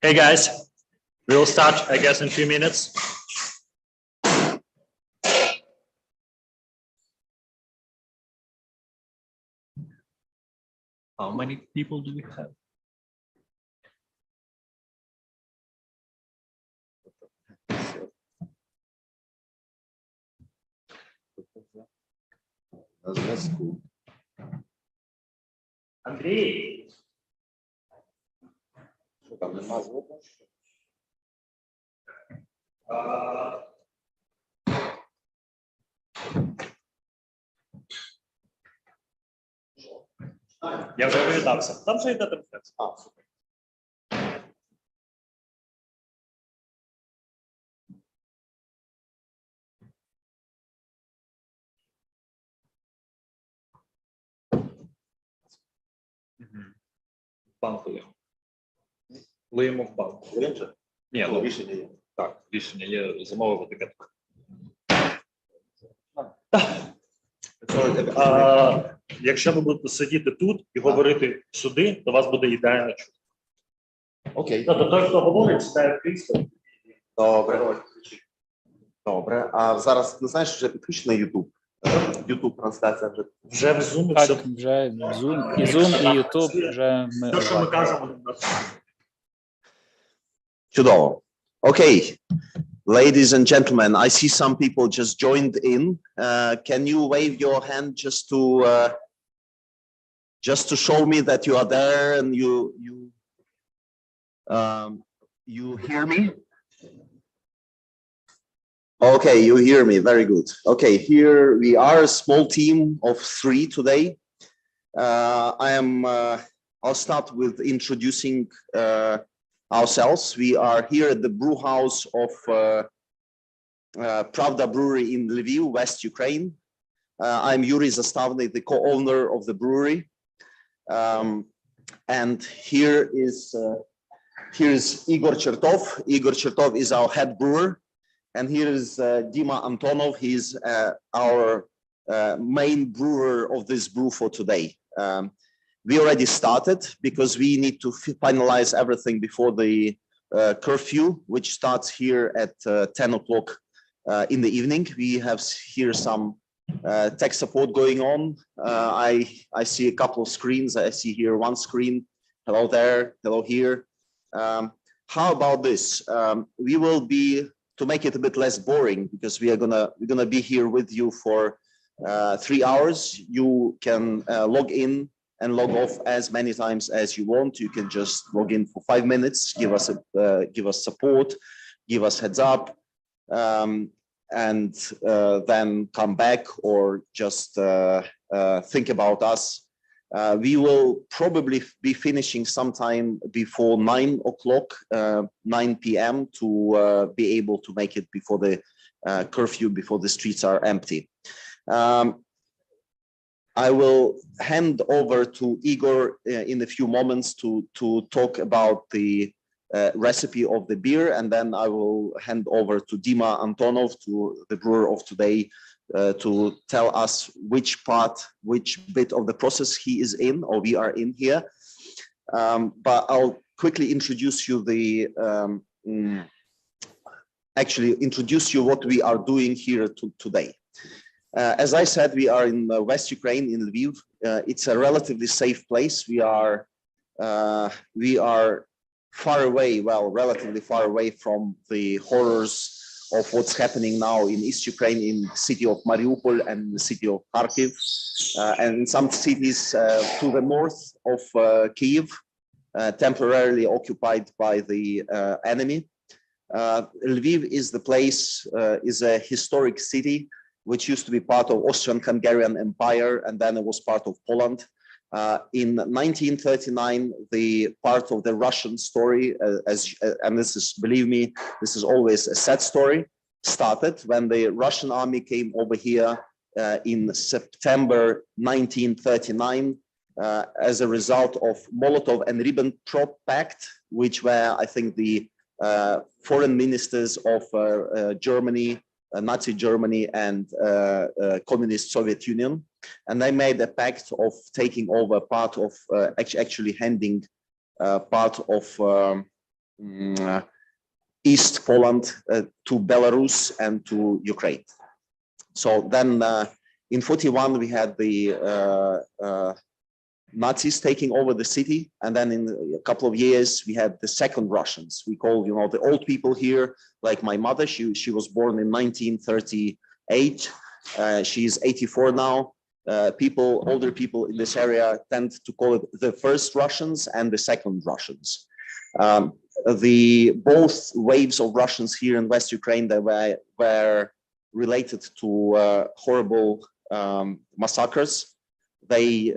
Hey guys, we'll start, I guess, in a few minutes. How many people do we have? That's cool. Андрей. Що там нема звуку? Я вже привітався. Там вже йде трансляція. А, супер. Банку лиємо. Лиємо в банку. Він же? Ні, ну, Рішення є. так, рішення є замовити етикетку. Якщо ви будете сидіти тут і говорити сюди, то у вас буде ідеально чути. Окей. Тобто той, хто говорить, сідає в крісло. Добре. Добре. А зараз, не знаєш, вже підключений YouTube? YouTube трансляція вже. Вже в Zoom Так, все. вже Zoom, і YouTube вже ми. Те, що ми кажемо. Чудово. Okay. Ladies and gentlemen, I see some people just joined in. Can you wave your hand just to show me that you are there and you hear me? Okay, you hear me. Very good. Okay, here we are, a small team of 3 today. I'll start with introducing ourselves. We are here at the brew house of Pravda Brewery in Lviv, West Ukraine. I'm Yuri Zastavny, the co-owner of the brewery. And here is Igor Chertov. Igor Chertov is our head brewer. And here is Dima Antonov. He's our main brewer of this brew for today. We already started because we need to finalize everything before the curfew, which starts here at 10 o'clock in the evening. We have here some tech support going on. I see a couple of screens. I see here one screen. Hello there, hello here. How about this? We will be, to make it a bit less boring, because we're gonna be here with you for 3 hours. You can log in and log off as many times as you want. You can just log in for 5 minutes, give us support, give us heads up, and then come back or just think about us. We will probably be finishing sometime before 9 o'clock, 9 p.m. to be able to make it before the curfew, before the streets are empty. I will hand over to Igor in a few moments to talk about the recipe of the beer, and then I will hand over to Dima Antonov, to the brewer of today, to tell us which bit of the process he is in, or we are in here. But I'll quickly introduce you what we are doing here today. As I said, we are in West Ukraine, in Lviv. It's a relatively safe place. We are far away, well, relatively far away from the horrors of what's happening now in East Ukraine, in the city of Mariupol and the city of Kharkiv, and in some cities to the north of Kyiv, temporarily occupied by the enemy. Lviv is the place, is a historic city which used to be part of Austrian-Hungarian Empire, and then it was part of Poland. In 1939, the part of the Russian story, and this is, believe me, this is always a sad story, started when the Russian army came over here in September 1939 as a result of Molotov and Ribbentrop Pact, which were, I think, the foreign ministers of Germany, Nazi Germany, and Communist Soviet Union. And they made a pact of taking over part of, actually handing part of East Poland to Belarus and to Ukraine. So then in 41, we had the Nazis taking over the city. And then in a couple of years, we had the second Russians. We call, you know, the old people here, like my mother, she was born in 1938. She's 84 now. Older people in this area tend to call it the first Russians and the second Russians. Both waves of Russians here in West Ukraine, they were related to horrible massacres. They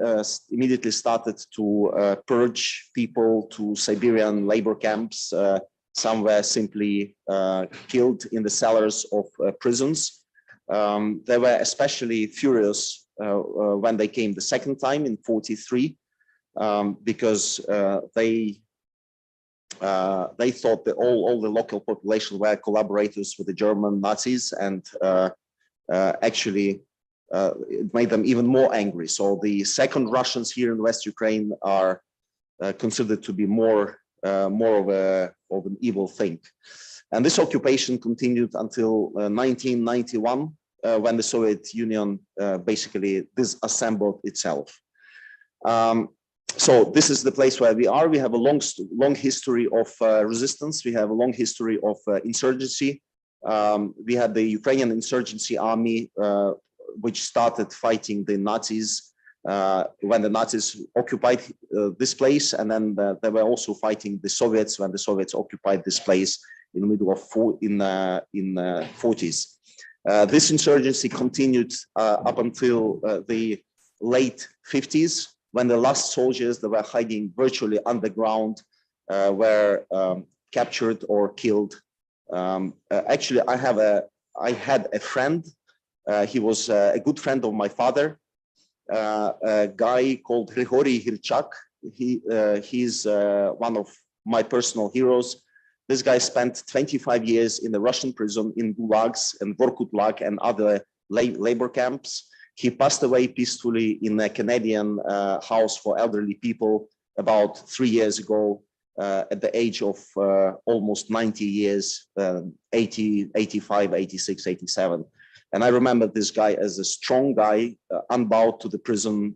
immediately started to purge people to Siberian labor camps. Some were simply killed in the cellars of prisons. They were especially furious when they came the second time in 43, because they thought that all the local population were collaborators with the German Nazis, and actually it made them even more angry. So the second Russians here in West Ukraine are considered to be more of an evil thing. And this occupation continued until 1991, when the Soviet Union basically disassembled itself. So this is the place where we are. We have a long history of resistance. We have a long history of insurgency. We had the Ukrainian insurgency army, which started fighting the Nazis when the Nazis occupied this place, and then they were also fighting the Soviets when the Soviets occupied this place in the middle of in 40s. This insurgency continued up until the late 50s, when the last soldiers that were hiding virtually underground were captured or killed. Actually, I had a friend. He was a good friend of my father, a guy called Grigory Hirchak. He's one of my personal heroes. This guy spent 25 years in the Russian prison in gulags and Vorkutlag and other labor camps. He passed away peacefully in a Canadian house for elderly people about 3 years ago at the age of almost 90 years, 80, 85, 86, 87. And I remember this guy as a strong guy, unbowed to the prison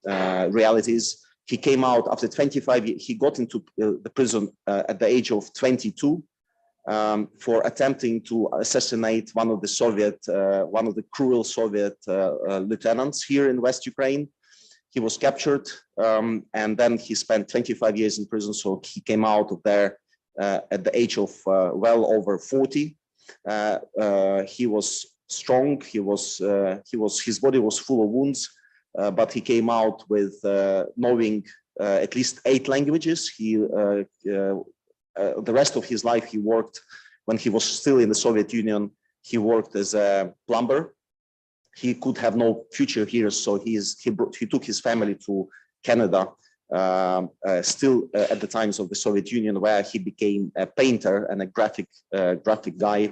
realities. He came out after 25 years. He got into the prison at the age of 22 for attempting to assassinate one of the cruel Soviet lieutenants here in West Ukraine. He was captured, and then he spent 25 years in prison. So he came out of there at the age of well over 40. He was strong. His body was full of wounds, but he came out with knowing at least 8 languages. The rest of his life, he worked, when he was still in the Soviet Union, he worked as a plumber. He could have no future here, so he took his family to Canada, still at the times of the Soviet Union, where he became a painter and a graphic guy.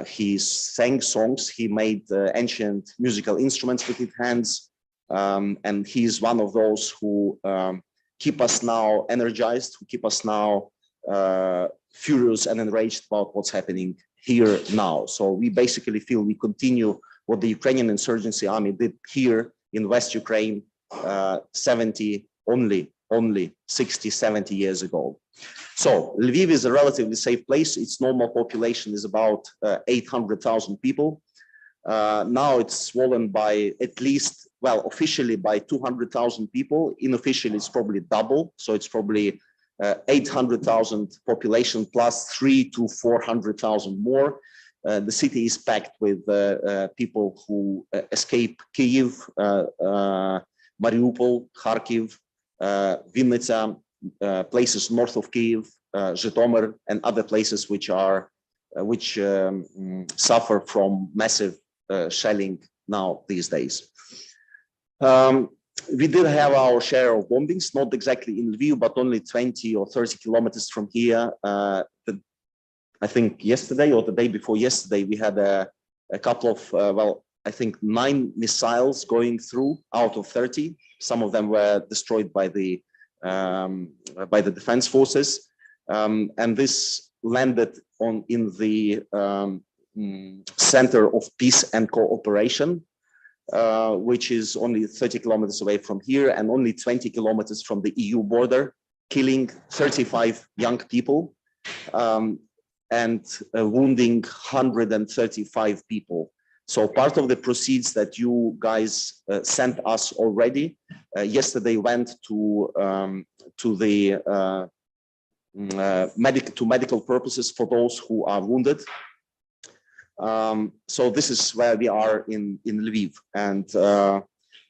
He sang songs, he made ancient musical instruments with his hands, and he's one of those who keep us now energized, who keep us now furious and enraged about what's happening here now. So we basically feel we continue what the Ukrainian insurgency army did here in West Ukraine only 60, 70 years ago. So Lviv is a relatively safe place. Its normal population is about 800,000 people. Now it's swollen by at least, well, officially by 200,000 people. Unofficially, it's probably double. So it's probably 800,000 population plus 300,000 to 400,000 more. The city is packed with people who escape Kyiv, Mariupol, Kharkiv, Vinnytsia, places north of Kyiv, Zhytomyr, and other places which suffer from massive shelling now these days. We did have our share of bombings, not exactly in Lviv, but only 20 or 30 kilometers from here. I think yesterday or the day before yesterday, we had a couple of, well, I think 9 missiles going through out of 30. Some of them were destroyed by the defense forces. And this landed in the center of peace and cooperation, which is only 30 kilometers away from here and only 20 kilometers from the EU border, killing 35 young people and wounding 135 people. So part of the proceeds that you guys sent us already yesterday went to medical purposes for those who are wounded. So this is where we are in Lviv. And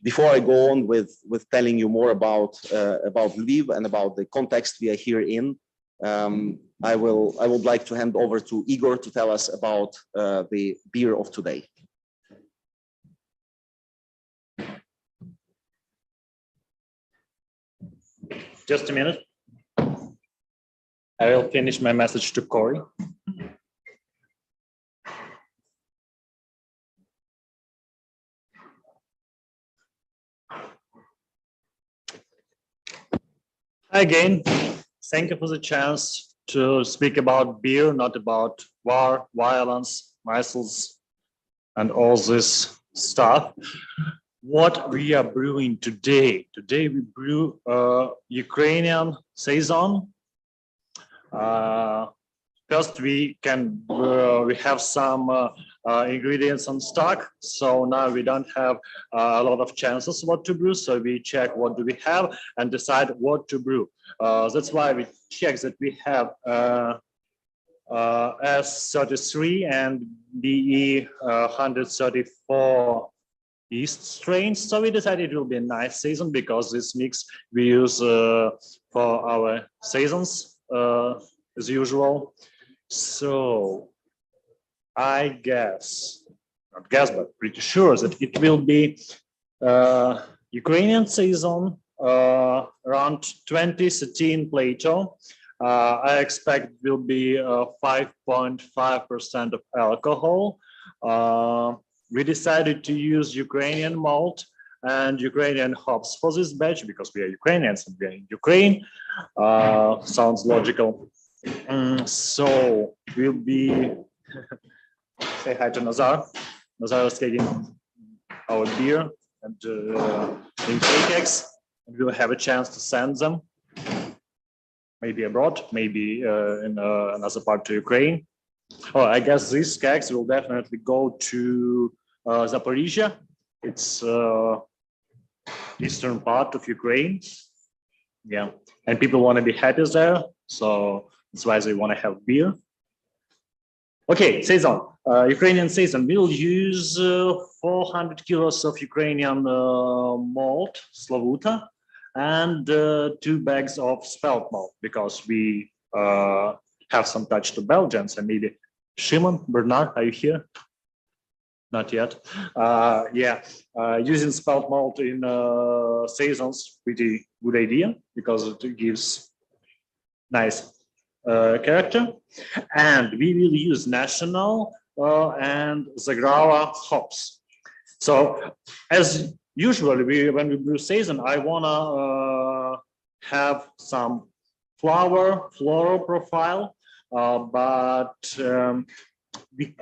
before I go on with telling you more about Lviv and about the context we are here in, I would like to hand over to Igor to tell us about the beer of today. Just a minute. I will finish my message to Corey. Hi again. Thank you for the chance to speak about beer, not about war, violence, missiles, and all this stuff. What we are brewing today. Today we brew Ukrainian Saison. First, we have some ingredients on stock, so now we don't have a lot of chances what to brew. So we check what do we have and decide what to brew. That's why we check that we have S33 and BE 134 yeast strains. So we decided it will be a nice season because this mix we use for our seasons as usual. So I not guess, but pretty sure that it will be Ukrainian season around 2013 Plato. I expect it will be 5.5% of alcohol. We decided to use Ukrainian malt and Ukrainian hops for this batch because we are Ukrainians and we are in Ukraine. Sounds logical. So we'll be say hi to Nazar. Nazar is taking our beer and in cakes, and we'll have a chance to send them maybe abroad, maybe in another part to Ukraine. Oh, I guess these kegs will definitely go to Zaporizhia. It's eastern part of Ukraine. Yeah, and people want to be happy there, so that's why they want to have beer. Okay, Saison. Ukrainian Saison. We'll use 400 kilos of Ukrainian malt, Slavuta, and 2 bags of spelt malt because we have some touch to Belgians and maybe Shimon, Bernard, are you here? Not yet. Using spelt malt in Saisons, pretty good idea because it gives nice character. And we will use National and Zagrava hops. So as usually, when we brew Saison, I wanna have some floral profile, but we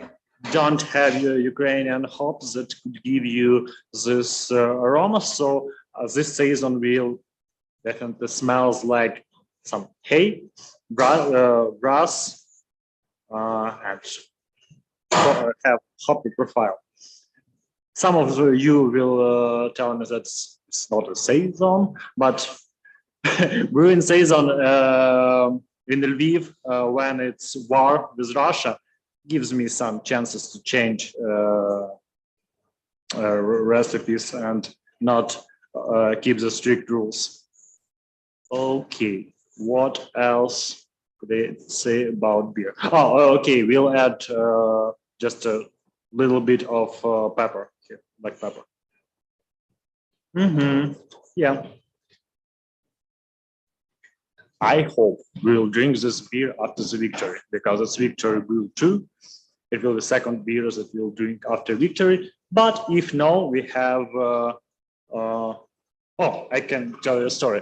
don't have Ukrainian hops that could give you this aroma. So this Saison will definitely smells like some hay, grass, and have hoppy profile. Some of you will tell me that it's not a Saison, but brewing season in Lviv when it's war with Russia gives me some chances to change recipes and not keep the strict rules. Okay, what else could they say about beer? Oh, okay, we'll add just a little bit of pepper here, black pepper. Yeah. I hope we'll drink this beer after the victory, because it's victory brew 2. It will be the second beer that we'll drink after victory. But if no, we have. Oh, I can tell you a story.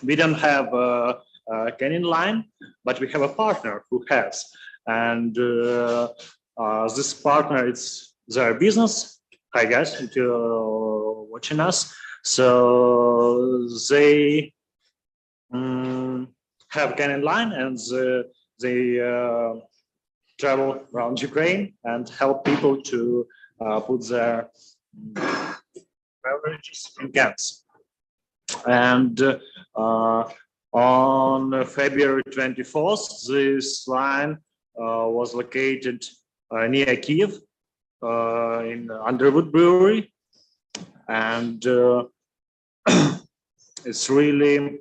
we don't have a canning line, but we have a partner who has, and this partner, it's their business. Hi guys, if you're watching us. So they have canning line, and they travel around Ukraine and help people to put their beverages in cans. And on February 24th, this line was located near Kiev in Underwood Brewery, and it's really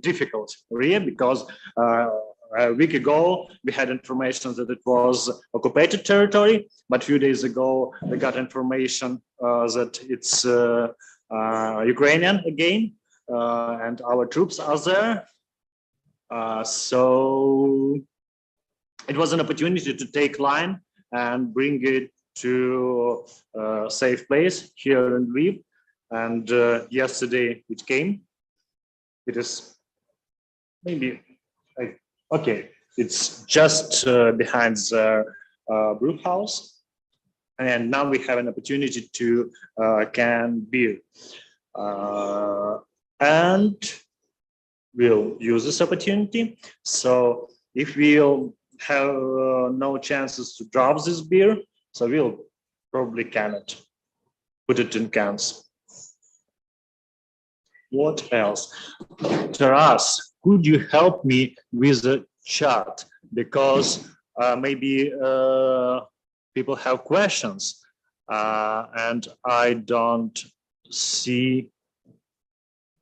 difficult area because a week ago we had information that it was occupied territory, but a few days ago we got information that it's Ukrainian again, and our troops are there. So it was an opportunity to take line and bring it to a safe place here in Lviv. And yesterday it came. It is maybe okay. It's just behind the brew house, and now we have an opportunity to can beer, and we'll use this opportunity. So if we'll have no chances to drop this beer, so we'll probably can it, put it in cans. What else? Taras, could you help me with the chart? Because maybe people have questions and I don't see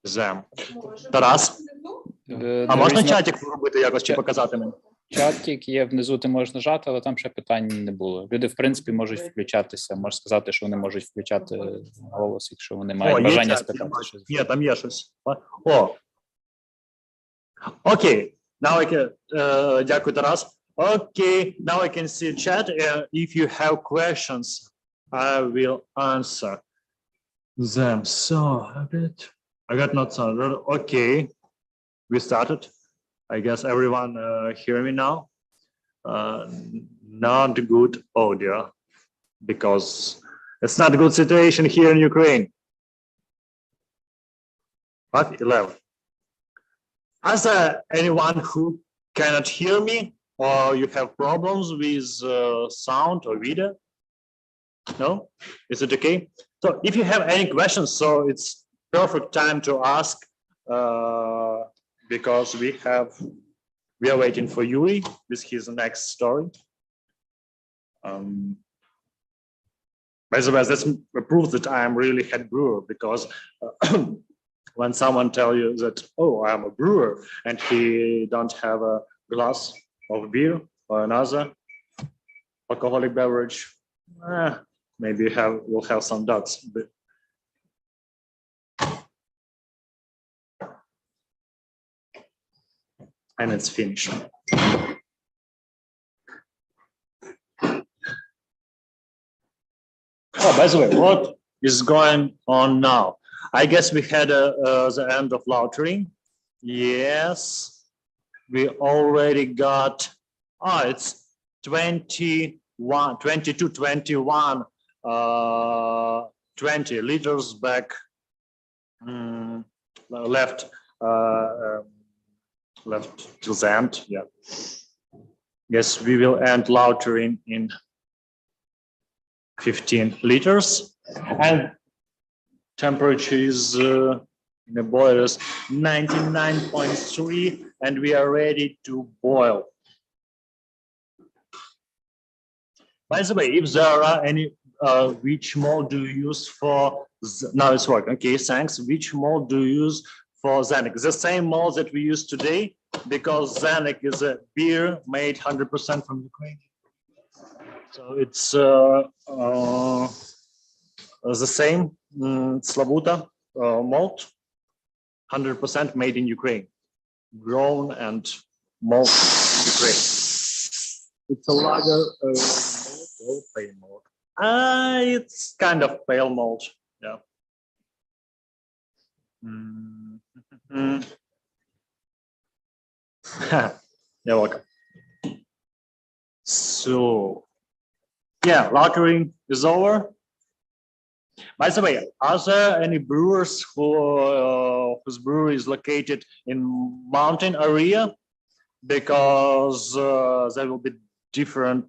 them. Тарас, а можна чатик робити якось чи показати мені? Чатик є внизу, ти можеш нажати, але там ще питань не було. Люди, в принципі, можуть включатися. Можеш сказати, що вони можуть включати голос, якщо вони мають бажання спитати щось. Ні, там є щось. О. Окей. Now I can, дякую, Тарас. Okay, now I can see chat. If you have questions, I will answer them. So, I got not sound. Okay, we started. I guess everyone hear me now. Not good audio because it's not a good situation here in Ukraine. What? 11. Is there anyone who cannot hear me, or you have problems with sound or video? No? Is it okay? So if you have any questions, so it's perfect time to ask, because we are waiting for Yuri with his next story. By the way, that's a proof that I am really head brewer, because when someone tell you that, oh, I'm a brewer, and he don't have a glass of beer or another alcoholic beverage, maybe we'll have some doubts. But and it's finished. Oh, by the way, what is going on now? I guess we had the end of lautering. Yes, we already got, it's 21, 22, 21, 20 liters back left. Left till the end, yeah. Yes, we will end lautering in 15 liters. And temperature is in the boiler is 99.3, and we are ready to boil. By the way, if there are any, which mold do you use for, now it's working, okay, thanks. Which mold do you use for Zanik? The same mold that we use today, because Zanik is a beer made 100% from Ukraine. So it's the same Slavuta malt, 100% made in Ukraine, grown and malt in Ukraine. It's a lager malt, pale malt. It's kind of pale malt, yeah. You're welcome. So, yeah, lagering is over. By the way, are there any brewers whose brewery is located in mountain area? Because there will be different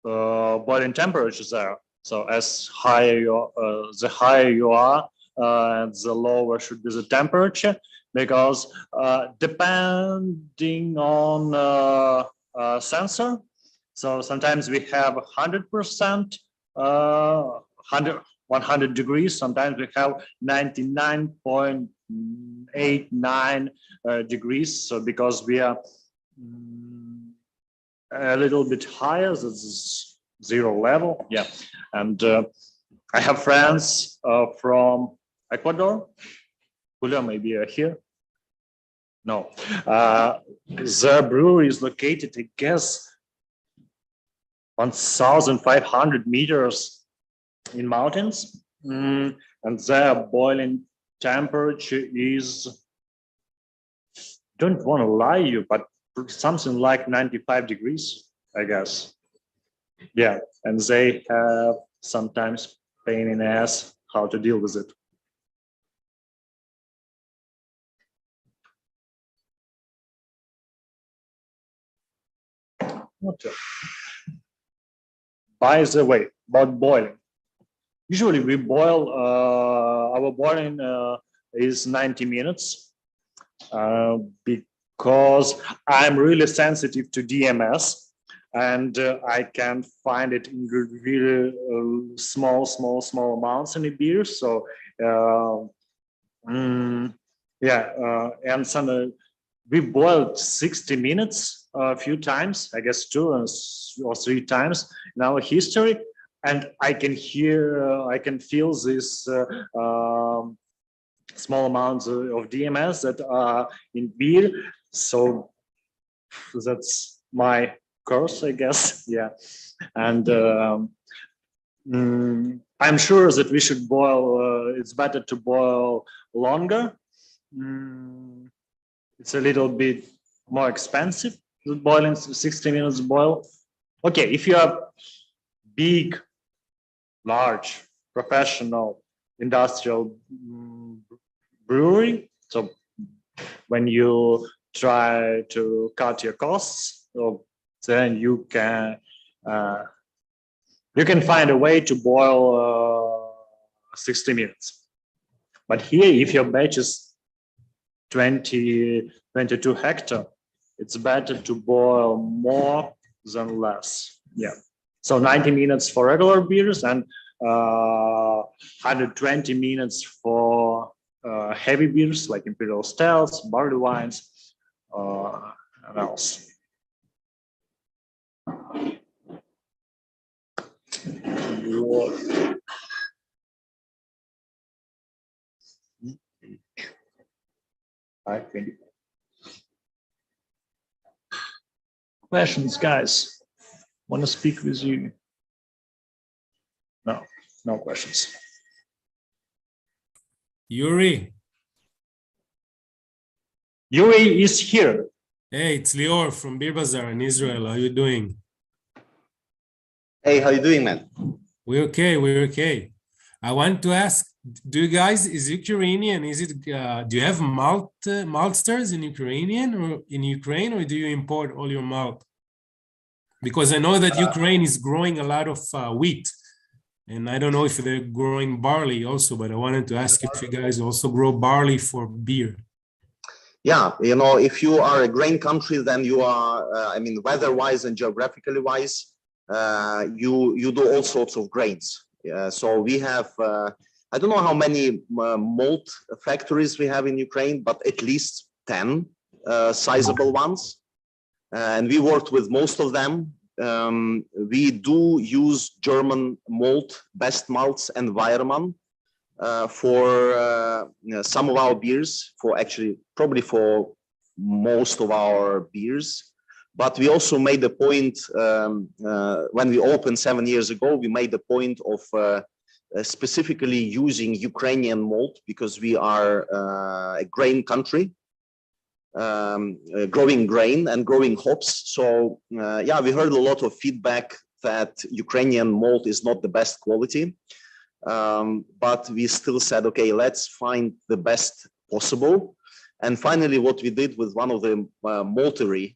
boiling temperatures there. So as higher the higher you are, the lower should be the temperature. Because depending on sensor, so sometimes we have 100%. 100 degrees, sometimes we have 99.89 degrees. So because we are a little bit higher, this is zero level, yeah. And I have friends from Ecuador. Julio, maybe here. No, their brewery is located, I guess, 1,500 meters in mountains, and their boiling temperature is, don't want to lie you, but something like 95 degrees, I guess. Yeah, and they have sometimes pain in the ass how to deal with it. Okay. By the way, about boiling. Usually we boil, our boiling is 90 minutes because I'm really sensitive to DMS, and I can find it in really small amounts in a beer. So yeah, and some, we boiled 60 minutes a few times, I guess 2 or 3 times in our history. And I can hear, I can feel this small amounts of DMS that are in beer. So that's my curse, I guess. Yeah. And I'm sure that we should boil, it's better to boil longer. It's a little bit more expensive, boiling 60 minutes boil. Okay, if you are big, large, professional, industrial brewery, so when you try to cut your costs, so then you can find a way to boil 60 minutes. But here, if your batch is 22 hectare, it's better to boil more than less. Yeah. So 90 minutes for regular beers and 120 minutes for heavy beers like imperial stouts, barley wines, and else. I think. Questions, guys? Want to speak with you? No, no questions. Yuri. Yuri is here. Hey, it's Lior from Beer Bazaar in Israel. How you doing? Hey, how you doing, man? We're okay. We're okay. I want to ask, do you guys, is Ukrainian? Is it? Do you have maltsters in Ukrainian or in Ukraine, or do you import all your malt? Because I know that Ukraine is growing a lot of wheat. And I don't know if they're growing barley also, but I wanted to ask if you guys also grow barley for beer. Yeah, you know, if you are a grain country, then you are, I mean, weather-wise and geographically wise, you do all sorts of grains. So we have, I don't know how many malt factories we have in Ukraine, but at least 10 sizable ones. And we worked with most of them. We do use German malt, Best Malts and Weiermann for some of our beers, for actually probably for most of our beers. But we also made the point when we opened 7 years ago, we made the point of specifically using Ukrainian malt because we are a grain country, growing grain and growing hops. So yeah, we heard a lot of feedback that Ukrainian malt is not the best quality. But we still said, okay, let's find the best possible. And finally, what we did with one of the maltery,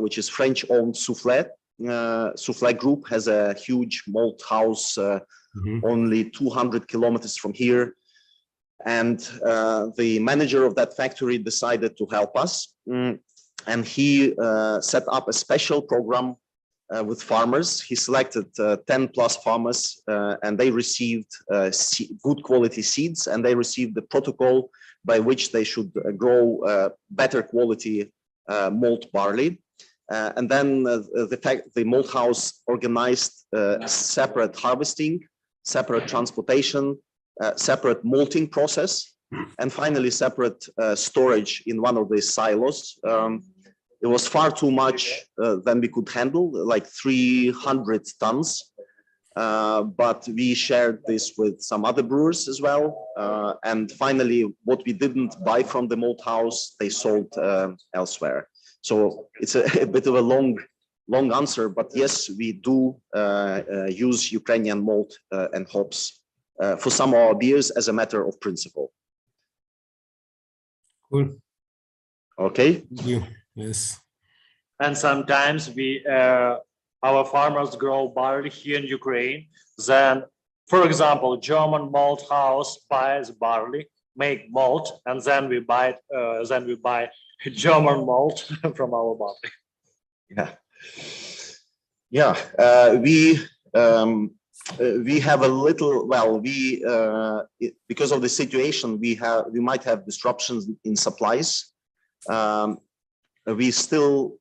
which is French-owned Soufflet. Soufflet Group has a huge malt house only 200 kilometers from here. And the manager of that factory decided to help us. And he set up a special program with farmers. He selected 10 plus farmers and they received good quality seeds, and they received the protocol by which they should grow better quality malt barley. And then the malt house organized separate harvesting, separate transportation, separate malting process, and finally separate storage in one of these silos. It was far too much than we could handle, like 300 tons. But we shared this with some other brewers as well. And finally, what we didn't buy from the malt house, they sold elsewhere. So it's a bit of a long answer, but yes, we do use Ukrainian malt and hops for some of our beers as a matter of principle. Cool. Okay. Thank you. Yes. And sometimes our farmers grow barley here in Ukraine. Then, for example, German malt house buys barley, make malt, and then we buy German malt from our barley. Yeah. Yeah. We have a little, well, because of the situation, we might have disruptions in supplies. We still,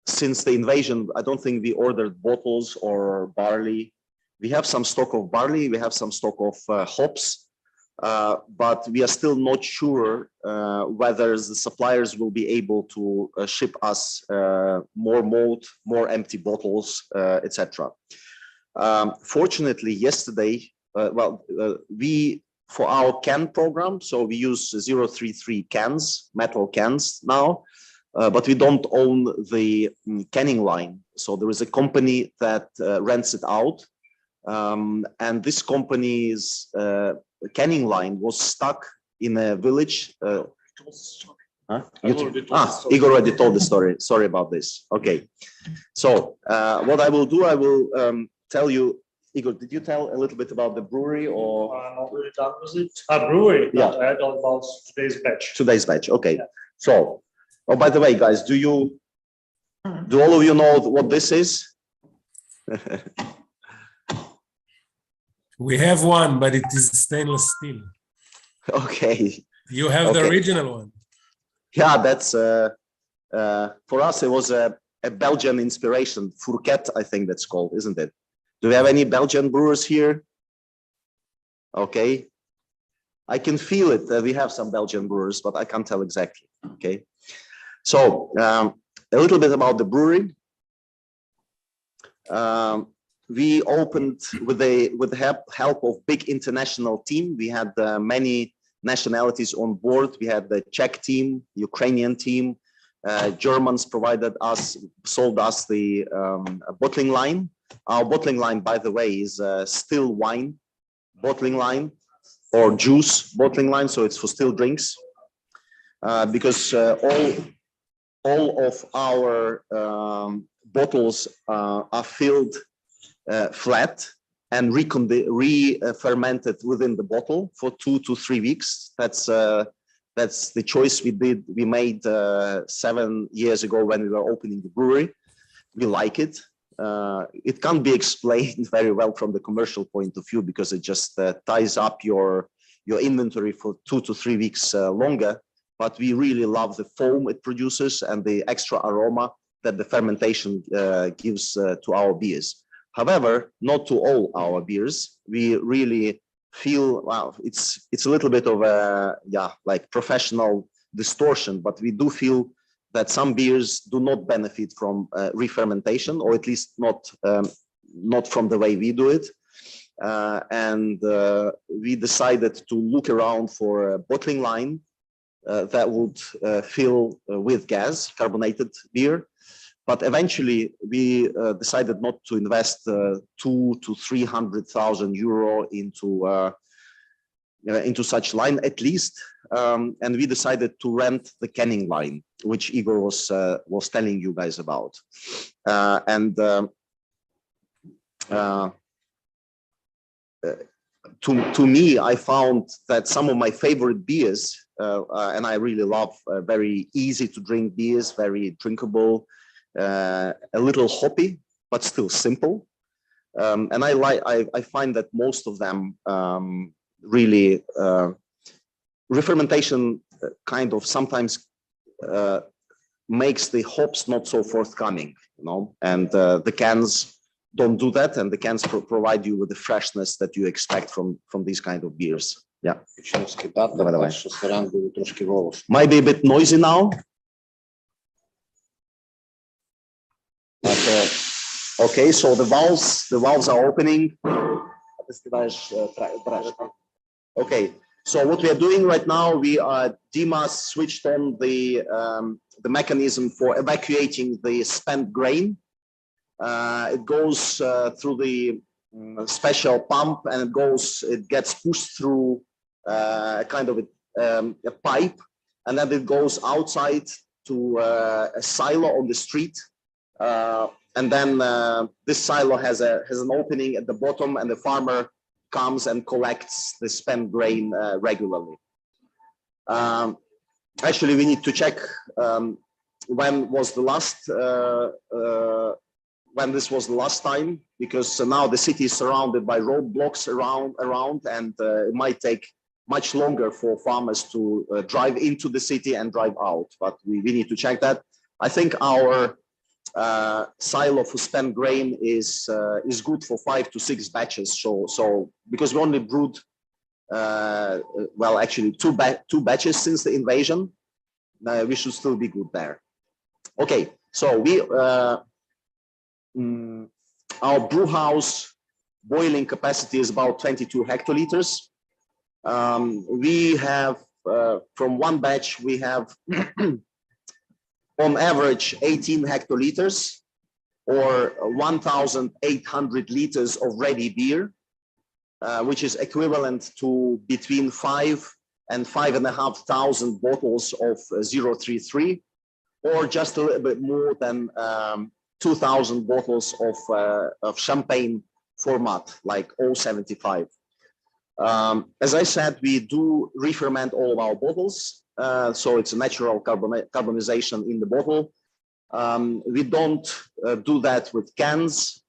since the invasion, I don't think we ordered bottles or barley. We have some stock of barley, we have some stock of hops, but we are still not sure whether the suppliers will be able to ship us more malt, more empty bottles, etc. Fortunately, yesterday, we, for our can program, so we use 033 cans, metal cans now, but we don't own the canning line. So there is a company that rents it out. And this company's canning line was stuck in a village. Huh? Igor already told the story. Sorry about this. Okay. So what I will do, I will tell you, Igor, did you tell a little bit about the brewery or? Not really done with it. Brewery, yeah. I told about today's batch. Today's batch, okay. Yeah. So, oh, by the way, guys, do all of you know what this is? We have one, but it is stainless steel. Okay. You have the original one. Yeah, that's, for us, it was a Belgian inspiration. Fourquette, I think that's called, isn't it? Do we have any Belgian brewers here? Okay. I can feel it. We have some Belgian brewers, but I can't tell exactly. Okay. So a little bit about the brewery. We opened with the help of big international team. We had many nationalities on board. We had the Czech team, Ukrainian team, Germans sold us the bottling line. Our bottling line, by the way, is still wine bottling line or juice bottling line, so it's for still drinks. Because all of our bottles are filled flat, and re-fermented within the bottle for 2 to 3 weeks. That's the choice we made 7 years ago when we were opening the brewery. We like it. It can't be explained very well from the commercial point of view because it just ties up your inventory for 2 to 3 weeks longer. But we really love the foam it produces and the extra aroma that the fermentation gives to our beers. However, not to all our beers. We really feel, wow, it's a little bit of a, like professional distortion, but we do feel that some beers do not benefit from re-fermentation, or at least not from the way we do it. And we decided to look around for a bottling line that would fill with gas, carbonated beer. But eventually we decided not to invest 200,000 to 300,000 euro into such line at least. And we decided to rent the canning line, which Igor was telling you guys about. To me, I found that some of my favorite beers, and I really love very easy to drink beers, very drinkable, a little hoppy, but still simple. And I find that most of them really re-fermentation kind of sometimes makes the hops not so forthcoming, you know, and the cans don't do that, and the cans provide you with the freshness that you expect from these kind of beers. Yeah. Might be a bit noisy now. But, okay, so the valves are opening. Okay, so what we are doing right now, Dima switched on the mechanism for evacuating the spent grain. It goes through the special pump, and it gets pushed through kind of a pipe, and then it goes outside to a silo on the street. And then this silo has an opening at the bottom, and the farmer comes and collects the spent grain regularly. Actually, we need to check when was the last when this was the last time, because now the city is surrounded by roadblocks around, and it might take much longer for farmers to drive into the city and drive out. But we need to check that. I think our silo for spent grain is good for 5 to 6 batches. So because we only brewed, well, actually two batches since the invasion, we should still be good there. Okay, so our brew house boiling capacity is about 22 hectoliters. We have from one batch we have on average 18 hectoliters, or 1,800 liters of ready beer, which is equivalent to between 5 and 5,500 bottles of 033, or just a little bit more than 2,000 bottles of champagne format, like 075. As I said, we do re-ferment all of our bottles. So it's a natural carbonization in the bottle. We don't do that with cans.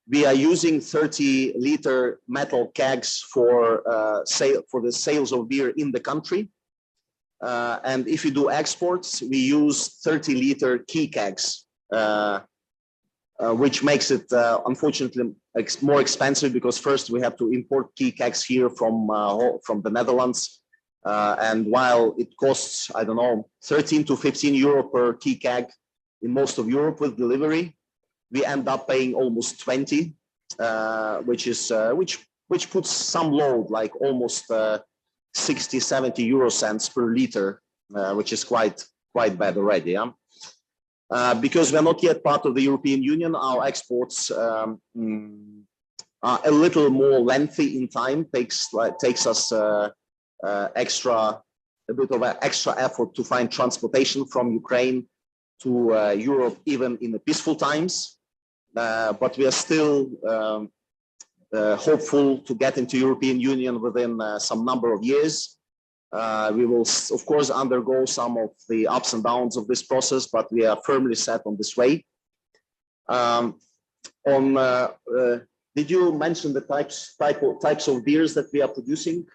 We are using 30-liter metal kegs for the sales of beer in the country. And if you do exports, we use 30-liter key kegs, which makes it unfortunately more expensive, because first we have to import key kegs here from the Netherlands. And while it costs, I don't know, 13 to 15 euro per key keg in most of Europe with delivery, we end up paying almost 20, which puts some load, like almost 60, 70 euro cents per liter, which is quite bad already. Yeah? Because we're not yet part of the European Union, our exports are a little more lengthy in time. Takes us a bit of an extra effort to find transportation from Ukraine to Europe, even in the peaceful times. But we are still hopeful to get into European Union within some number of years. We will, of course, undergo some of the ups and downs of this process, but we are firmly set on this way. Did you mention the types of beers that we are producing?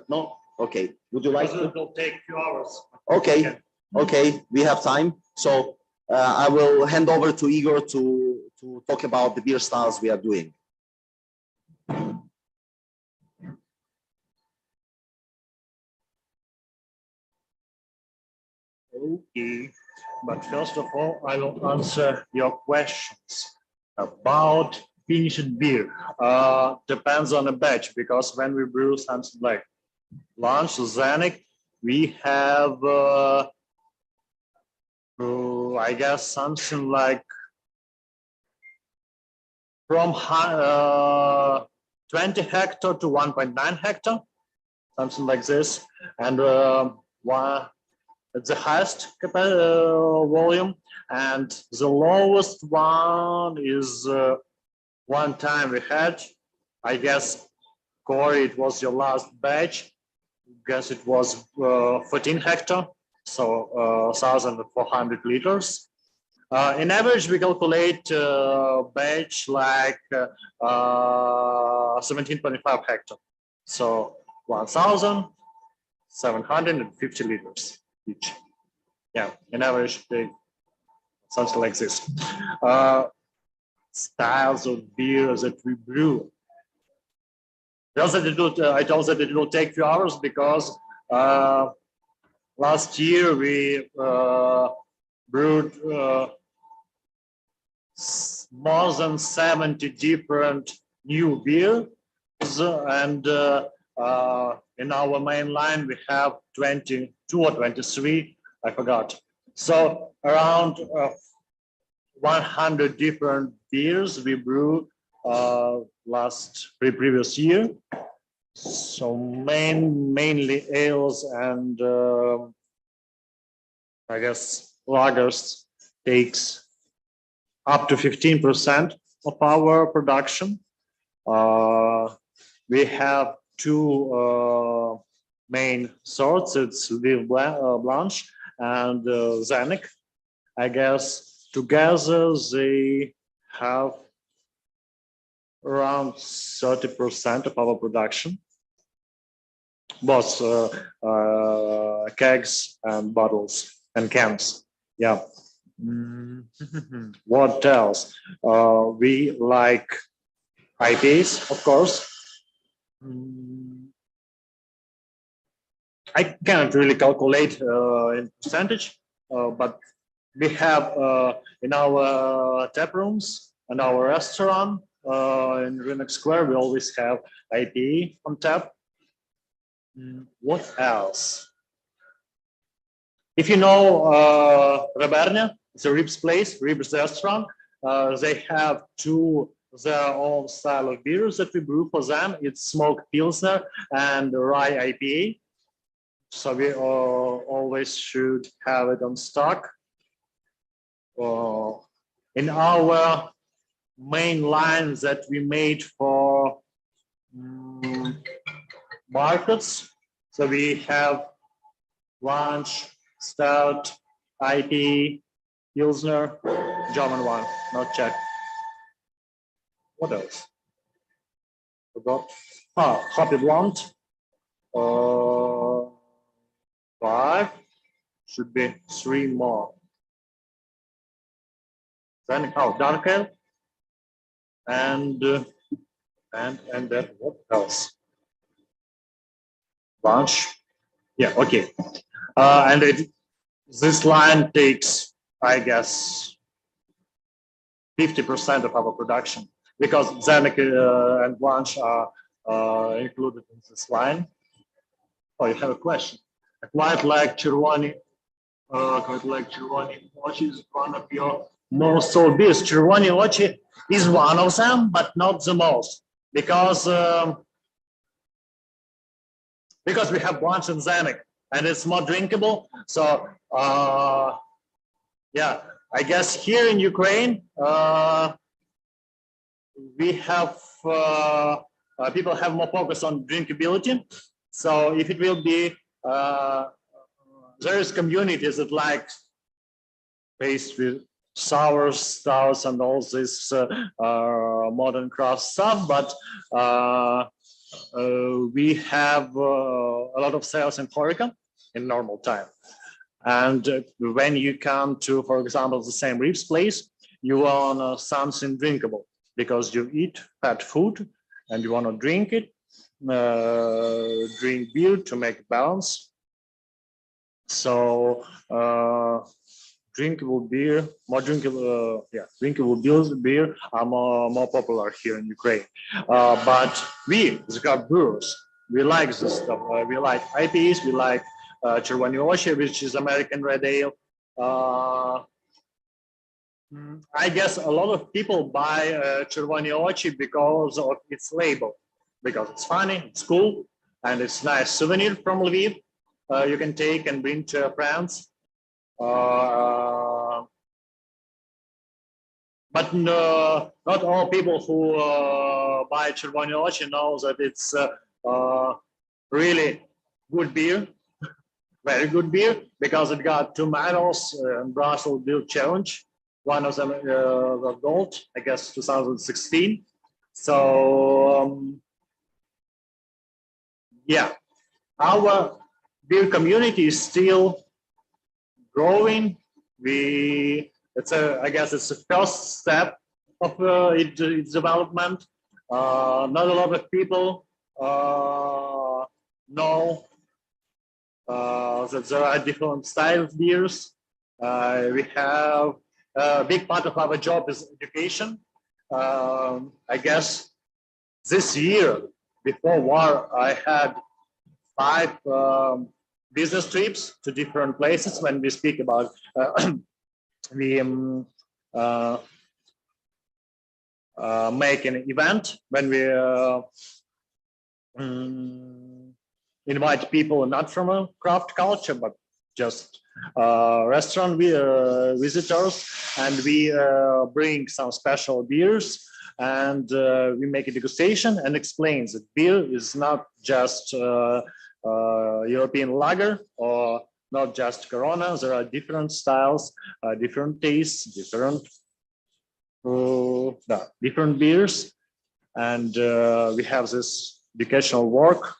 No? Okay. Would you like to? It will take a few hours. Okay. Okay. We have time. So I will hand over to Igor to talk about the beer styles we are doing. Okay, but first of all, I will answer your questions about finished beer. Depends on the batch, because when we brew something like Lunch, Zenic, we have, I guess, something like from 20 hectare to 1.9 hectare, something like this, and it's the highest volume, and the lowest one is one time we had, I guess, Corey, it was your last batch. I guess it was 14 hectare, so 1,400 liters. In average, we calculate batch like 17.5 hectare, so 1,750 liters each. Yeah, in average, something like this. Styles of beer that we brew. I told that it will take a few hours because last year we brewed more than 70 different new beers, and in our main line we have 22 or 23, I forgot. So around 100 different beers we brewed previous year. So mainly ales and I guess lagers takes up to 15% of our production. We have two main sorts. It's Vive Blanche and Zenic. I guess together they have around 30% of our production, both kegs and bottles and cans. Yeah. What else? We like IPAs, of course. I cannot really calculate in percentage, but we have in our tap rooms and our restaurant in Rynok Square, we always have IPA on tap. What else? If you know Rebernia, it's a ribs place, ribs restaurant. They have their own style of beers that we brew for them. It's smoked pilsner and rye IPA. So we always should have it on stock. In our main lines that we made for markets, so we have lunch, stout, IPA, pilsner, German one, not Czech. What else? Forgot. Hoppy blonde. 5. Should be 3 more. Then dark ale. And then what else? Lunch. Yeah, okay. And this line takes, I guess, 50% of our production, because Zenic and Blanche are included in this line. Oh, you have a question. I quite like Chervoni. Ochi is one of your most sold beers. Chervoni Ochi is one of them, but not the most, because we have Blanche and Zenic, and it's more drinkable. So yeah, I guess here in Ukraine, we have people have more focus on drinkability. So if it will be, there is communities that like taste with sour stouts and all this modern craft stuff, but we have a lot of sales in HoReCa in normal time. And when you come to, for example, the same Reeves place, you want something drinkable because you eat fat food and you want to drink it, drink beer to make balance. So drinkable beer, drinkable beer are more popular here in Ukraine. But we, the craft brewers, we like this stuff. We like IPAs, we like Червоні очі, which is American red ale. I guess a lot of people buy Червоні очі because of its label, because it's funny, it's cool, and it's nice souvenir from Lviv. You can take and bring to your friends. But not all people who buy Червоні очі know that it's really good beer, very good beer, because it got 2 medals in Brussels Beer Challenge. One of them was gold, I guess 2016. So yeah, our beer community is still growing. I guess it's the first step of its development. Not a lot of people know that there are different styles of beers. We have a big part of our job is education. I guess this year, before war, I had 5 business trips to different places when we speak about we make an event, when we invite people not from a craft culture, but just restaurant visitors, and we bring some special beers, and we make a degustation and explains that beer is not just European lager or not just Corona. There are different styles, different tastes, different beers, and we have this educational work,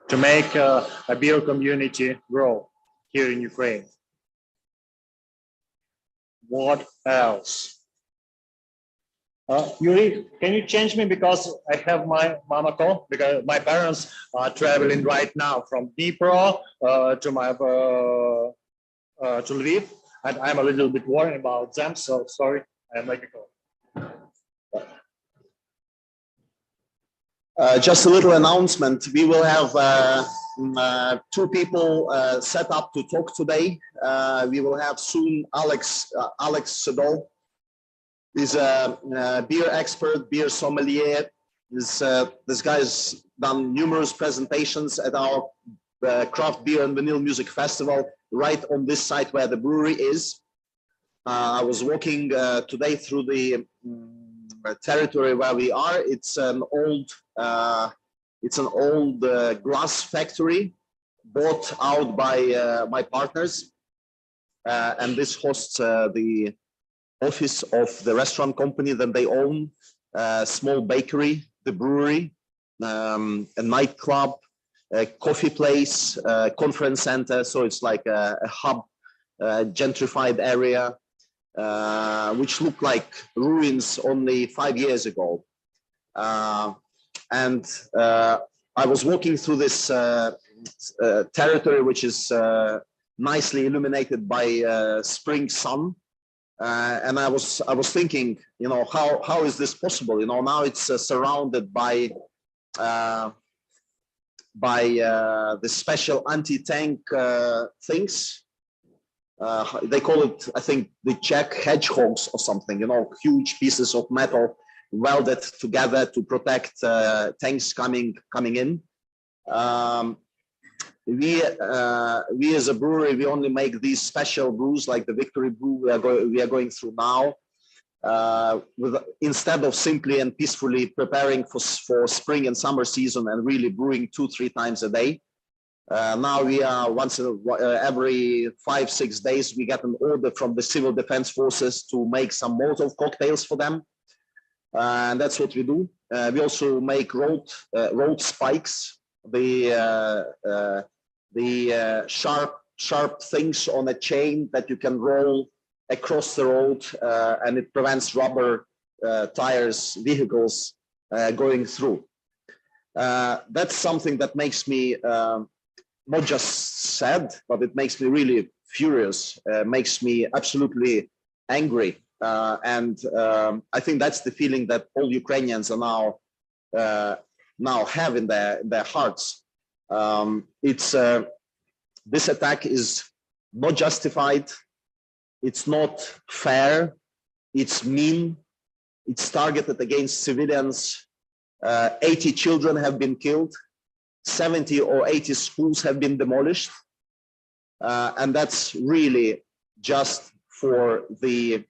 to make a beer community grow here in Ukraine. What else? Yuri, can you change me, because I have my mama call, because my parents are traveling right now from Dnipro to Lviv, and I'm a little bit worried about them, so sorry, I make a call. Just a little announcement. We will have 2 people set up to talk today. We will have soon Alex Sedol. He's a beer expert, beer sommelier. This guy's done numerous presentations at our Craft Beer and Vinyl Music Festival right on this site where the brewery is. I was walking today through the territory where we are. It's an old glass factory bought out by my partners, and this hosts the office of the restaurant company that they own, a small bakery, the brewery, a nightclub, a coffee place, a conference center. So it's like a hub, gentrified area, which looked like ruins only 5 years ago. And I was walking through this territory, which is nicely illuminated by spring sun. And I was thinking, how is this possible? Now it's surrounded by the special anti-tank things. They call it, I think, the Czech hedgehogs or something. Huge pieces of metal welded together to protect tanks coming in. We as a brewery, we only make these special brews like the Victory Brew we are going through now. instead of simply and peacefully preparing for spring and summer season and really brewing 2-3 times a day. Now we are every 5-6 days, we get an order from the civil defense forces to make some Molotov cocktails for them. And that's what we do. We also make road spikes, the sharp things on a chain that you can roll across the road, and it prevents rubber tires, vehicles going through. That's something that makes me not just sad, but it makes me really furious, makes me absolutely angry. And I think that's the feeling that all Ukrainians are now have in their hearts. This attack is not justified. It's not fair. It's mean. It's targeted against civilians. 80 children have been killed. 70 or 80 schools have been demolished. And that's really just for the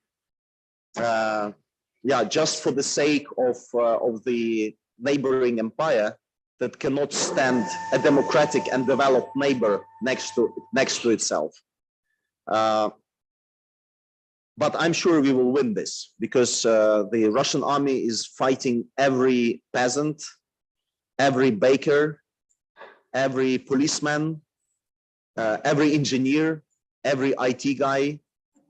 just for the sake of the neighboring empire that cannot stand a democratic and developed neighbor next to itself. But I'm sure we will win this, because the Russian army is fighting every peasant, every baker, every policeman, every engineer, every IT guy.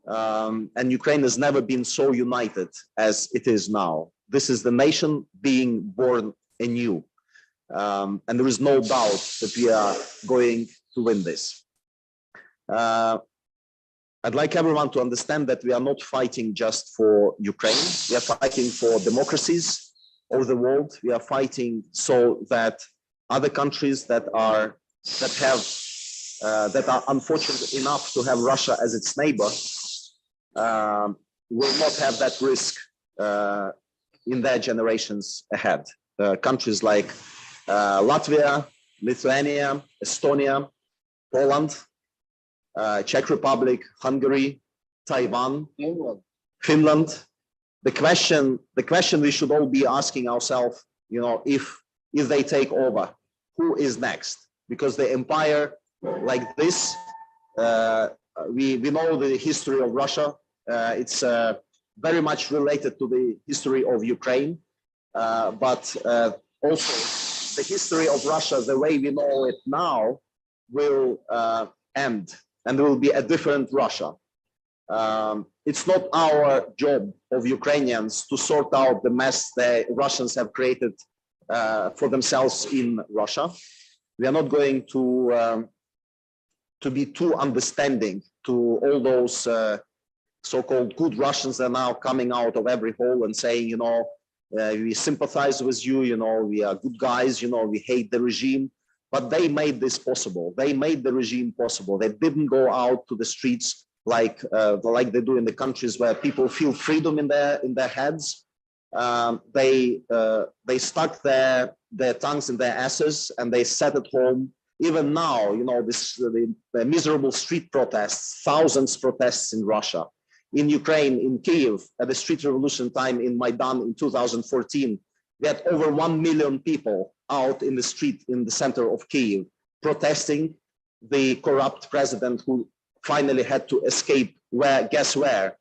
And Ukraine has never been so united as it is now. This is the nation being born anew. And there is no doubt that we are going to win this. I'd like everyone to understand that we are not fighting just for Ukraine. We are fighting for democracies of the world. We are fighting so that other countries that are unfortunate enough to have Russia as its neighbor will not have that risk in their generations ahead. Countries like Latvia, Lithuania, Estonia, Poland, Czech Republic, Hungary, Taiwan, Finland. The question we should all be asking ourselves, if they take over, who is next? Because the empire like this, we know the history of Russia. It's very much related to the history of Ukraine, but also the history of Russia, the way we know it now, will end. And there will be a different Russia. It's not our job of Ukrainians to sort out the mess the Russians have created for themselves in Russia. We are not going to be too understanding to all those so-called good Russians that are now coming out of every hole and saying, we sympathize with you, we are good guys, we hate the regime. But they made this possible. They made the regime possible. They didn't go out to the streets like they do in the countries where people feel freedom in their heads. They stuck their tongues in their asses and they sat at home. Even now, the miserable street protests, thousands of protests in Russia, in Ukraine, in Kyiv, at the street revolution time in Maidan in 2014. We had over 1 million people out in the street in the center of Kyiv protesting the corrupt president who finally had to escape. Guess where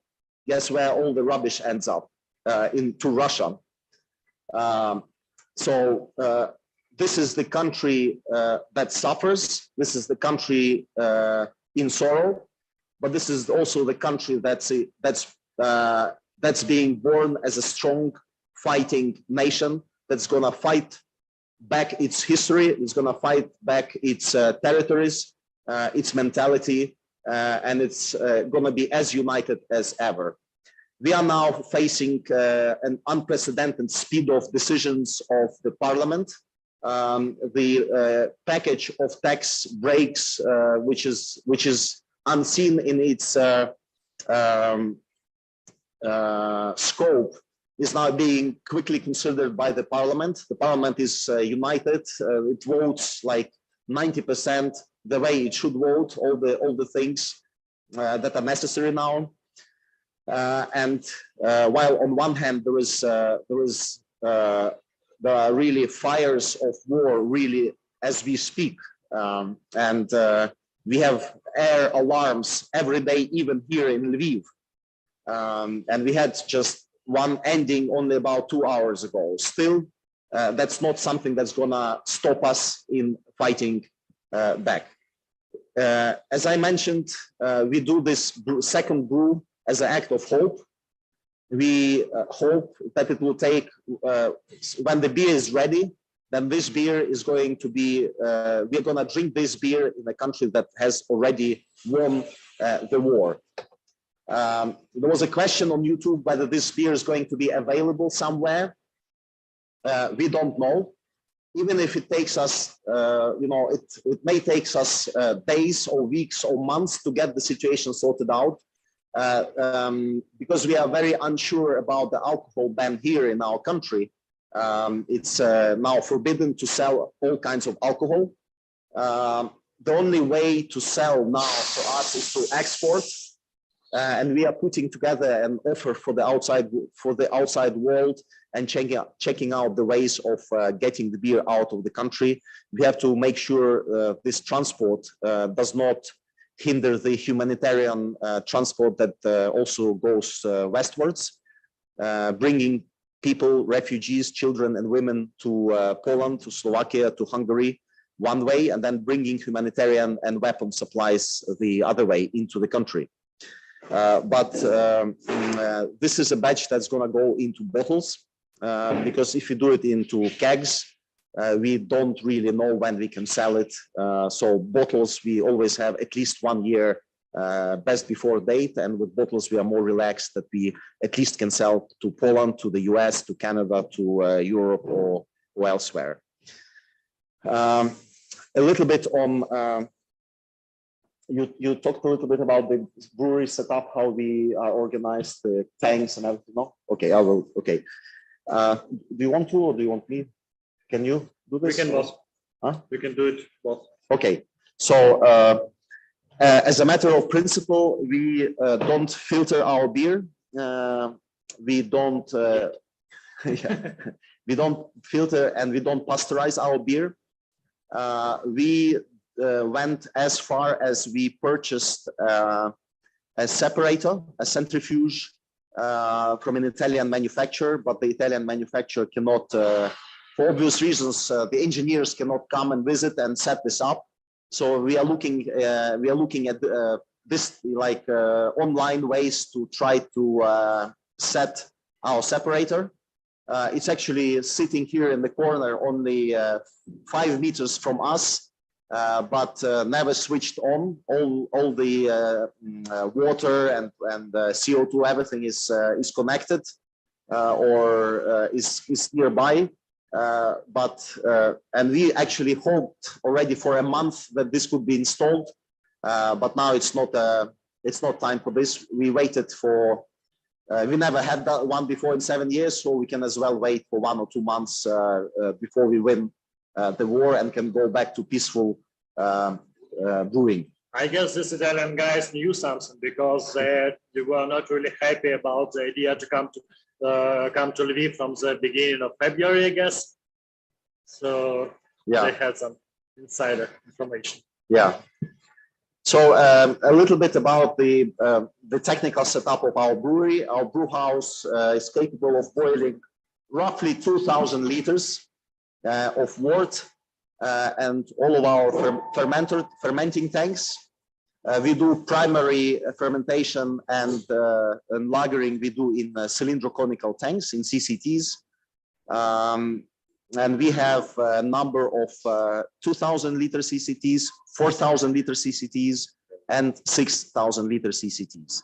all the rubbish ends up, into Russia. So this is the country that suffers. This is the country in sorrow, but this is also the country that's being born as a strong fighting nation that's going to fight back its history, it's going to fight back its territories, its mentality, and it's going to be as united as ever. We are now facing an unprecedented speed of decisions of the parliament. The package of tax breaks, which is unseen in its scope, is now being quickly considered by the parliament. The parliament is united. It votes like 90% the way it should vote, all the things that are necessary now. While on one hand there are really fires of war really as we speak, we have air alarms every day, even here in Lviv, and we had just one ending only about 2 hours ago. Still, that's not something that's gonna stop us in fighting back. As I mentioned, we do this second brew as an act of hope. We hope that it will take, when the beer is ready, then this beer is going to be, we're going to drink this beer in a country that has already won the war. There was a question on YouTube whether this beer is going to be available somewhere. We don't know. Even if it takes us, it may take us days or weeks or months to get the situation sorted out. Because we are very unsure about the alcohol ban here in our country. It's now forbidden to sell all kinds of alcohol. The only way to sell now for us is to export, and we are putting together an offer for the outside world and checking out the ways of getting the beer out of the country. We have to make sure this transport does not hinder the humanitarian transport that also goes westwards, bringing people, refugees, children and women to Poland, to Slovakia, to Hungary one way, and then bringing humanitarian and weapon supplies the other way into the country. This is a batch that's going to go into bottles, because if you do it into kegs, we don't really know when we can sell it. So bottles, we always have at least 1 year best before date, and with bottles we are more relaxed that we at least can sell to Poland, to the US, to Canada, to Europe or elsewhere. A little bit on, you talked a little bit about the brewery setup, how we are organized, the tanks and everything. No? Okay, I will. Okay. Do you want to, or do you want me? Can you do this? We can both. Huh? We can do it both. Okay. So as a matter of principle, we don't filter our beer. We don't we don't filter and we don't pasteurize our beer. We went as far as we purchased a separator, a centrifuge from an Italian manufacturer, but the Italian manufacturer cannot, for obvious reasons, the engineers cannot come and visit and set this up. So we are looking at this like online ways to try to set our separator. It's actually sitting here in the corner, only 5 meters from us, but never switched on. All the water and CO2, everything is connected or is nearby. And we actually hoped already for a month that this could be installed, but now it's not time for this. We waited for. We never had that one before in 7 years, so we can as well wait for 1 or 2 months before we win the war and can go back to peaceful brewing. I guess this Italian guys knew something, because they were not really happy about the idea to come to Lviv from the beginning of February, I guess. So yeah, they had some insider information. Yeah. So a little bit about the technical setup of our brewery. Our brew house is capable of boiling roughly 2,000 liters of wort, and all of our fermenting tanks. We do primary fermentation and lagering we do in cylindroconical tanks, in CCTs. And we have a number of 2,000 liter CCTs, 4,000 liter CCTs, and 6,000 liter CCTs.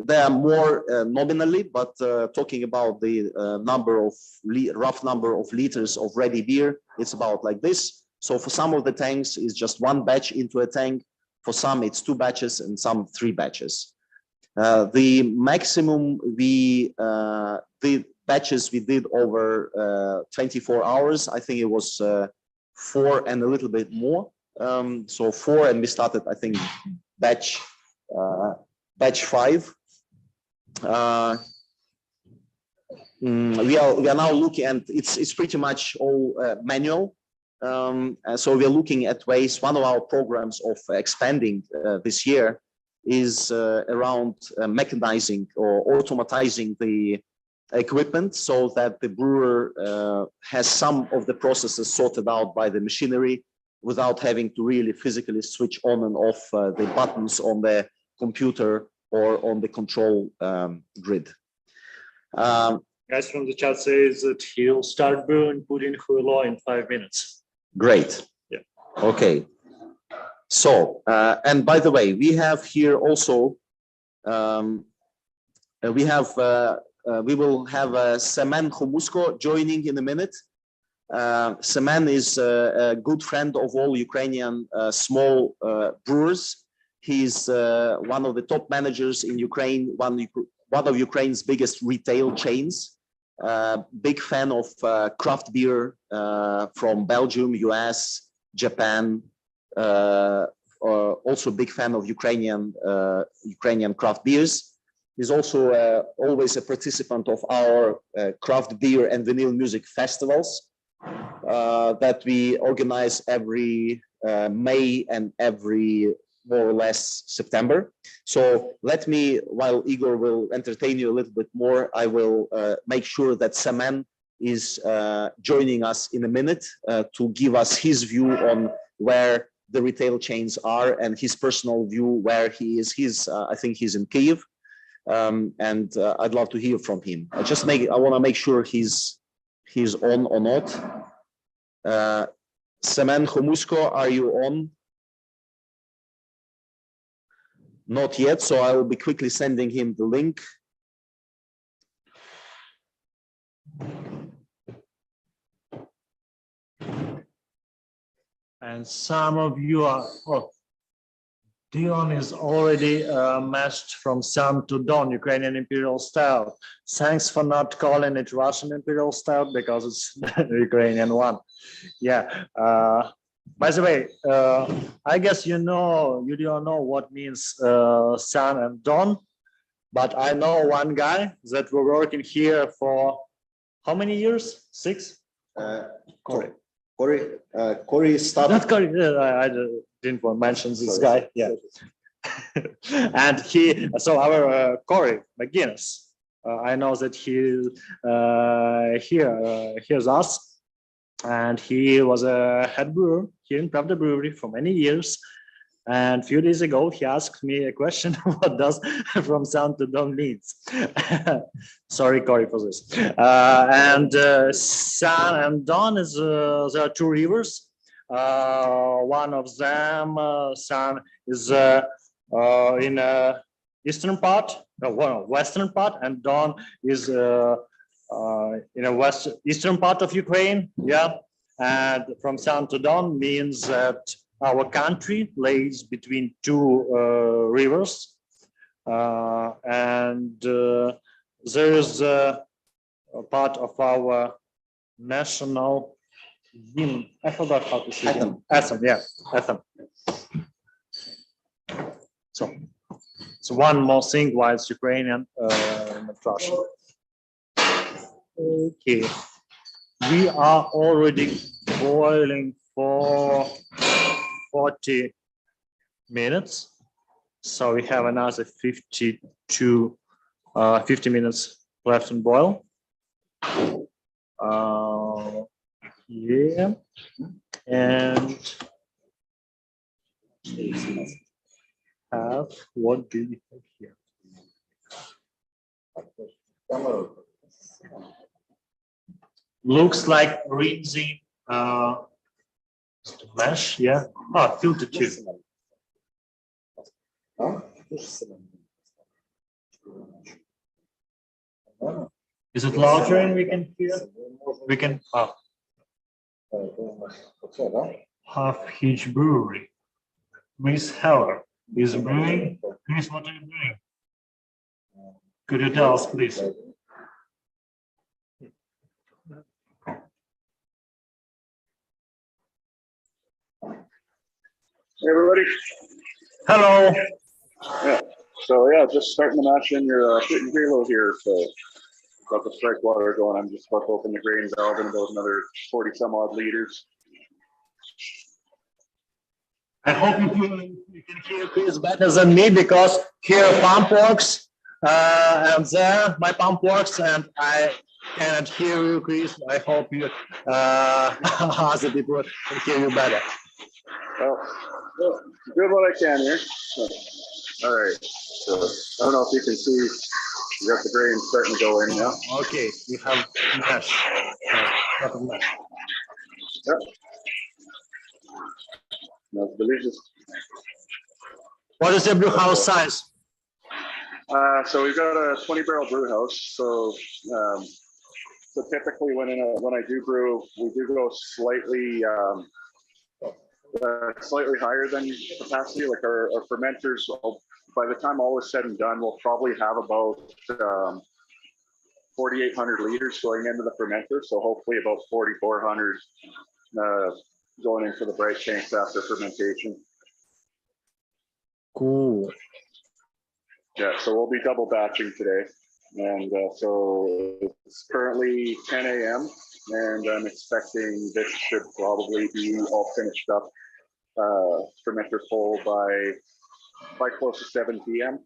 They are more nominally, but talking about the rough number of liters of ready beer, it's about like this. So for some of the tanks, it's just 1 batch into a tank. For some, it's 2 batches, and some 3 batches. The maximum the batches we did over 24 hours. I think it was 4 and a little bit more. So 4, and we started, I think, batch 5. we are now looking, and it's pretty much all manual. So we are looking at ways. One of our programs of expanding this year is around mechanizing or automatizing the equipment, so that the brewer has some of the processes sorted out by the machinery without having to really physically switch on and off the buttons on the computer or on the control grid. Guys from the chat says that he'll start brewing pudding huilo in 5 minutes. Great. Yeah. Okay. So, and by the way, we have here also, we will have Semen Khomusko joining in a minute. Semen is a good friend of all Ukrainian small brewers. He's one of the top managers in Ukraine, one of Ukraine's biggest retail chains. Big fan of craft beer from Belgium, US, Japan. Also big fan of Ukrainian craft beers. He's also always a participant of our craft beer and vinyl music festivals that we organize every May and every more or less September. So let me, while Igor will entertain you a little bit more, I will make sure that Semen is joining us in a minute to give us his view on where the retail chains are and his personal view where he is. I think he's in Kyiv, and I'd love to hear from him. I want to make sure he's on or not. Semen Khomusko, are you on? Not yet, so I will be quickly sending him the link. And some of you are, oh, Dion is already mashed from sun to dawn, Ukrainian Imperial Stout. Thanks for not calling it Russian Imperial Stout because it's the Ukrainian one. Yeah. By the way, I guess you don't know what means sun and dawn, but I know one guy that we're working here for how many years? 6? Corey started. Not Corey. I didn't want to mention this guy. Yeah. And so our Corey McGuinness, I know that he hears us. And he was a head brewer here in Pravda Brewery for many years. And a few days ago, he asked me a question: what does from sun to dawn means? Sorry, Corey, for this. And sun and dawn there are 2 rivers. One of them, sun, is in eastern part, western part, and dawn is in a eastern part of Ukraine. Yeah, and from sun to dawn means that our country lays between 2 rivers, and there is a part of our national hymn. I forgot how to say it. Anthem, yeah, anthem. So one more thing while it's Ukrainian, not Russian. Okay, we are already boiling for 40 minutes, so we have another 50 minutes left in boil. Yeah, and what do you have here? Looks like rinsing mesh, yeah. Oh, filter tube. Is it larger and we can hear? We can. Half-Hitch Brewery. Chris Heller is brewing. Chris, what are you doing? Could you tell us, please? Everybody. Hello. Yeah. So yeah, just starting to mash in your shooting preload here. So got the strike water going. I'm just about to open the grain valve in about another 40 some odd liters. I hope you can hear Chris better than me, because here pump works and there my pump works and I cannot hear you, Chris. I hope you other people can hear you better. Well, good what I can here. All right. So I don't know if you can see, you got the grain starting to go in now. Okay, we have mesh. Lot of mesh. Yep. That's delicious. What is your brew house size? So we've got a 20 barrel brew house. So typically when I do brew, we do go slightly higher than capacity. Like our fermenters, by the time all is said and done, we'll probably have about 4,800 liters going into the fermenter. So hopefully about 4,400 going into the bright tanks after fermentation. Cool. Yeah, so we'll be double batching today. And so it's currently 10 a.m. and I'm expecting this should probably be all finished up, fermenter full by close to 7 p.m.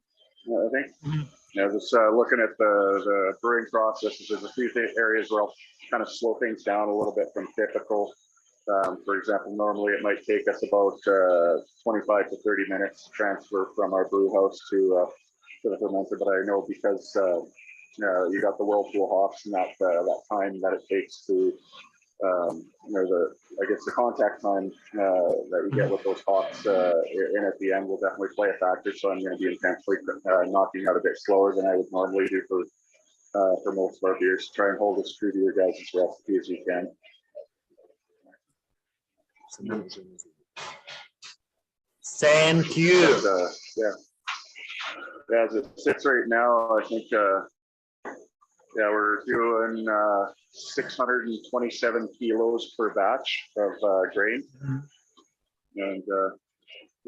I think. Mm-hmm. Yeah, just looking at the brewing processes, there's a few areas where I'll kind of slow things down a little bit from typical. For example, normally it might take us about 25 to 30 minutes to transfer from our brew house to the fermenter, but I know because you got the whirlpool hops and that time that it takes to I guess the contact time that you get with those hops in at the end will definitely play a factor. So I'm going to be intentionally knocking out a bit slower than I would normally do for most of our beers. Try and hold as true to your guys' recipe as you can. Thank you. Yeah, as it sits right now, I think we're doing 627 kilos per batch of grain. And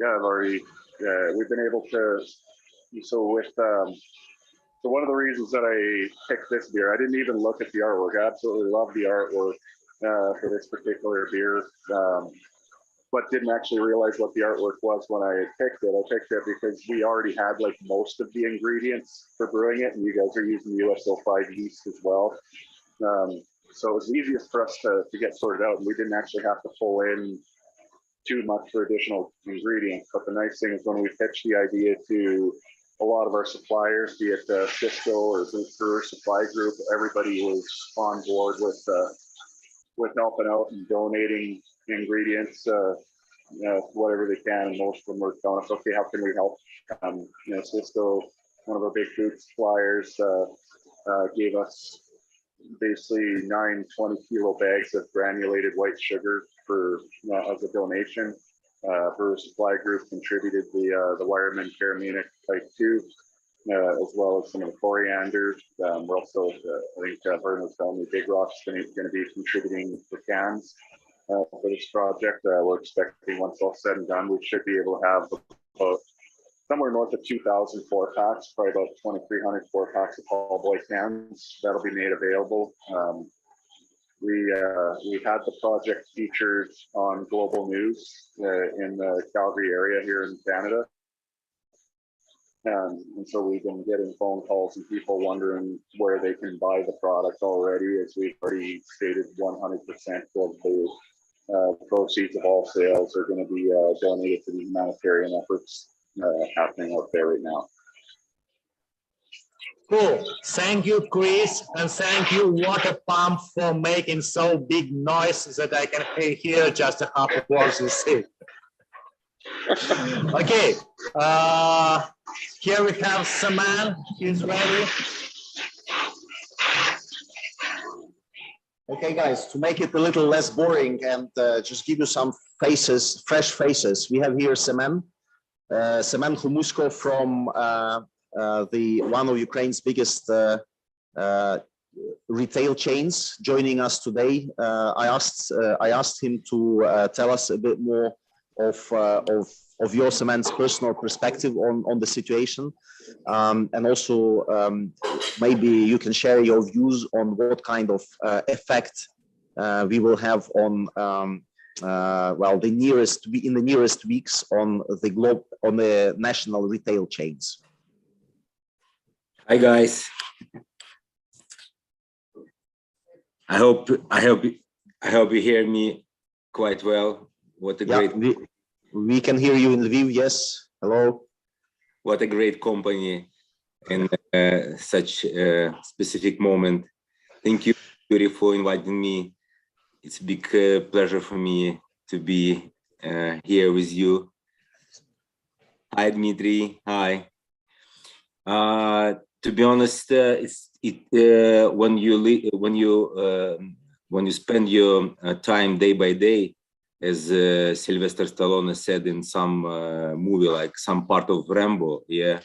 I've already we've been able to. So one of the reasons that I picked this beer, I didn't even look at the artwork. I absolutely love the artwork for this particular beer, but didn't actually realize what the artwork was when I picked it. I picked it because we already had like most of the ingredients for brewing it, and you guys are using the USO5 yeast as well. So it was easiest for us to get sorted out, and we didn't actually have to pull in too much for additional ingredients. But the nice thing is when we pitched the idea to a lot of our suppliers, be it Cisco or Brewer Supply Group, everybody was on board with helping out and donating ingredients, whatever they can. And most of them were telling us, okay, how can we help? Cisco, one of our big food suppliers, gave us basically 9 20-kilo bags of granulated white sugar for as a donation. Brewer Supply Group contributed the Wireman Karamunic Type 2, as well as some of the coriander. We're also, I think Vern was telling me, Big Rock's going to be contributing the cans for this project. We're expecting, once all said and done, we should be able to have about somewhere north of 2,000 4-packs, probably about 2,300 4-packs of Tall Boy cans that'll be made available. We had the project featured on Global News in the Calgary area here in Canada. And so we've been getting phone calls and people wondering where they can buy the product already, as we've already stated 100% of the proceeds of all sales are going to be donated to the humanitarian efforts happening out there right now. Cool. Thank you, Chris, and thank you, Water Pump, for making so big noise that I can hear just half of what you say. Okay. Here we have Saman. He's ready. Okay, guys, to make it a little less boring and just give you some faces, fresh faces, we have here Semen Khumusko from one of Ukraine's biggest retail chains joining us today. I asked him to tell us a bit more of your cement's personal perspective on the situation, and also maybe you can share your views on what kind of effect we will have on well, in the nearest weeks on the national retail chains. Hi guys. I hope you hear me quite well. What a great we can hear you in Lviv. Yes. Hello. What a great company in such a specific moment. Thank you, Yuri, for inviting me. It's a big pleasure for me to be here with you. Hi, Dmitry. Hi. To be honest, when you spend your time day by day, as Sylvester Stallone said in some movie, like some part of Rambo, yeah,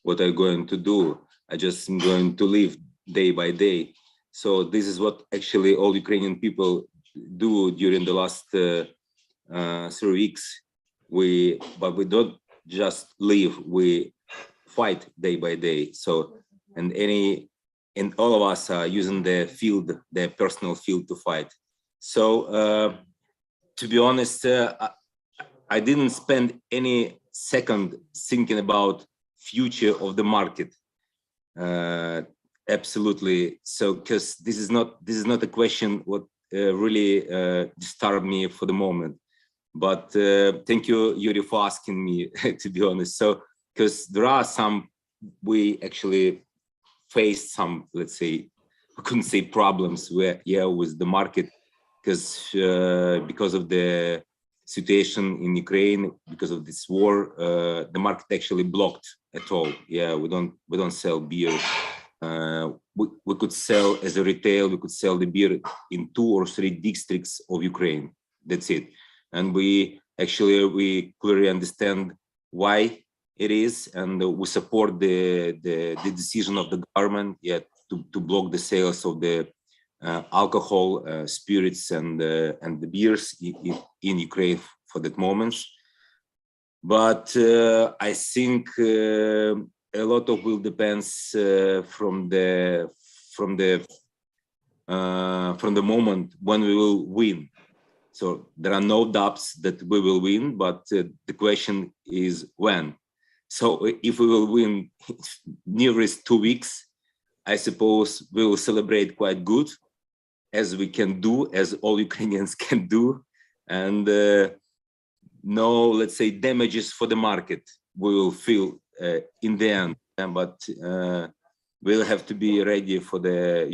what I'm going to do, I just am going to live day by day. So this is what actually all Ukrainian people do during the last 3 weeks. But we don't just live, we fight day by day. So and all of us are using the field, their personal field to fight. So to be honest, I didn't spend any second thinking about future of the market. Absolutely. So because this is not a question what really disturbed me for the moment. But thank you, Yuri, for asking me, to be honest. So because there are some, we actually faced some, let's say, I couldn't say problems where, yeah, with the market, because of the situation in Ukraine, because of this war, the market actually blocked at all. Yeah, we don't sell beer. We could sell as a retail, we could sell the beer in 2 or 3 districts of Ukraine. That's it. And we clearly understand why it is, and we support the decision of the government, yeah, to block the sales of the alcohol, spirits, and the beers in Ukraine for that moment. But I think a lot of will depends from the moment when we will win. So there are no doubts that we will win, but the question is when. So if we will win nearest 2 weeks, I suppose we will celebrate quite good, as we can do, as all Ukrainians can do, and no, let's say, damages for the market we will feel in the end. But we'll have to be ready for the,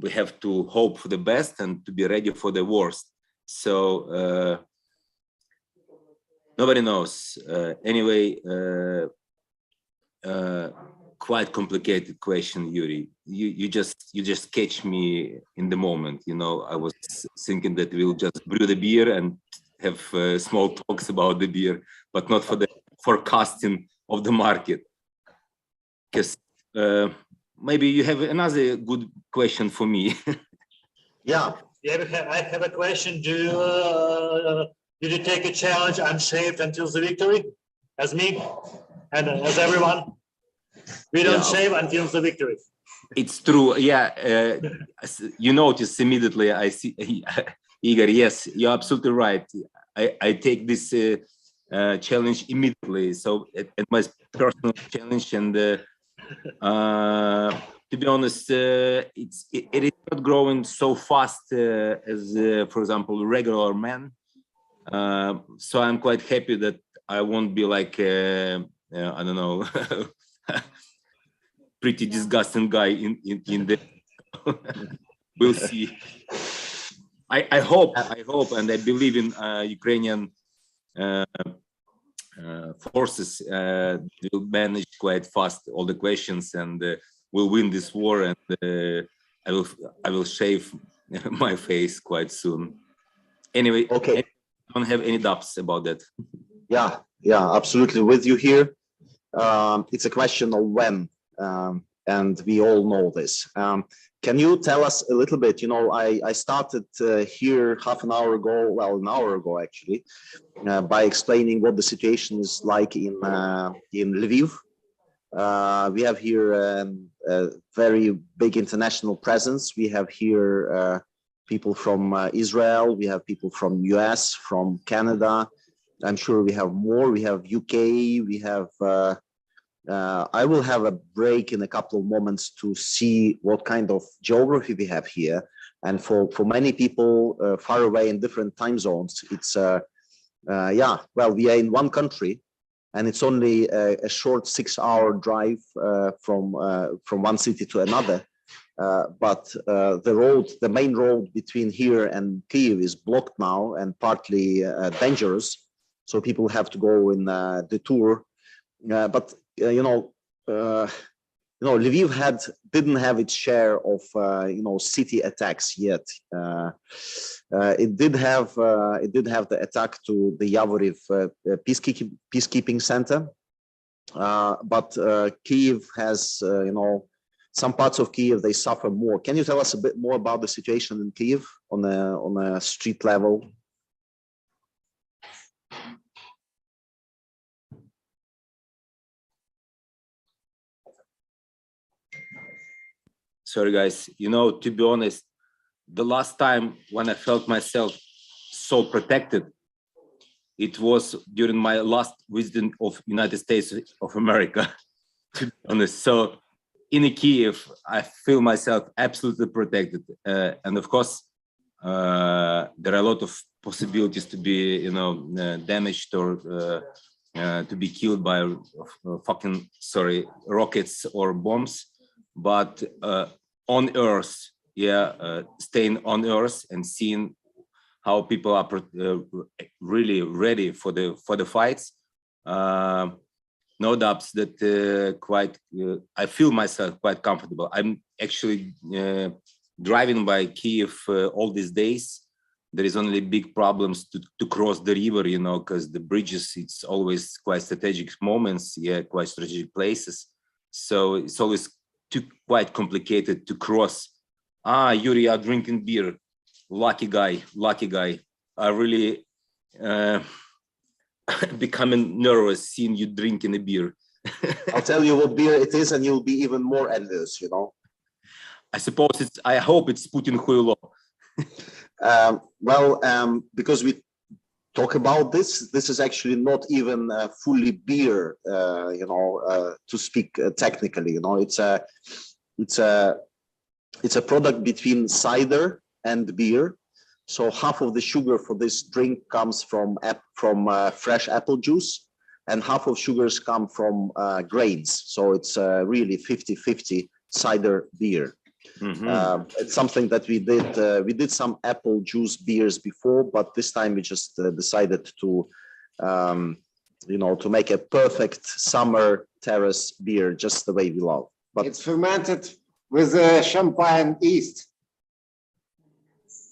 we have to hope for the best and to be ready for the worst. So nobody knows. Anyway, quite complicated question, Yuri. You just catch me in the moment. I was thinking that we'll just brew the beer and have small talks about the beer, but not for the forecasting of the market. Because maybe you have another good question for me. Yeah. I have a question. Did you take a challenge unshaved until the victory, as me and as everyone? We don't shave until the victory. It's true. Yeah. You notice immediately. I see, Igor. Yes, you're absolutely right. I take this challenge immediately. So it my personal challenge, and to be honest, it is not growing so fast as, for example, regular men. So I'm quite happy that I won't be like I don't know. Pretty disgusting guy in the we'll see. I hope and I believe in Ukrainian forces will manage quite fast all the questions, and will win this war, and I will shave my face quite soon. Anyway, okay. I don't have any doubts about that. Yeah, absolutely with you here. It's a question of when. and we all know this. Can you tell us a little bit? You know, I started here half an hour ago, well, an hour ago actually, by explaining what the situation is like in Lviv. We have here a very big international presence. We have here people from Israel. We have people from US, from Canada. I'm sure we have more. We have UK. We have. I will have a break in a couple of moments to see what kind of geography we have here. And for many people far away in different time zones, it's yeah. Well, we are in one country. And it's only a short 6-hour drive from one city to another. But the main road between here and Kyiv is blocked now and partly dangerous. So people have to go in detour. But Lviv didn't have its share of city attacks yet. It did have the attack to the Yavoriv peacekeeping center, but Kyiv has some parts of Kyiv they suffer more. Can you tell us a bit more about the situation in Kyiv on a street level? Sorry, guys. To be honest, the last time when I felt myself so protected, it was during my last visit of United States of America, to be honest. So in Kyiv, I feel myself absolutely protected. And of course, there are a lot of possibilities to be, damaged or to be killed by rockets or bombs. But on Earth, staying on Earth and seeing how people are really ready for the fights. No doubts that I feel myself quite comfortable. I'm actually driving by Kyiv all these days. There is only big problems to cross the river, because the bridges, it's always quite strategic moments, quite strategic places. So it's always quite complicated to cross. Yuri, are drinking beer. Lucky guy. I really becoming nervous seeing you drinking a beer. I'll tell you what beer it is, and you'll be even more envious. I suppose I hope it's Putin Huilo. Because we talk about this is actually not even fully beer, to speak technically. It's a product between cider and beer. So half of the sugar for this drink comes from fresh apple juice, and half of sugars come from grains. So it's really 50-50 cider beer. Mm-hmm. It's something that we did. We did some apple juice beers before, but this time we just decided to, to make a perfect summer terrace beer, just the way we love. But it's fermented with champagne yeast.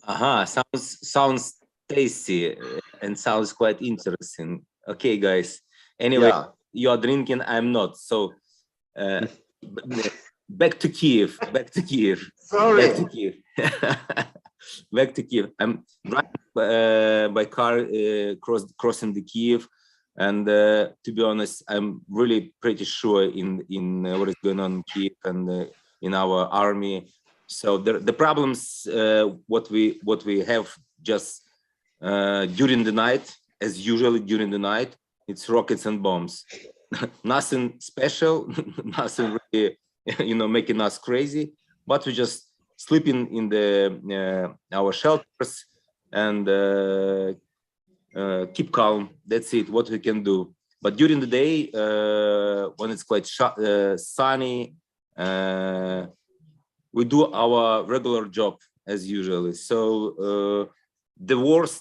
Sounds tasty and sounds quite interesting. Okay, guys. Anyway, you are drinking. I'm not. So. Back to Kyiv. Sorry. Back to Kyiv. I'm driving by car crossing the Kyiv, and to be honest, I'm really pretty sure in what is going on in Kyiv and in our army. So the problems what we have just during the night, as usually during the night, it's rockets and bombs. Nothing special, nothing really. Making us crazy, but we just sleeping in our shelters and keep calm. That's it. What we can do. But during the day, when it's quite sunny, we do our regular job as usually. So the worst.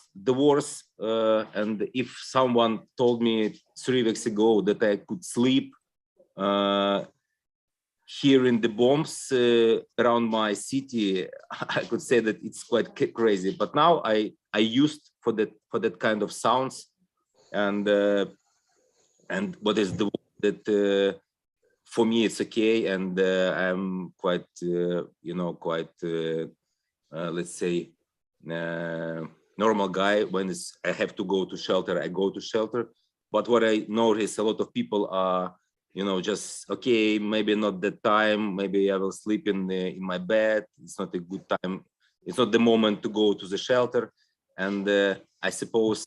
And if someone told me 3 weeks ago that I could sleep. Hearing the bombs around my city, I could say that it's quite crazy. But now I used for that kind of sounds, and what is the that for me it's okay, and I'm quite let's say normal guy. When I have to go to shelter, I go to shelter. But what I notice, a lot of people are just okay, maybe not that time, maybe I will sleep in my bed, it's not a good time, it's not the moment to go to the shelter. And I suppose,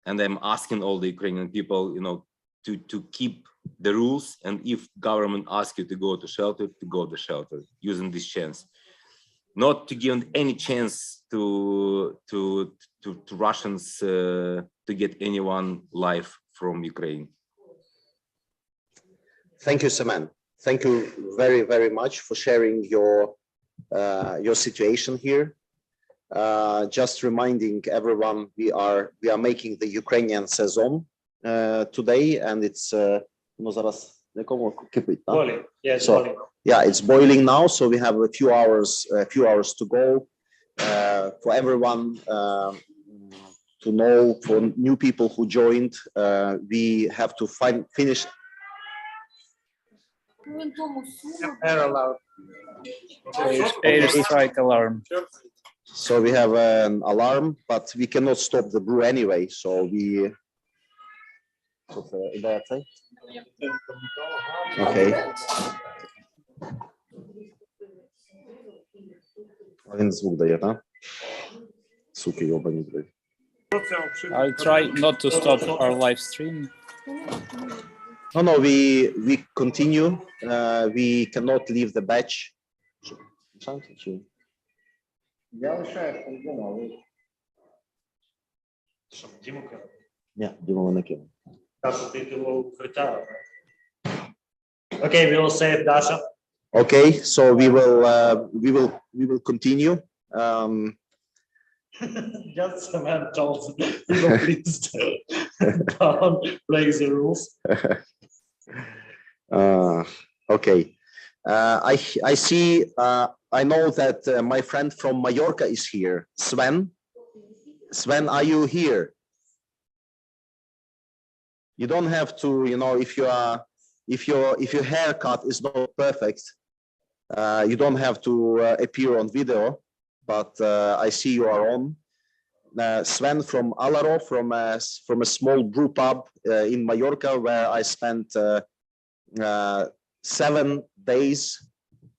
and I'm asking all the Ukrainian people to keep the rules, and if government asks you to go to go to shelter, using this chance, not to give any chance to Russians to get anyone life from Ukraine. Thank you, Semen. Thank you very, very much for sharing your situation here. Just reminding everyone, we are making the Ukrainian saison today, and it's Yes, so yeah, it's boiling now, so we have a few hours to go. For everyone to know, for new people who joined, we have to finish. Air strike alarm. So we have an alarm, but we cannot stop the brew anyway. So we. Okay. Один звук дає, так? Суки, йобані, блядь. I'll try not to stop our live stream. No, we continue. We cannot leave the batch. Ні, Діма не кинув. Okay, we will save Dasha. Okay, so we will continue. Just a man told people, please don't break the rules. Okay, I see. I know that my friend from Mallorca is here. Sven, are you here? You don't have to, if your haircut is not perfect, you don't have to appear on video, but I see you are on. Sven from Alaro, from a small brew pub in Mallorca, where I spent 7 days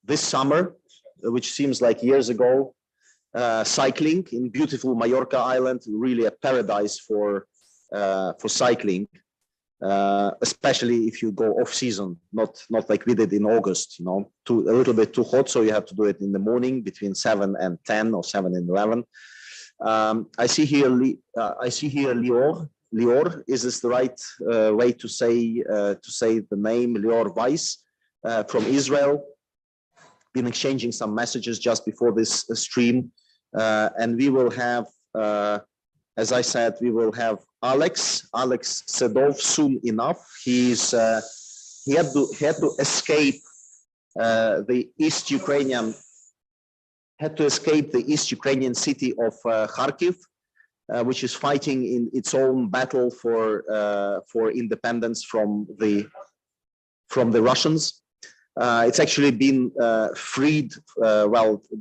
this summer, which seems like years ago, cycling in beautiful Mallorca island, really a paradise for cycling. Especially if you go off season, not like we did in August, a little bit too hot, so you have to do it in the morning between 7 and 10 or 7 and 11. I see here Lior. Is this the right way to say the name? Lior Weiss from Israel. Been exchanging some messages just before this stream, and we will have, as I said, we will have Alex Sedov soon enough. He had to escape the East Ukrainian city of Kharkiv, which is fighting in its own battle for independence from the Russians. It's actually been freed,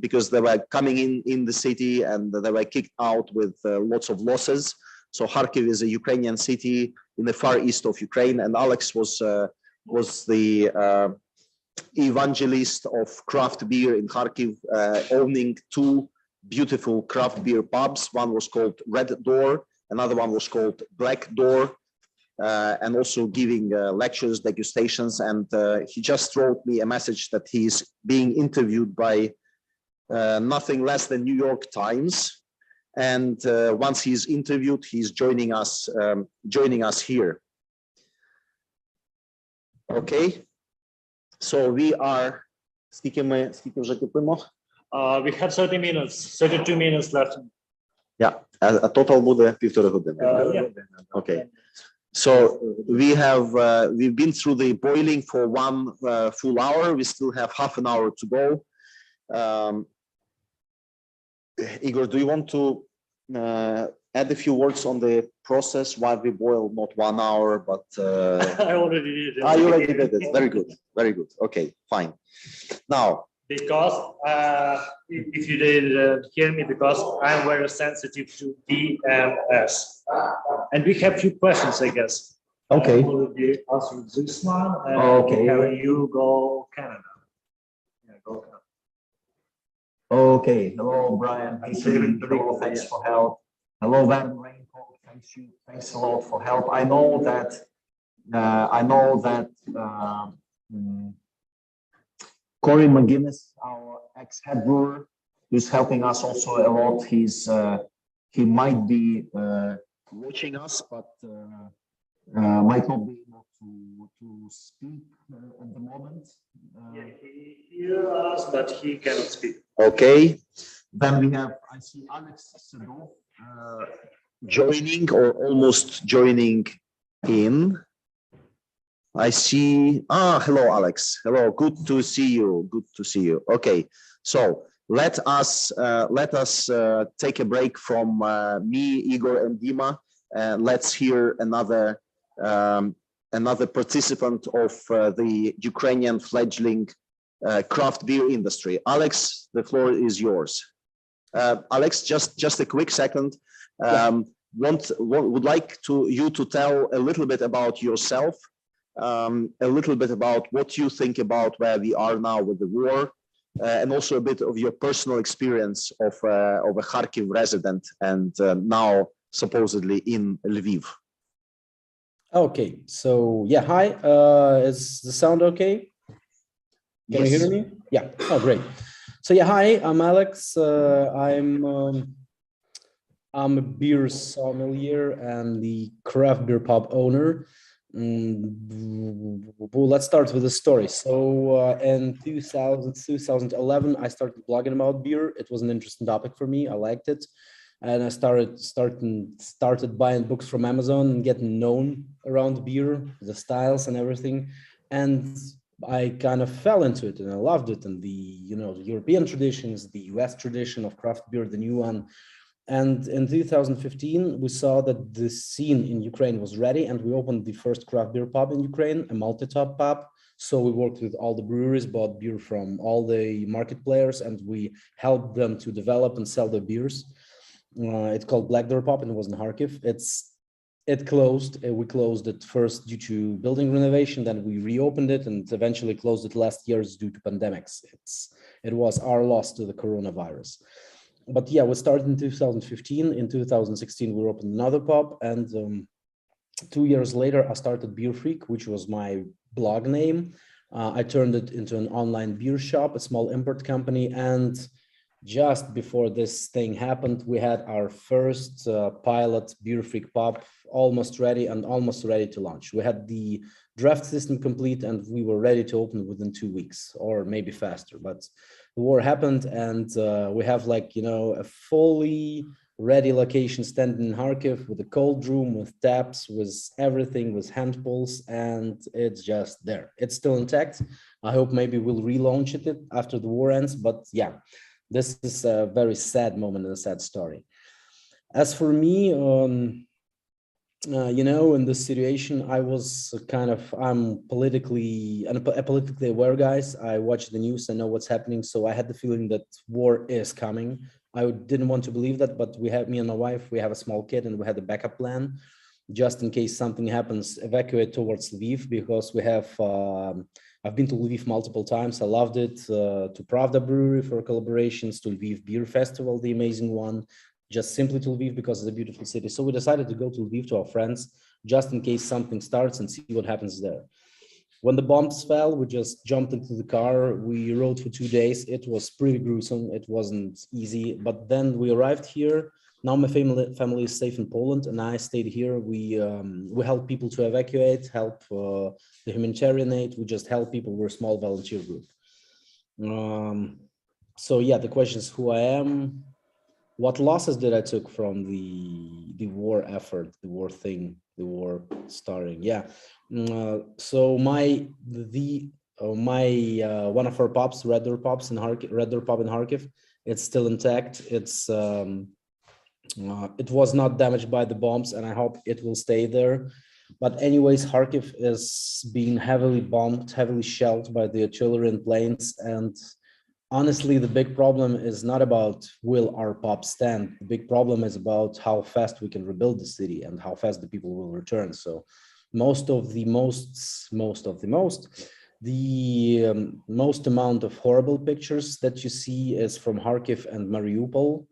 because they were coming in the city and they were kicked out with lots of losses. So Kharkiv is a Ukrainian city in the far east of Ukraine, and Alex was the evangelist of craft beer in Kharkiv, owning 2 beautiful craft beer pubs. One was called Red Door, another one was called Black Door, and also giving lectures, degustations. And he just wrote me a message that he's being interviewed by nothing less than New York Times. And once he's interviewed, he's joining us here. Okay, so we are. We have 32 minutes left. Yeah, a total буде 1,5 години. Okay. So we've been through the boiling for 1 full hour. We still have half an hour to go. Igor, do you want to add a few words on the process why we boil not 1 hour, but I already did it. you already did it. Very good. Very good. Okay, fine. Now, Because if you didn't hear me, because I'm very sensitive to DMS. And we have few questions, I guess. Okay. I already answered this one. Okay. Have you go Canada? Yeah, go Canada. okay. Hello, Brian. Hello, thanks for help. Hello, Van Raincoat. Thanks a lot for help. I know that Corey McGuinness, our ex-head brewer, is helping us also a lot. He might be watching us, but might not be able to speak at the moment. He hears us, but he cannot speak. Okay. Then we have, I see Alex Sedov joining or almost joining in. I see, hello, Alex. Hello, good to see you. Good to see you. Okay, so let us take a break from me, Igor, and Dima. Let's hear another participant of the Ukrainian fledgling craft beer industry. Alex, the floor is yours. Alex, just a quick second. Would like you to tell a little bit about yourself. A little bit about what you think about where we are now with the war, and also a bit of your personal experience of a Kharkiv resident and now supposedly in Lviv. Okay, so yeah, hi. Is the sound okay? Can you hear me? Yeah. Oh, great. So yeah, hi. I'm Alex. I'm a beer sommelier and the craft beer pub owner. Let's start with the story. So in 2011, I started blogging about beer. It was an interesting topic for me. I liked it. And I started buying books from Amazon and getting known around beer, the styles and everything. And I kind of fell into it and I loved it. And the European traditions, the US tradition of craft beer, the new one. And in 2015, we saw that the scene in Ukraine was ready and we opened the first craft beer pub in Ukraine, a multi-top pub. So we worked with all the breweries, bought beer from all the market players, and we helped them to develop and sell their beers. It's called Black Door Pub and it was in Kharkiv. It closed. We closed it first due to building renovation, then we reopened it and eventually closed it last year due to pandemics. It was our loss to the coronavirus. But yeah, we started in 2015. In 2016, we opened another pub. And 2 years later, I started Beer Freak, which was my blog name. I turned it into an online beer shop, a small import company. And just before this thing happened, we had our first pilot Beer Freak pub almost ready to launch. We had the draft system complete and we were ready to open within 2 weeks or maybe faster. But the war happened and we have a fully ready location standing in Kharkiv with a cold room, with taps, with everything, with hand pulls, and it's just there. It's still intact. I hope maybe we'll relaunch it after the war ends, but yeah. This is a very sad moment and a sad story. As for me, in this situation, I'm politically aware, guys. I watch the news, I know what's happening. So I had the feeling that war is coming. I didn't want to believe that, but me and my wife, we have a small kid and we had a backup plan just in case something happens, evacuate towards Lviv, because we have, I've been to Lviv multiple times. I loved it. To Pravda Brewery for collaborations, to Lviv Beer Festival, the amazing one, just simply to Lviv because it's a beautiful city. So we decided to go to Lviv to our friends, just in case something starts and see what happens there. When the bombs fell, we just jumped into the car. We rode for 2 days. It was pretty gruesome. It wasn't easy, but then we arrived here. Now my family is safe in Poland, and I stayed here. We help people to evacuate, help the humanitarian aid. We just help people. We're a small volunteer group. So yeah, the question is who I am. What losses did I took from the war effort, the war thing, the war starting? Yeah. So one of our pubs, Red Door Pub in Kharkiv, it's still intact. It was not damaged by the bombs, and I hope it will stay there. But anyways, Kharkiv is being heavily bombed, heavily shelled by the artillery and planes. And honestly, the big problem is not about will our pop stand. The big problem is about how fast we can rebuild the city and how fast the people will return. So most amount of horrible pictures that you see is from Kharkiv and Mariupol.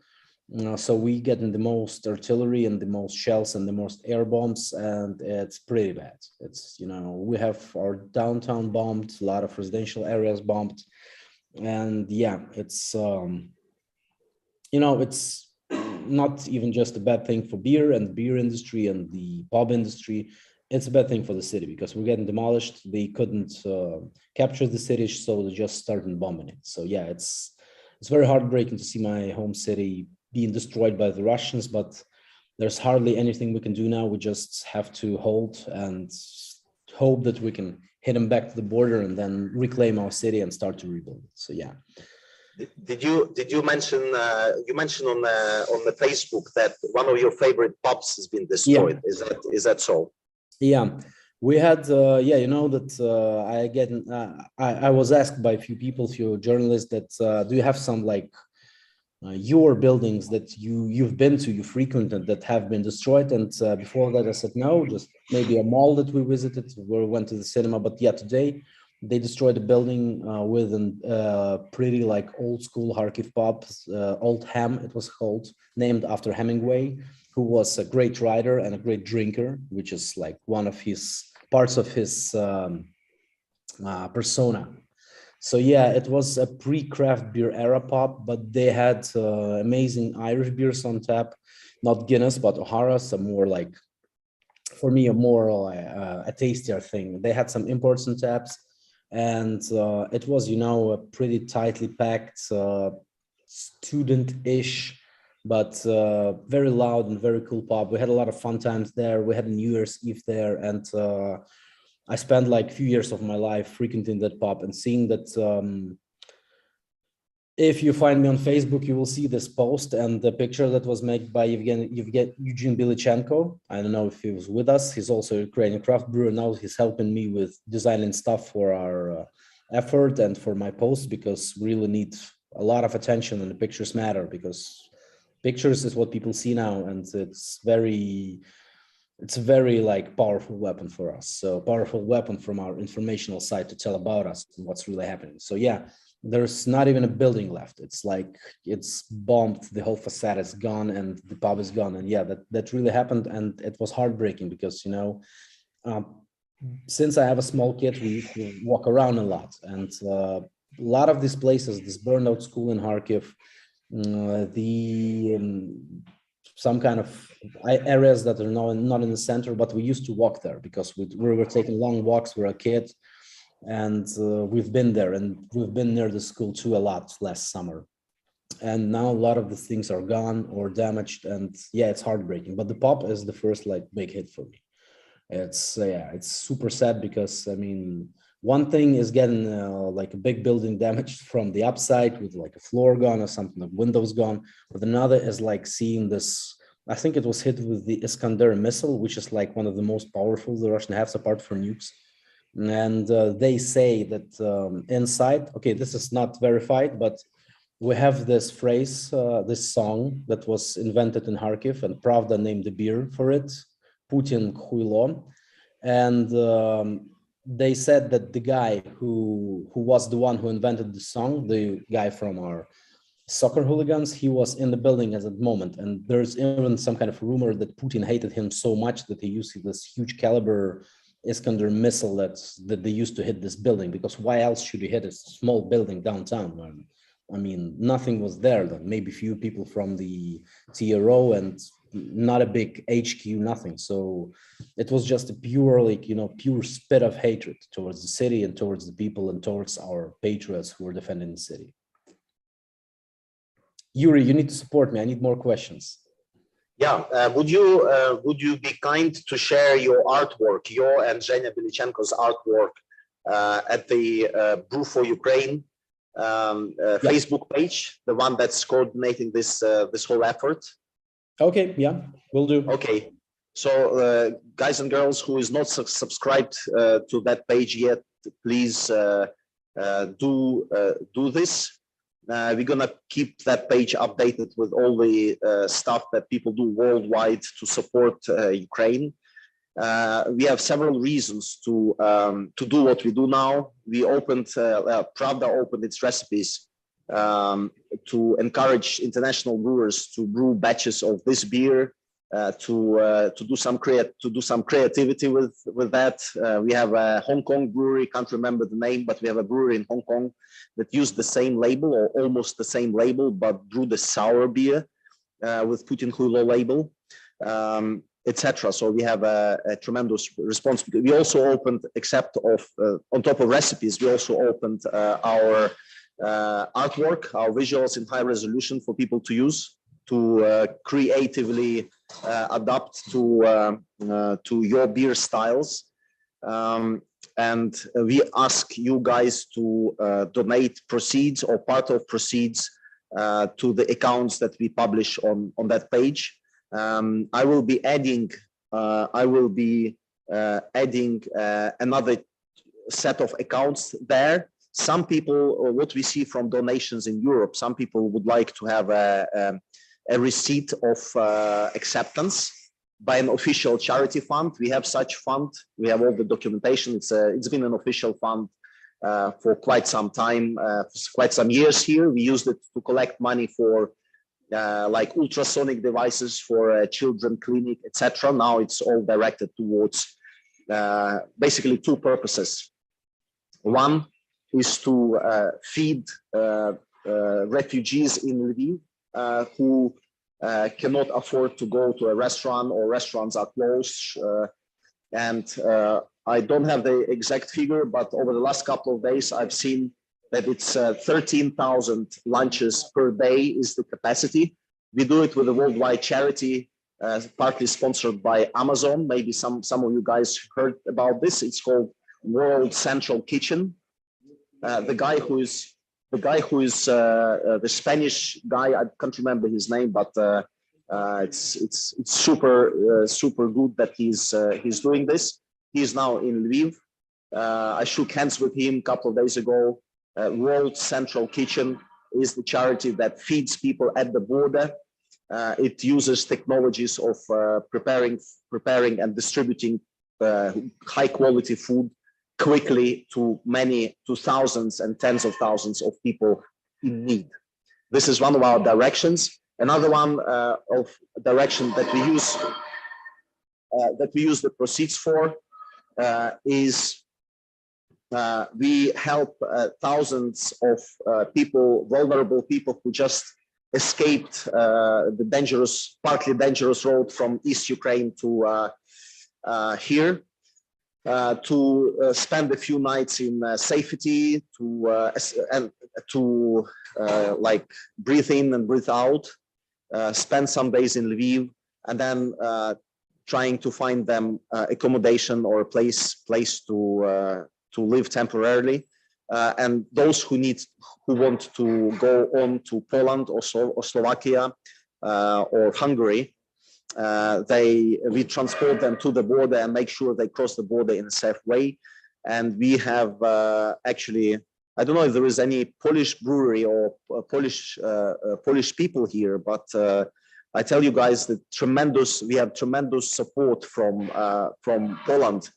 So we get in the most artillery and the most shells and the most air bombs, and it's pretty bad. It's, you know, we have our downtown bombed, a lot of residential areas bombed, and yeah, it's you know, it's not even just a bad thing for beer and the beer industry and the pub industry. It's a bad thing for the city because we're getting demolished. They couldn't capture the city, so they just started bombing it. So yeah, it's very heartbreaking to see my home city being destroyed by the Russians, but there's hardly anything we can do now. We just have to hold and hope that we can hit them back to the border and then reclaim our city and start to rebuild it. So yeah. Did you mention you mentioned on the Facebook that one of your favorite pubs has been destroyed? Yeah. Is that so? Yeah, we had yeah, you know that I was asked by a few people, few journalists, that do you have some like your buildings that you've been to, you frequented, that have been destroyed? And before that I said no, just maybe a mall that we visited where we went to the cinema. But yeah, today they destroyed a building with a pretty like old school Kharkiv pub, Old Ham it was called, named after Hemingway, who was a great writer and a great drinker, which is like one of his parts of his persona. So yeah, it was a pre-craft beer era pub, but they had amazing Irish beers on tap, not Guinness, but O'Hara, some more like, for me, a tastier thing. They had some imports on taps, and it was, you know, a pretty tightly packed, student-ish, but very loud and very cool pub. We had a lot of fun times there. We had a New Year's Eve there, and I spent like a few years of my life frequenting that pub and seeing that. If you find me on Facebook, you will see this post and the picture that was made by Eugene Bilichenko. I don't know if he was with us. He's also a Ukrainian craft brewer. Now he's helping me with designing stuff for our effort and for my posts, because we really need a lot of attention and the pictures matter, because pictures is what people see now, and it's a very like powerful weapon for us. So powerful weapon from our informational side to tell about us and what's really happening. So yeah, there's not even a building left. It's like it's bombed, the whole facade is gone and the pub is gone. And yeah, that really happened, and it was heartbreaking because, you know, since I have a small kid, we walk around a lot, and a lot of these places, this burned out school in Kharkiv, some kind of areas that are not in the center, but we used to walk there because we were taking long walks. We were a kid, and we've been there, and we've been near the school too a lot last summer. And now a lot of the things are gone or damaged, and yeah, it's heartbreaking. But the pub is the first like big hit for me. It's yeah, it's super sad because I mean, one thing is getting like a big building damaged from the upside with like a floor gone or something, the windows gone. But another is like seeing this. I think it was hit with the Iskander missile, which is like one of the most powerful the Russian has apart from nukes. And they say that inside, okay, this is not verified, but we have this phrase, this song that was invented in Kharkiv, and Pravda named the beer for it, Putin Khuilo. And they said that the guy who was the one who invented the song, the guy from our soccer hooligans, he was in the building at that moment. And there's even some kind of rumor that Putin hated him so much that he used this huge caliber Iskander missile that they used to hit this building, because why else should he hit a small building downtown? I mean, nothing was there then, maybe few people from the TRO and not a big HQ, nothing. So it was just a pure, like, you know, pure spit of hatred towards the city and towards the people and towards our patriots who were defending the city. Yuri, you need to support me. I need more questions. Yeah, would you be kind to share your artwork, your and Zhenya Bilichenko's artwork at the Brew for Ukraine Facebook page, the one that's coordinating this whole effort? Okay, yeah, will do. Okay, so guys and girls who is not subscribed to that page yet, please do this. We're gonna keep that page updated with all the stuff that people do worldwide to support Ukraine. We have several reasons to do what we do now. We opened, Pravda opened its recipes to encourage international brewers to brew batches of this beer, to do some creativity with that. We have a Hong Kong brewery, can't remember the name, but we have a brewery in Hong Kong that used the same label or almost the same label, but brewed a sour beer with Putin Hulo label, etc. So we have a tremendous response. We also opened, except of on top of recipes, we also opened our artwork, our visuals in high resolution for people to use, to creatively adapt to your beer styles. And we ask you guys to donate proceeds or part of proceeds to the accounts that we publish on that page. I will be adding another set of accounts there. Some people, or what we see from donations in Europe, some people would like to have a receipt of acceptance by an official charity fund. We have such fund. We have all the documentation. It's been an official fund for quite some time, quite some years here. We used it to collect money for like ultrasonic devices for children clinic, etc. Now it's all directed towards basically two purposes. One is to feed refugees in Lviv who cannot afford to go to a restaurant, or restaurants are closed. And I don't have the exact figure, but over the last couple of days, I've seen that it's 13,000 lunches per day is the capacity. We do it with a worldwide charity, partly sponsored by Amazon. Maybe some of you guys heard about this. It's called World Central Kitchen. The guy who is the Spanish guy, I can't remember his name, but it's super good that he's doing this. He's now in Lviv. I shook hands with him a couple of days ago. World Central Kitchen is the charity that feeds people at the border. It uses technologies of preparing and distributing high quality food quickly to thousands and tens of thousands of people in need. This is one of our directions. Another one of direction that we use the proceeds for is we help thousands of people, vulnerable people who just escaped the partly dangerous road from East Ukraine to here, to spend a few nights in safety, to like breathe in and breathe out, spend some days in Lviv, and then trying to find them accommodation or a place to live temporarily. And those who want to go on to Poland or Slovakia or Hungary, we transport them to the border and make sure they cross the border in a safe way. And we have actually, I don't know if there is any Polish brewery or Polish people here, but I tell you guys that we have tremendous support from Poland,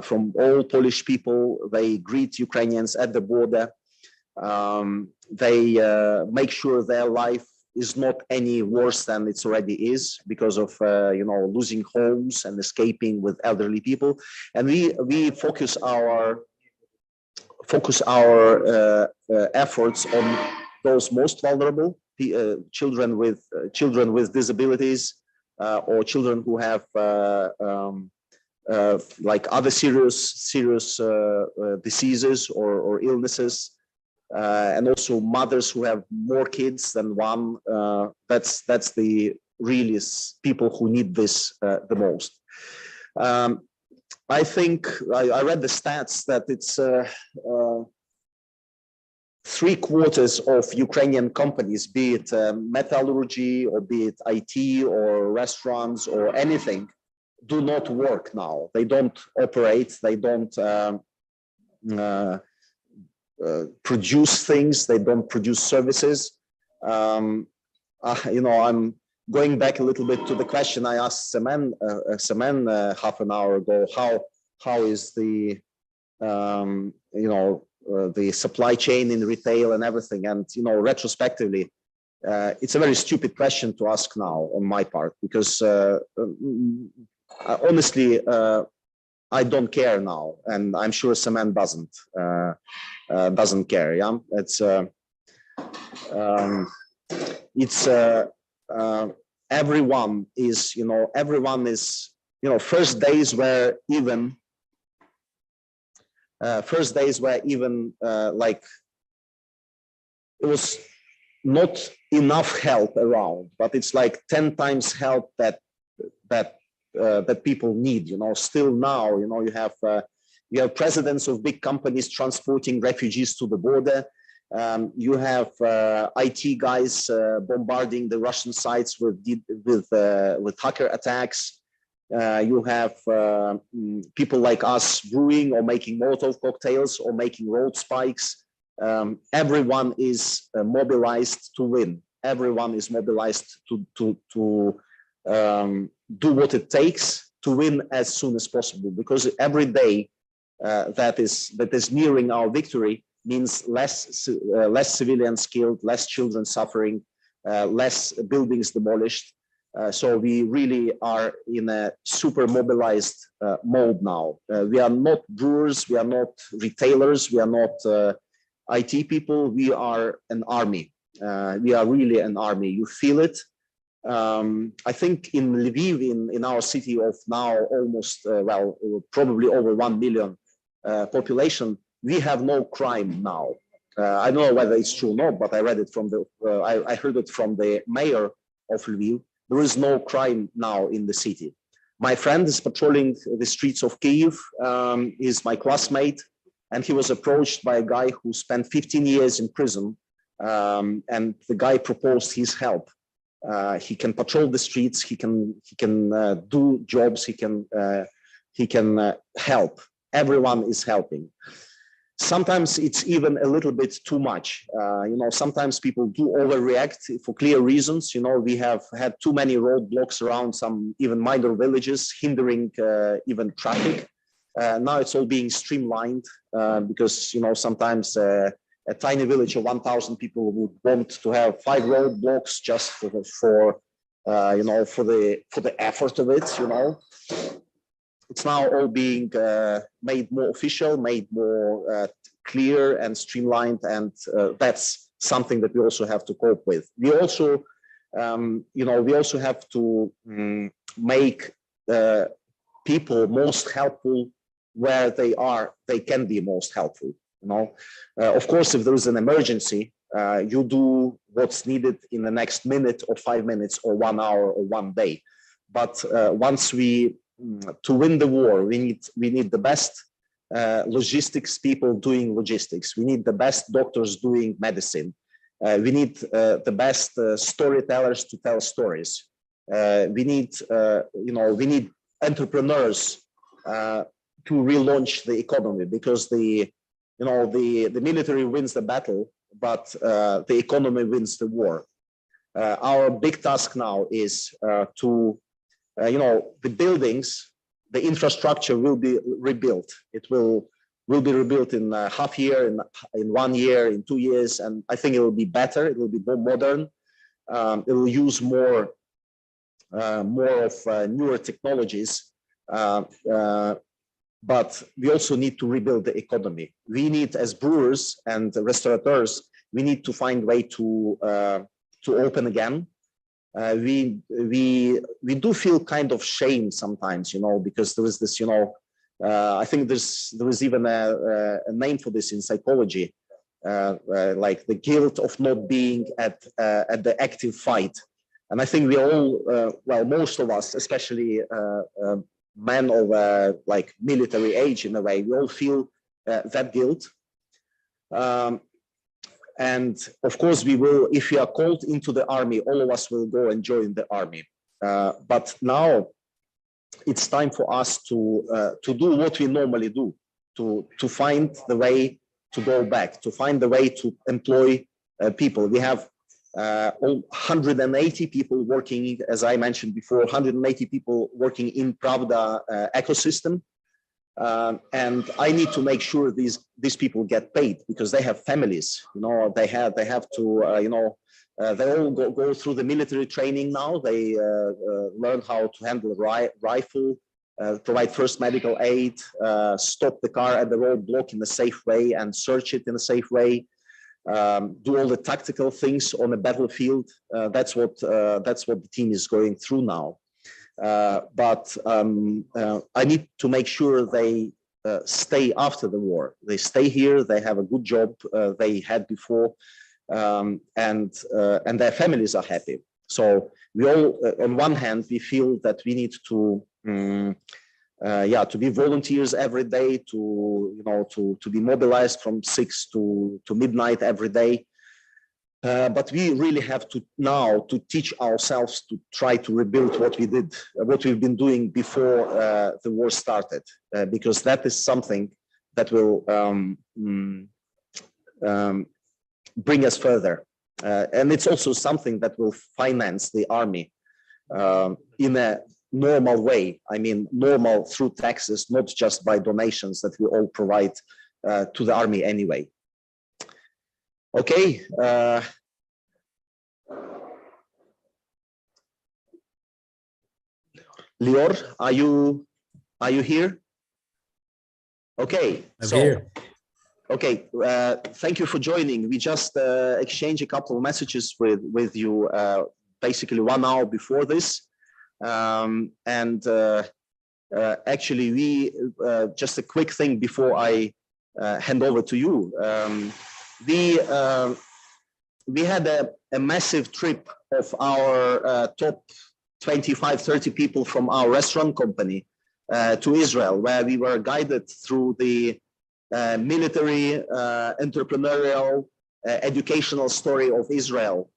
from all Polish people. They greet Ukrainians at the border. They make sure their life is not any worse than it already is because of losing homes and escaping with elderly people. And we focus our efforts on those most vulnerable, children with disabilities, or children who have like other serious diseases or illnesses. And also mothers who have more kids than one. That's the really people who need this the most. I think I read the stats that it's 3/4 of Ukrainian companies, be it metallurgy or be it IT or restaurants or anything, do not work now. They don't operate. They don't produce things. They don't produce services. I'm going back a little bit to the question I asked Semen half an hour ago. How is the the supply chain in retail and everything? And retrospectively, it's a very stupid question to ask now on my part, because honestly, I don't care now, and I'm sure Semen doesn't care. Yeah, it's everyone is first days were even like it was not enough help around, but it's like 10 times help that people need. Still now, you have presidents of big companies transporting refugees to the border. You have IT guys bombarding the Russian sites with hacker attacks. You have people like us brewing or making Molotov cocktails or making road spikes. Everyone is mobilized to win. Everyone is mobilized to do what it takes to win as soon as possible, because every day that is nearing our victory means less civilians killed, less children suffering, less buildings demolished. So we really are in a super mobilized mode now. We are not brewers, we are not retailers, we are not IT people, we are an army. We are really an army. You feel it. I think in Lviv, in our city of now almost, probably over 1 million population, we have no crime now. I don't know whether it's true or not, but I read it from I heard it from the mayor of Lviv. There is no crime now in the city. My friend is patrolling the streets of Kyiv. He's my classmate, and he was approached by a guy who spent 15 years in prison, and the guy proposed his help. He can patrol the streets. He can do jobs. He can help. Everyone is helping. Sometimes it's even a little bit too much. Sometimes people do overreact for clear reasons. We have had too many roadblocks around some even minor villages, hindering even traffic. Now it's all being streamlined because sometimes a tiny village of 1,000 people would want to have 5 roadblocks just for the effort of it. It's now all being made more official, made more clear and streamlined, and that's something that we also have to cope with. We also, have to make people most helpful where they can be most helpful. Of course, if there is an emergency, you do what's needed in the next minute or 5 minutes or 1 hour or 1 day. But once to win the war, we need the best logistics people doing logistics. We need the best doctors doing medicine. We need the best storytellers to tell stories. We need entrepreneurs to relaunch the economy, because the military wins the battle, but the economy wins the war. Our big task now is to the buildings, the infrastructure will be rebuilt. It will be rebuilt in half year, in 1 year, in 2 years, and I think it will be better. It will be more modern. It will use more of newer technologies. But we also need to rebuild the economy. We need, as brewers and restaurateurs, we need to find a way to open again. We do feel kind of shame sometimes, because there is this, I think there is even a name for this in psychology, like the guilt of not being at the active fight. And I think we all, most of us, especially men of like military age in a way, we all feel that guilt. And of course, we will, if we are called into the army, all of us will go and join the army. But now it's time for us to do what we normally do, to find the way to go back, to find the way to employ people. We have 180 people working, as I mentioned before, 180 people working in Pravda ecosystem. And I need to make sure these people get paid because they have families. You know, they have to they all go through the military training now. They learn how to handle a rifle, provide first medical aid, stop the car at the roadblock in a safe way and search it in a safe way. Do all the tactical things on the battlefield. That's what the team is going through now. But I need to make sure they stay after the war. They stay here. They have a good job they had before, and their families are happy. So we all, on one hand, we feel that we need to. To be volunteers every day, to be mobilized from 6 to midnight every day. But we really have to now to teach ourselves to try to rebuild what we did, what we've been doing before the war started, because that is something that will bring us further. And it's also something that will finance the army in a normal way. I mean, normal through taxes, not just by donations that we all provide to the army anyway. Okay. Lior, are you here? Okay. I'm here. Okay. Thank you for joining. We just exchanged a couple of messages with you basically 1 hour before this. Actually, we just a quick thing before I hand over to you. We had a massive trip of our top 25, 30 people from our restaurant company to Israel, where we were guided through the military, entrepreneurial, educational story of Israel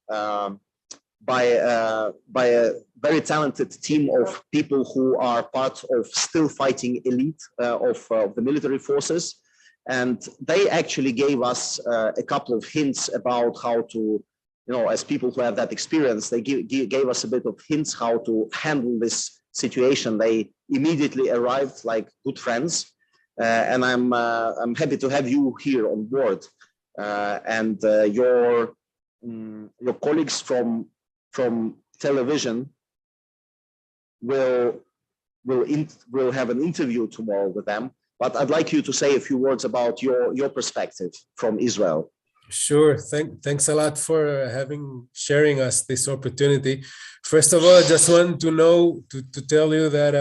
by a very talented team of people who are part of still fighting elite of the military forces. And they actually gave us a couple of hints about how to, as people who have that experience, they gave us a bit of hints how to handle this situation. They immediately arrived like good friends. And I'm happy to have you here on board. And your colleagues from television will have an interview tomorrow with them. But I'd like you to say a few words about your perspective from Israel. Sure. Thanks a lot for sharing us this opportunity. First of all, I just want to tell you that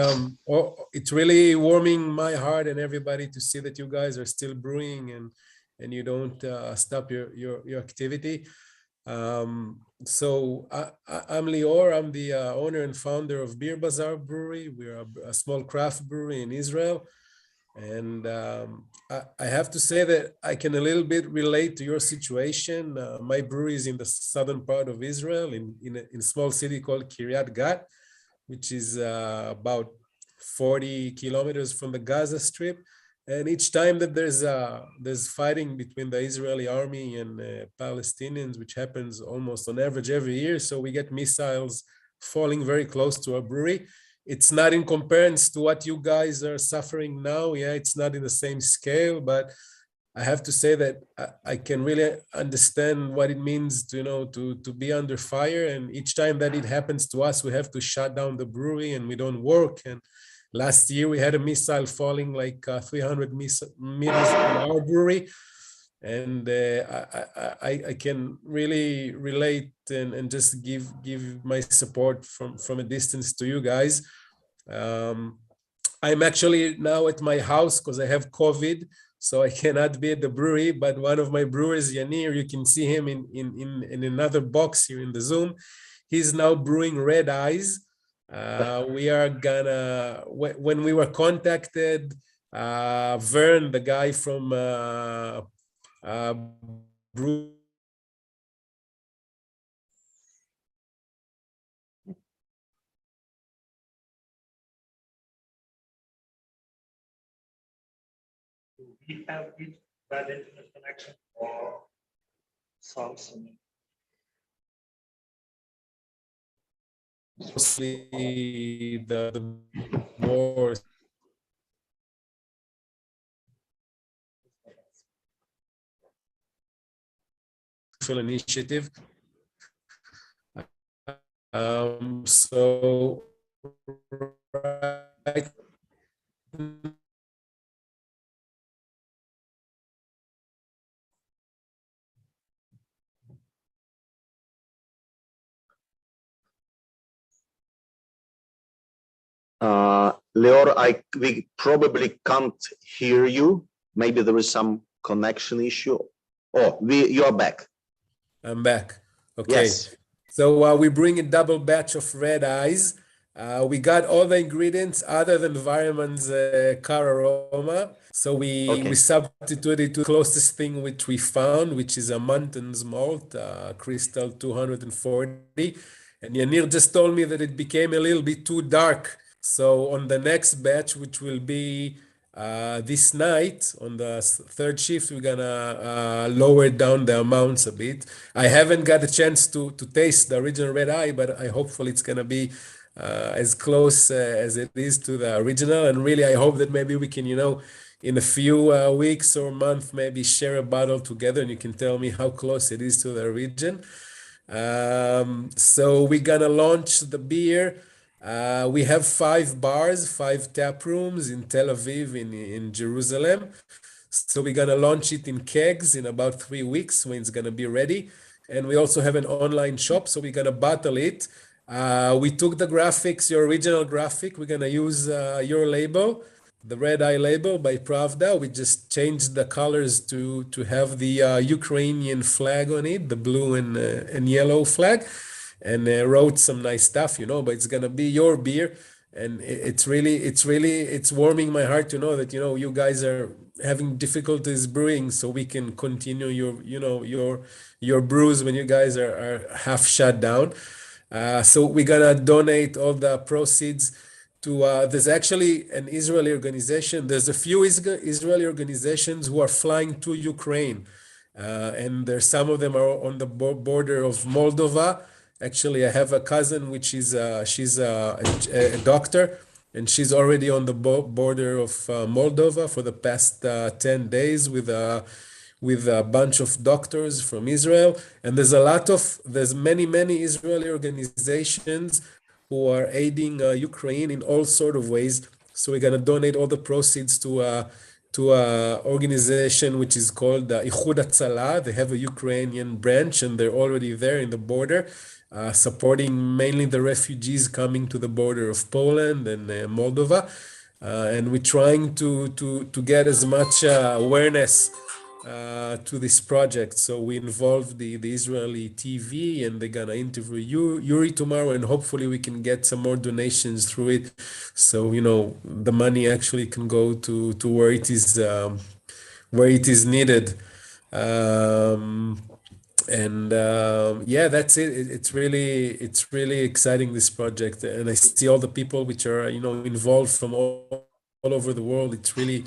it's really warming my heart and everybody to see that you guys are still brewing and you don't stop your activity. So I'm Lior. I'm the owner and founder of Beer Bazaar Brewery. We're a small craft brewery in Israel. And I have to say that I can a little bit relate to your situation. My brewery is in the southern part of Israel, in a small city called Kiryat Gat, which is about 40 kilometers from the Gaza Strip. And each time that there's fighting between the Israeli army and Palestinians, which happens almost on average every year, so we get missiles falling very close to our brewery. It's not in comparison to what you guys are suffering now. Yeah, it's not in the same scale, but I have to say that I can really understand what it means to be under fire. And each time that it happens to us, we have to shut down the brewery and we don't work. And last year we had a missile falling like 300 meters from our brewery. And I can really relate and just give my support from a distance to you guys. I'm actually now at my house because I have COVID, so I cannot be at the brewery. But one of my brewers, Yanir, you can see him in another box here in the Zoom. He's now brewing Red Eyes. We are gonna, when we were contacted, Vern, the guy from Brew we have bad internet connection or something. Mostly the more initiative. So right Leor, we probably can't hear you. Maybe there is some connection issue. Oh, you are back. I'm back. Okay. Yes. So we bring a double batch of red eyes. We got all the ingredients other than Weyermann's car aroma. So we substituted to the closest thing which we found, which is a Mountains malt, Crystal 240. And Yanir just told me that it became a little bit too dark. So on the next batch, which will be this night on the third shift, we're gonna lower down the amounts a bit. I haven't got a chance to taste the original red eye, but hopefully it's gonna be as close as it is to the original. And really, I hope that maybe we can, in a few weeks or month, maybe share a bottle together, and you can tell me how close it is to the original. So we're gonna launch the beer. We have 5 bars, 5 tap rooms in Tel Aviv, in Jerusalem. So we're gonna launch it in kegs in about 3 weeks when it's gonna be ready. And we also have an online shop, so we're gonna bottle it. We took the graphics, your original graphic. We're gonna use your label, the red eye label by Pravda. We just changed the colors to have the Ukrainian flag on it, the blue and yellow flag, and wrote some nice stuff, but it's gonna be your beer. And it's warming my heart to know that, you guys are having difficulties brewing, so we can continue your brews when you guys are half shut down. So we're gonna donate all the proceeds to, there's actually an Israeli organization. There's a few Israeli organizations who are flying to Ukraine. And there's some of them are on the border of Moldova. Actually, I have a cousin, which is she's a doctor, and she's already on the border of Moldova for the past 10 days with a bunch of doctors from Israel. And there's many Israeli organizations who are aiding Ukraine in all sort of ways. So we're gonna donate all the proceeds to an organization which is called Ichud Hatzala. They have a Ukrainian branch, and they're already there in the border, supporting mainly the refugees coming to the border of Poland and Moldova. And we're trying to get as much awareness to this project. So we involved the Israeli TV, and they're gonna interview Yuri tomorrow, and hopefully we can get some more donations through it. So the money actually can go to where it is needed. Yeah, that's it. It's really exciting, this project, and I see all the people which are involved from all over the world. It's really,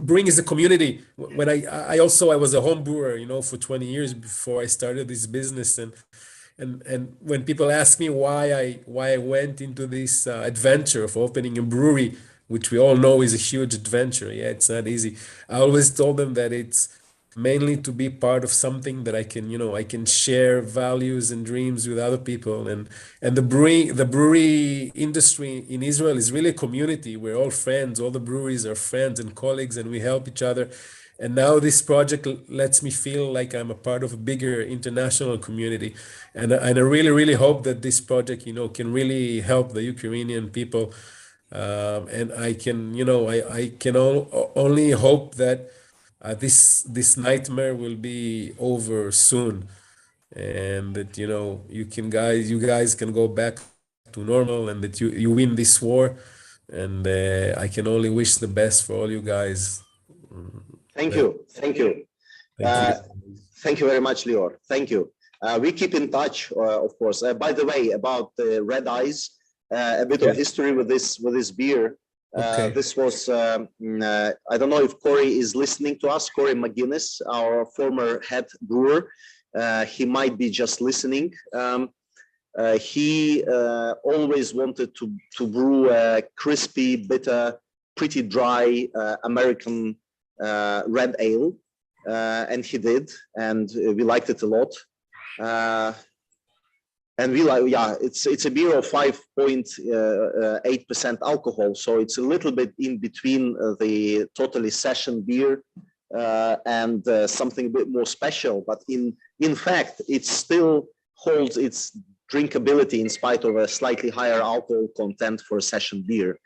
brewing is a community. When I was a home brewer, for 20 years before I started this business, and when people ask me why I went into this adventure of opening a brewery, which we all know is a huge adventure. Yeah, it's not easy. I always told them that it's mainly to be part of something that I can share values and dreams with other people. And the brewery industry in Israel is really a community. We're all friends. All the breweries are friends and colleagues, and we help each other. And now this project lets me feel like I'm a part of a bigger international community. And I really hope that this project, can really help the Ukrainian people. And I can only hope that this nightmare will be over soon, and that you guys can go back to normal, and that you win this war. And I can only wish the best for all you guys. Thank you. Thank you very much, Lior. Thank you. We keep in touch, of course. By the way, about the red eyes, a bit of history with this beer. Okay. This was, I don't know if Corey is listening to us, Corey McGuinness, our former head brewer. He might be just listening. He always wanted to brew a crispy, bitter, pretty dry American red ale. And he did, and we liked it a lot. And we like, yeah, it's a beer of 5.8% alcohol, so it's a little bit in between the totally session beer and something a bit more special. But in fact, it still holds its drinkability in spite of a slightly higher alcohol content for a session beer.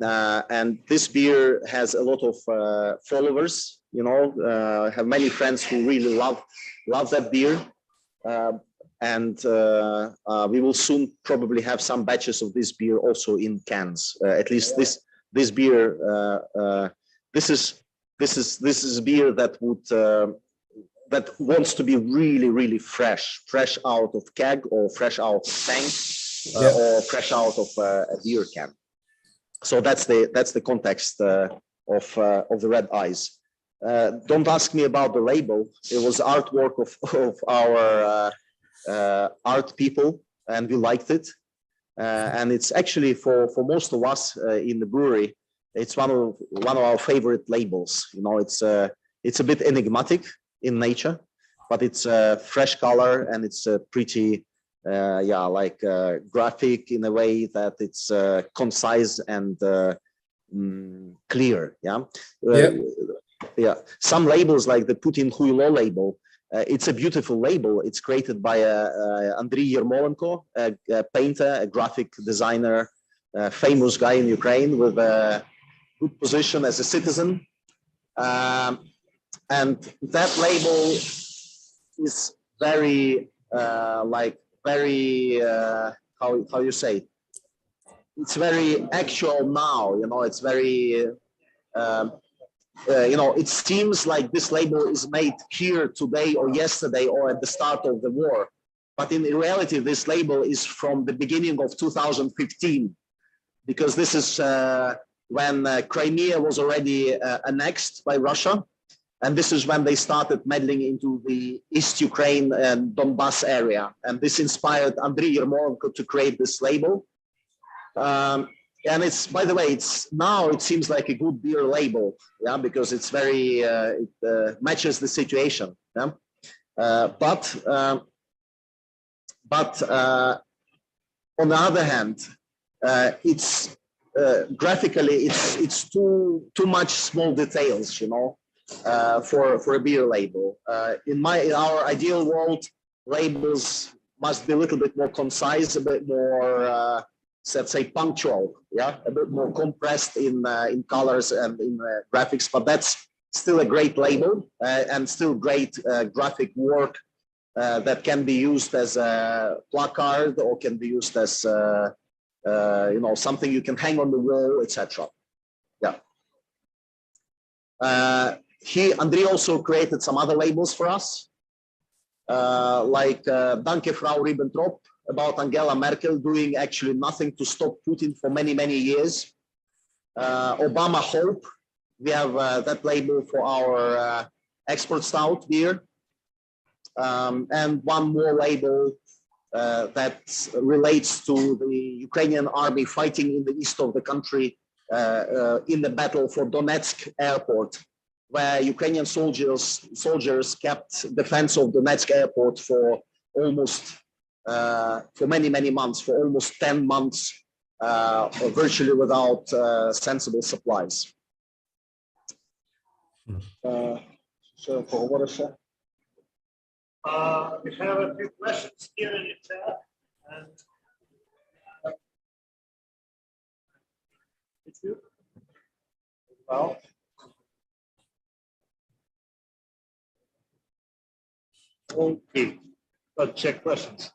And this beer has a lot of followers. You know, have many friends who really love that beer. And we will soon probably have some batches of this beer also in cans. At least this beer, this is beer that would that wants to be really fresh out of keg or fresh out of tank or fresh out of a beer can. So that's the context of the red eyes. Don't ask me about the label. It was artwork of our art people, and we liked it. And it's actually for most of us in the brewery, it's one of our favorite labels. You know, it's a bit enigmatic in nature, but it's a fresh color and it's a pretty graphic in a way that it's concise and clear. Some labels like the Putin Huilo label, it's a beautiful label. It's created by Andriy Yermolenko, a painter, a graphic designer, a famous guy in Ukraine with a good position as a citizen. And that label is very, how you say? It's very actual now. You know, it's very. You know, it seems like this label is made here today or yesterday or at the start of the war. But in reality, this label is from the beginning of 2015, because this is when Crimea was already annexed by Russia. And this is when they started meddling into the East Ukraine and Donbass area. And this inspired Andriy Yermolenko to create this label. And it's, by the way, it seems like a good beer label, yeah, because it's very, it matches the situation, yeah. But on the other hand, it's graphically, it's too much small details, you know, for a beer label. In our ideal world, labels must be a little bit more concise, a bit more. Let's say punctual, yeah, a bit more compressed in colors and in graphics, but that's still a great label and still great graphic work that can be used as a placard or can be used as you know, something you can hang on the wall, etc. Yeah. Andriy also created some other labels for us, like Danke Frau Ribbentrop, about Angela Merkel doing actually nothing to stop Putin for many years. Obama Hope, we have that label for our export stout beer. And one more label that relates to the Ukrainian army fighting in the east of the country in the battle for Donetsk airport, where Ukrainian soldiers kept defense of Donetsk airport for almost for many months, for almost 10 months, virtually without sensible supplies. So for what is that? We have a few questions here in the chat, and it's you. Well, okay, let's check questions.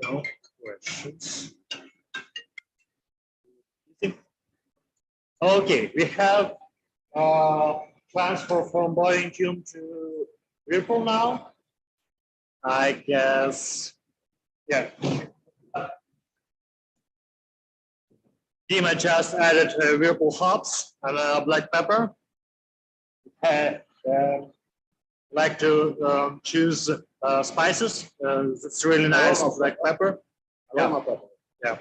No questions. Okay, we have transfer from boiling tube to whirlpool now. I guess, yeah. Dima just added whirlpool hops and black pepper. Like to choose spices. It's really nice black pepper. Yeah. Yeah.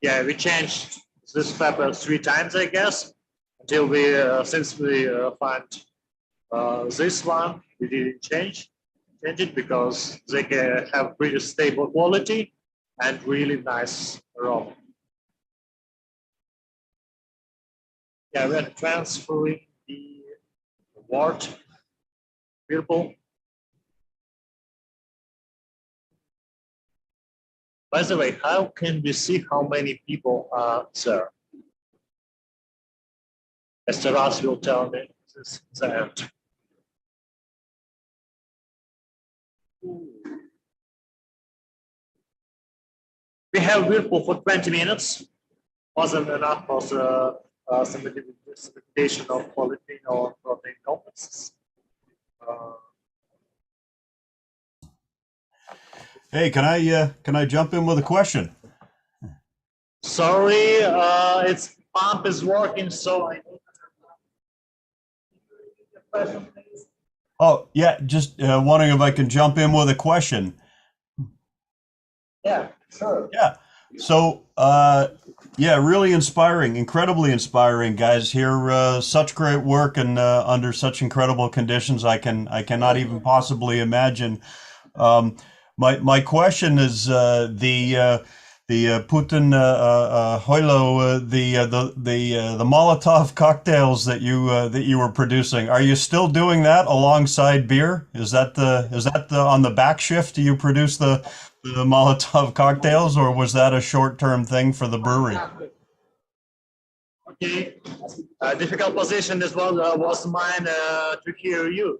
Yeah, we changed this pepper 3 times, I guess, until we, since we find this one, we didn't change it because they can have pretty stable quality and really nice aroma. Yeah, we're transferring the wort whirlpool. By the way, how can we see how many people are there? As Taras will tell me this is the end. We have whirlpool for 20 minutes. Wasn't enough for the cementation of polythene or protein complexes. Hey, can I jump in with a question? Sorry, its pump is working, so I need question, please. Oh, yeah, just wondering if I can jump in with a question. Yeah, sure. Yeah. So, yeah, really inspiring, incredibly inspiring, guys. Here, such great work and under such incredible conditions. I cannot even possibly imagine. My question is the Putin Hoilo, the Molotov cocktails that you were producing. Are you still doing that alongside beer? Is that on the back shift? Do you produce the Molotov cocktails, or was that a short-term thing for the brewery? Okay, difficult position as well was mine to hear you.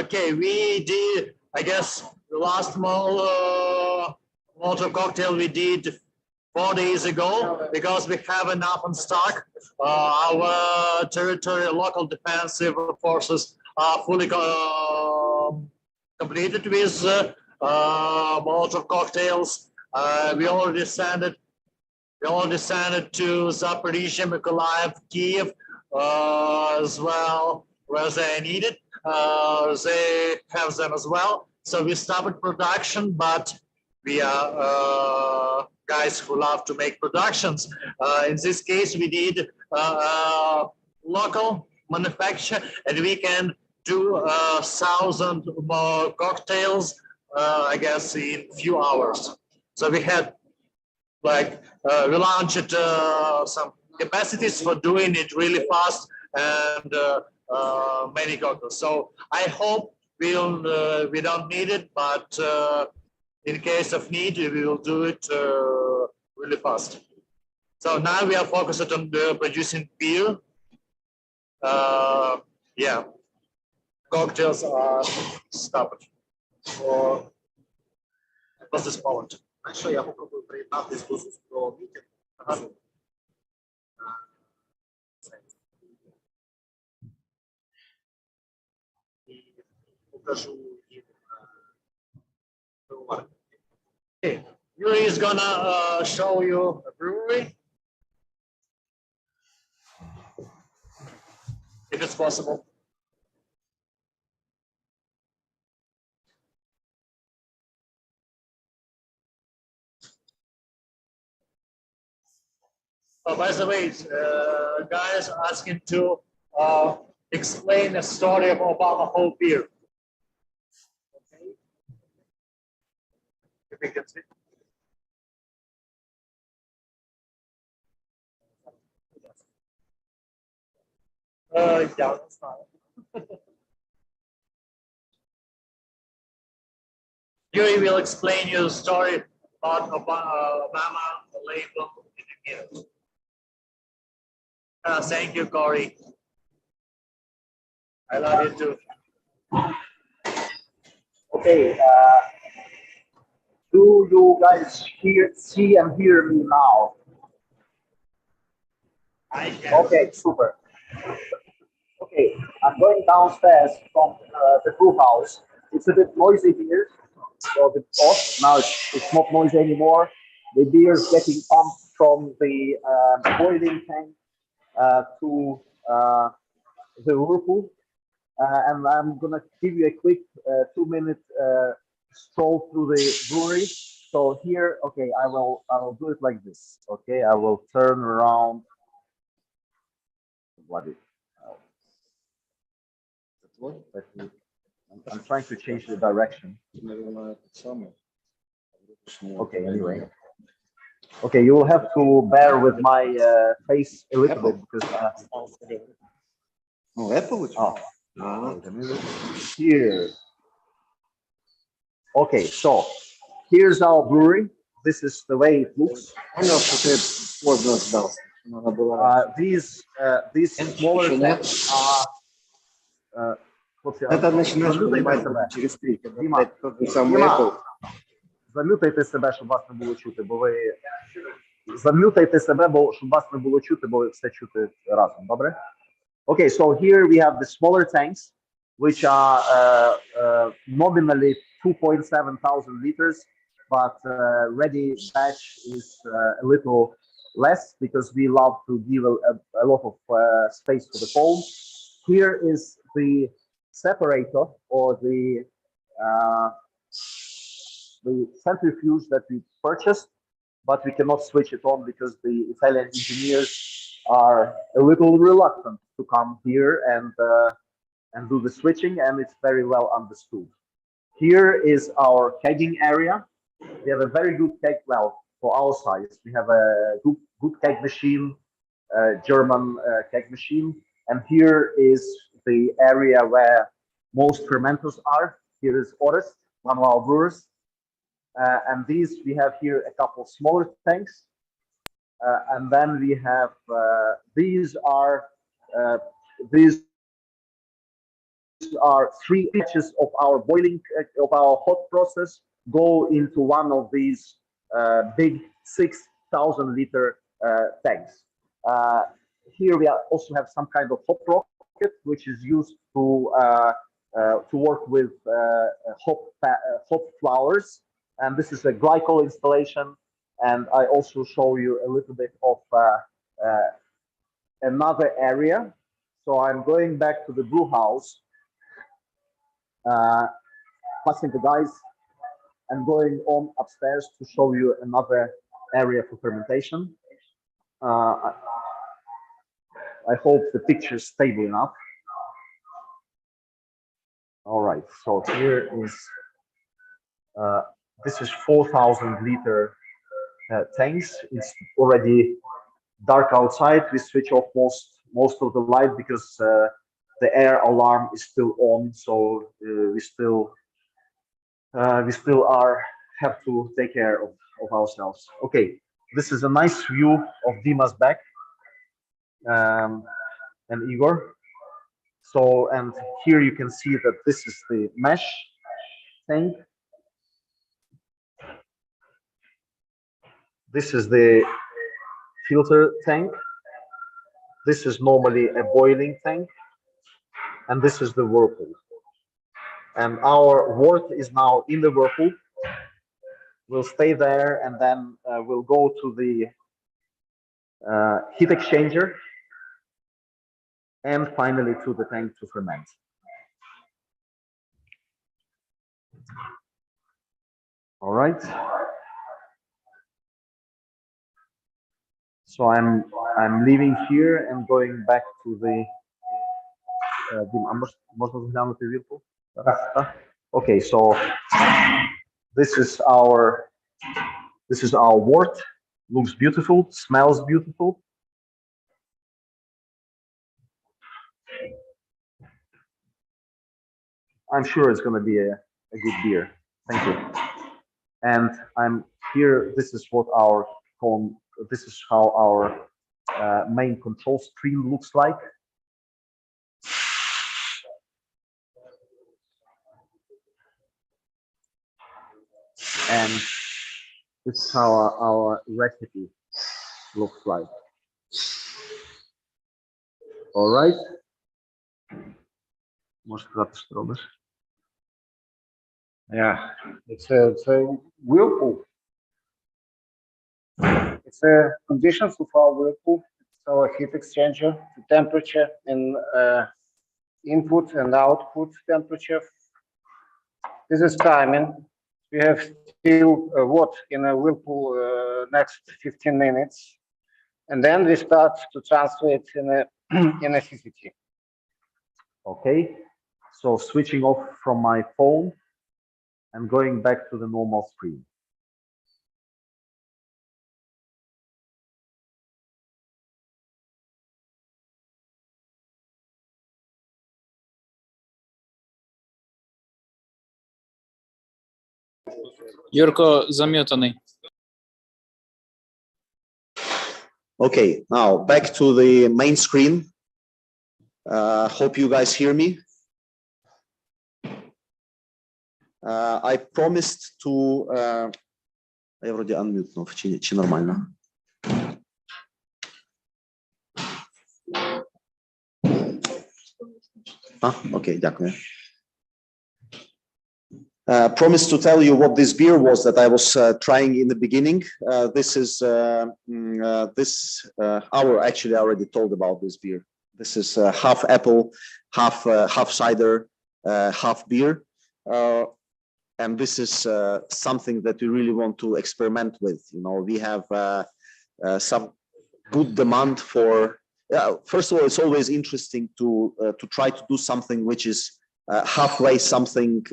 Okay, we did, I guess, the last Molotov cocktail we did 4 days ago because we have enough in stock. Our territory, local defensive forces are fully completed with Molotov cocktails. We already sent it to Zaporizhzhia, Mykolaiv, Kiev as well, where they need it. They have them as well. So we started production, but we are guys who love to make productions. In this case, we did local manufacture, and we can do 1,000 more cocktails, I guess, in few hours. So we had we launched some capacities for doing it really fast and many cocktails. So I hope we don't need it, but in case of need, we will do it really fast. So now we are focused on producing beer. Yeah, cocktails are stopped for this moment. Що я попробую приєднатися до мітингу. І покажу їм пивоварню. Okay, Yuri is gonna show you a brewery, if it's possible. Oh, by the way, guys asking to explain the story of Obama whole beer. Okay. If we can see. Yeah, that's fine. Yuri will explain you the story about Obama, the label, in a minute. Thank you, Corey. I love you too. Okay, do you guys see and hear me now? Okay, super. Okay, I'm going downstairs from the brew house. It's a bit noisy here, so a bit off. Now it's not noisy anymore. The beer is getting pumped from the boiling tank to the whirlpool. And I'm gonna give you a quick 2-minute stroll through the brewery. So here, okay, I will do it like this. Okay, I will turn around. Bloody. I'm trying to change the direction. Okay, anyway. Okay, you will have to bear with my face a little bit because. Here. Okay, so here's our brewery. This is the way it looks. These smaller tanks are. Замютайте себе, щоб вас не було чути, бо ви замютайте себе, бо щоб вас не було чути, бо ви все чути разом. Добре? Okay, so here we have the smaller tanks, which are nominally 2.7 thousand liters, but ready batch is a little less because we love to give a lot of space for the foam. Here is the separator or the centrifuge that we purchased, but we cannot switch it on because the Italian engineers are a little reluctant to come here and do the switching, and it's very well understood. Here is our kegging area. We have a very good keg, well, for our size. We have a good keg machine, German keg machine, and here is the area where most fermenters are. Here is Orest, one of our brewers. And these, we have here a couple smaller tanks. And then we have, these are 3 batches of our boiling, of our hot process go into one of these big 6,000 liter tanks. Here we also have some kind of hop rocket, which is used to work with hop flowers. And this is a glycol installation. And I also show you a little bit of another area. So I'm going back to the brew house, passing the guys and going on upstairs to show you another area for fermentation. I hope the picture is stable enough. All right, so here is, this is 4,000 liter tanks. It's already dark outside. We switch off most of the light because the air alarm is still on. So we still have to take care of ourselves. Okay, this is a nice view of Dima's back and Igor. So, and here you can see that this is the mesh tank. This is the filter tank. This is normally a boiling tank. And this is the whirlpool. And our wort is now in the whirlpool. We'll stay there and then we'll go to the heat exchanger and finally to the tank to ferment. All right. So I'm leaving here and going back to the. Okay, so this is our wort. Looks beautiful, smells beautiful. I'm sure it's going to be a good beer. Thank you. And I'm here. This is what this is how our main control stream looks like. And this is how our recipe looks like. All right. Можеш сказати, що робиш? Yeah, it's a whirlpool. It's a conditions of our whirlpool. It's our heat exchanger, the temperature and input and output temperature. This is timing. We have still watt in a whirlpool next 15 minutes. And then we start to translate in a CCT. Okay, so switching off from my phone and going back to the normal screen. Юрко зам'ютаний. Okay, now back to the main screen. Hope you guys hear me. I promised to. Я вроді unmute, чи нормально? Okay, дякую. Promised to tell you what this beer was that I was trying in the beginning. This is actually I already told about this beer. This is half apple, half cider, half beer. And this is something that we really want to experiment with. You know, we have some good demand for. First of all, it's always interesting to try to do something which is halfway something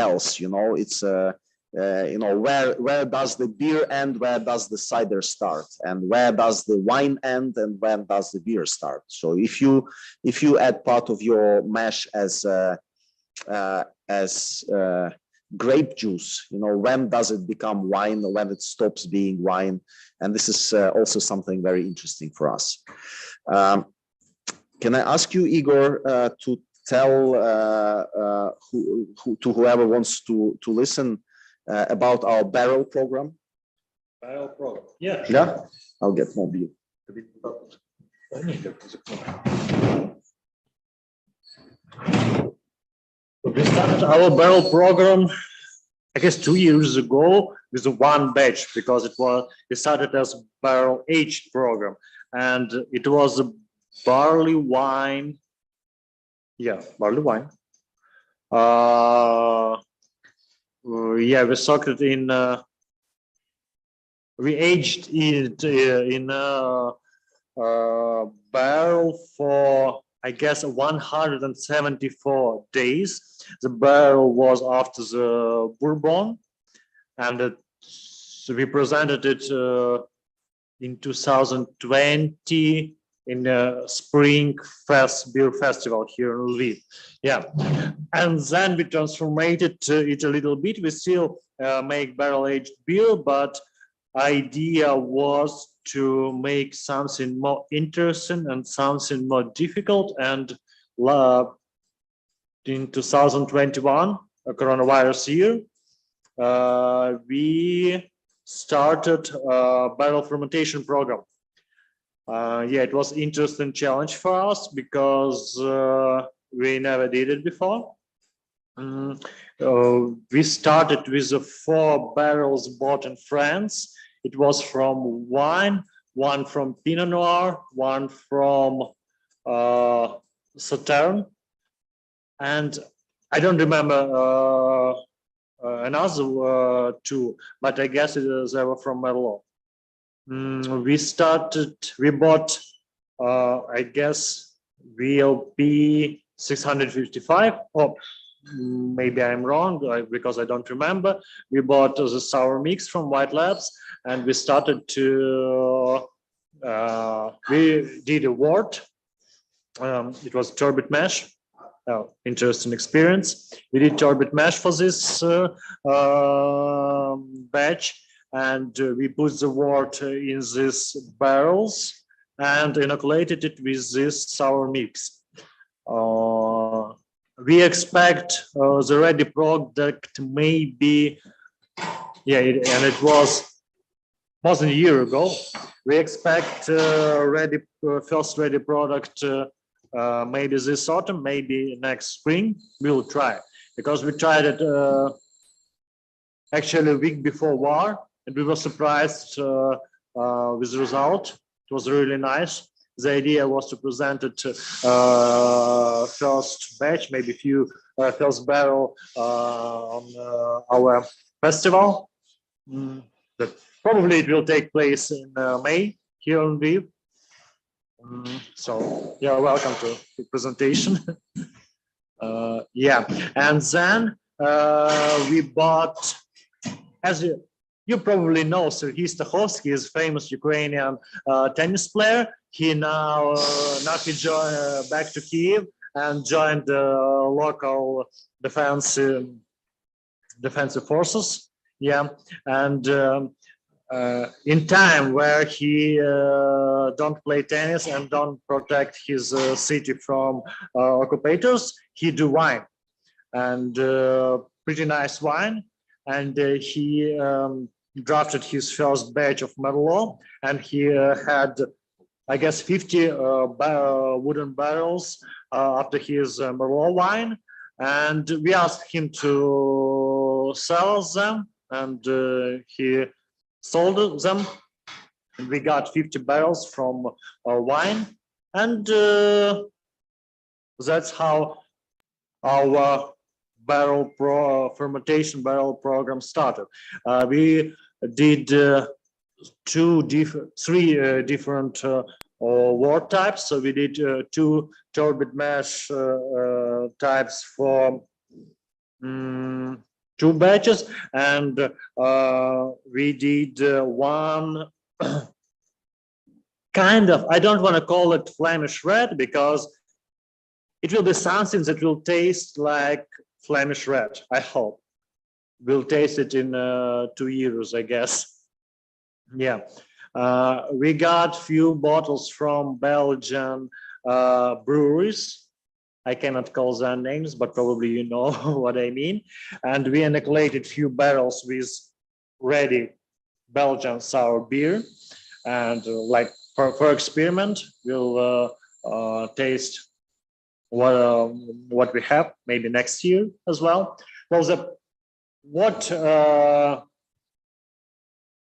else. You know, it's you know, where does the beer end, where does the cider start, and where does the wine end, and when does the beer start? So if you add part of your mash as grape juice, you know, when does it become wine, or when it stops being wine? And this is also something very interesting for us. Can I ask you, Igor, to tell to whoever wants to listen about our barrel program? Barrel program. Yeah. Yeah, I'll get more beer. We started our barrel program, I guess, 2 years ago with one batch, because it started as barrel aged program, and it was a barley wine. Yeah, barley wine. Yeah, we soaked it in. We aged it in a barrel for, I guess, 174 days. The barrel was after the bourbon, and we presented it in 2020 in a spring beer festival here in Lviv. Yeah, and then we transformed it a little bit. We still make barrel aged beer, but idea was to make something more interesting and something more difficult. And in 2021, a coronavirus year, we started a barrel fermentation program. Yeah, it was interesting challenge for us because we never did it before. We started with 4 barrels bought in France. It was from wine, one from Pinot Noir, one from Sauterne, and I don't remember another 2, but I guess they were from Merlot. We bought, I guess, VLP 655, or maybe I'm wrong because I don't remember. We bought the sour mix from White Labs, and we started to, we did a wort. It was turbid mash. Interesting experience. We did turbid mash for this batch, and we put the wort in these barrels and inoculated it with this sour mix. We expect the ready product maybe, yeah, and it was more than a year ago. We expect first ready product maybe this autumn, maybe next spring. We'll try, because we tried it actually a week before war, and we were surprised with the result. It was really nice. The idea was to present it first batch, maybe few first barrel on our festival. That probably it will take place in May here in Lviv. So you're welcome to the presentation. Yeah, and then we bought, as you probably know, Serhiy Stachowski is famous Ukrainian tennis player. He now he joined back to Kyiv and joined the local defensive forces. Yeah, and in time where he don't play tennis and don't protect his city from occupators, he do wine, and pretty nice wine. And he drafted his first batch of Merlot, and he had, I guess, 50 wooden barrels after his Merlot wine. And we asked him to sell them, and he sold them. And we got 50 barrels from wine, and that's how our fermentation barrel program started. We did three different wort types. So we did 2 turbid mash types for 2 batches, and we did one kind of, I don't want to call it Flemish red, because it will be something that will taste like Flemish red, I hope. We'll taste it in 2 years, I guess. Yeah. We got few bottles from Belgian breweries. I cannot call their names, but probably you know what I mean. And we inoculated few barrels with ready Belgian sour beer. And like for experiment, we'll taste what we have maybe next year as well. Well,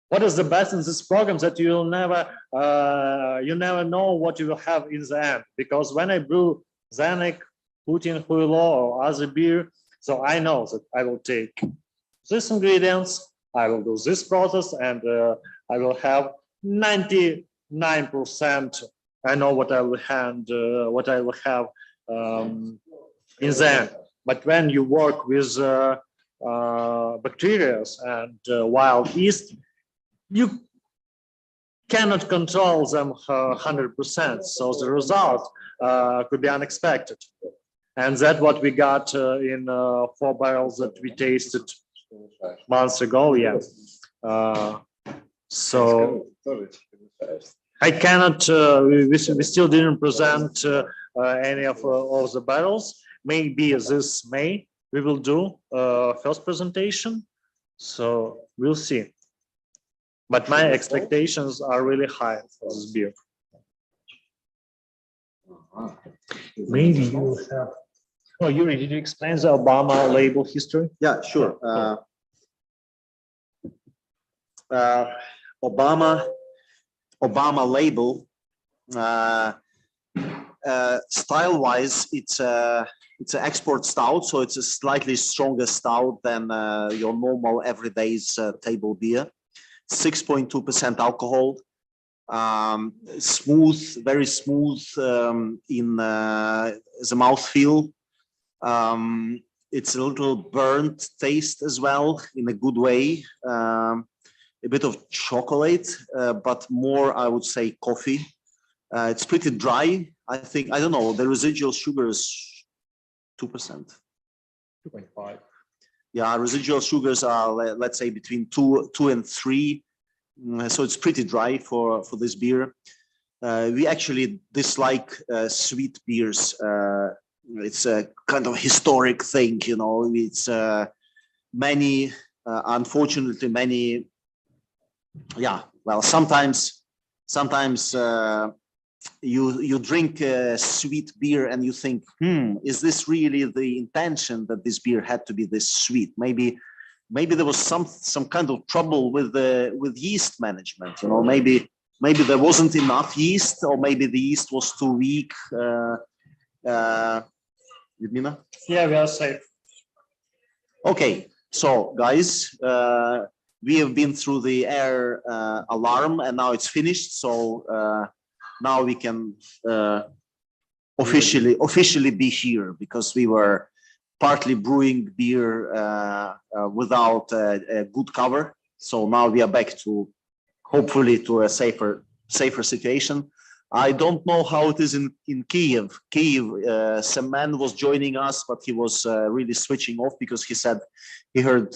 what is the best in this program, that you never know what you will have in the end, because when I brew Zenik, Putin, Huilo, or other beer, so I know that I will take these ingredients, I will do this process, and I will have 99%. I know what I will have in the end. But when you work with bacteria and wild yeast, you cannot control them 100%. So the result could be unexpected. And that's what we got in 4 barrels that we tasted months ago. Yeah. So I cannot, we still didn't present any of the barrels. Maybe this May we will do first presentation. So we'll see. But my expectations are really high for this beer. Maybe you have. Oh, Yuri, did you explain the Obama label history? Yeah, sure. Obama label, style-wise, it's an export stout, so it's a slightly stronger stout than your normal everyday's table beer. 6.2% alcohol, smooth, very smooth in the mouthfeel. It's a little burnt taste as well, in a good way. A bit of chocolate, but more, I would say, coffee. It's pretty dry. I think, I don't know, the residual sugar is 2%. 2.5. Yeah, residual sugars are, let's say, between 2 and 3. So it's pretty dry for this beer. We actually dislike sweet beers. It's a kind of historic thing, you know. It's unfortunately, many well, sometimes you drink a sweet beer and you think, is this really the intention that this beer had to be this sweet? Maybe there was some kind of trouble with yeast management. You know, maybe there wasn't enough yeast, or maybe the yeast was too weak. Ludmila? Yeah, we are safe. Okay, so guys, we have been through the air alarm, and now it's finished. So now we can officially be here, because we were partly brewing beer without a good cover. So now we are back to, hopefully, to a safer situation. I don't know how it is in Kiev. Some man was joining us, but he was really switching off because he said he heard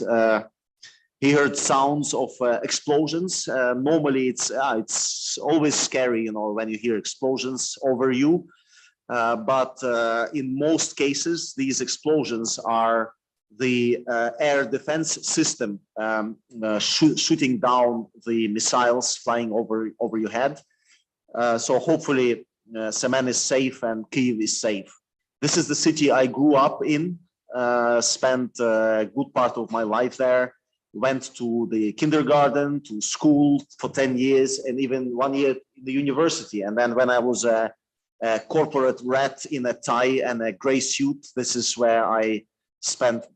sounds of explosions. Normally, it's always scary, you know, when you hear explosions over you. But in most cases, these explosions are the air defense system shooting down the missiles flying over your head. So hopefully Semen is safe and Kyiv is safe. This is the city I grew up in, spent a good part of my life there, went to the kindergarten, to school for 10 years, and even 1 year in the university. And then when I was a corporate rat in a tie and a gray suit, this is where I spent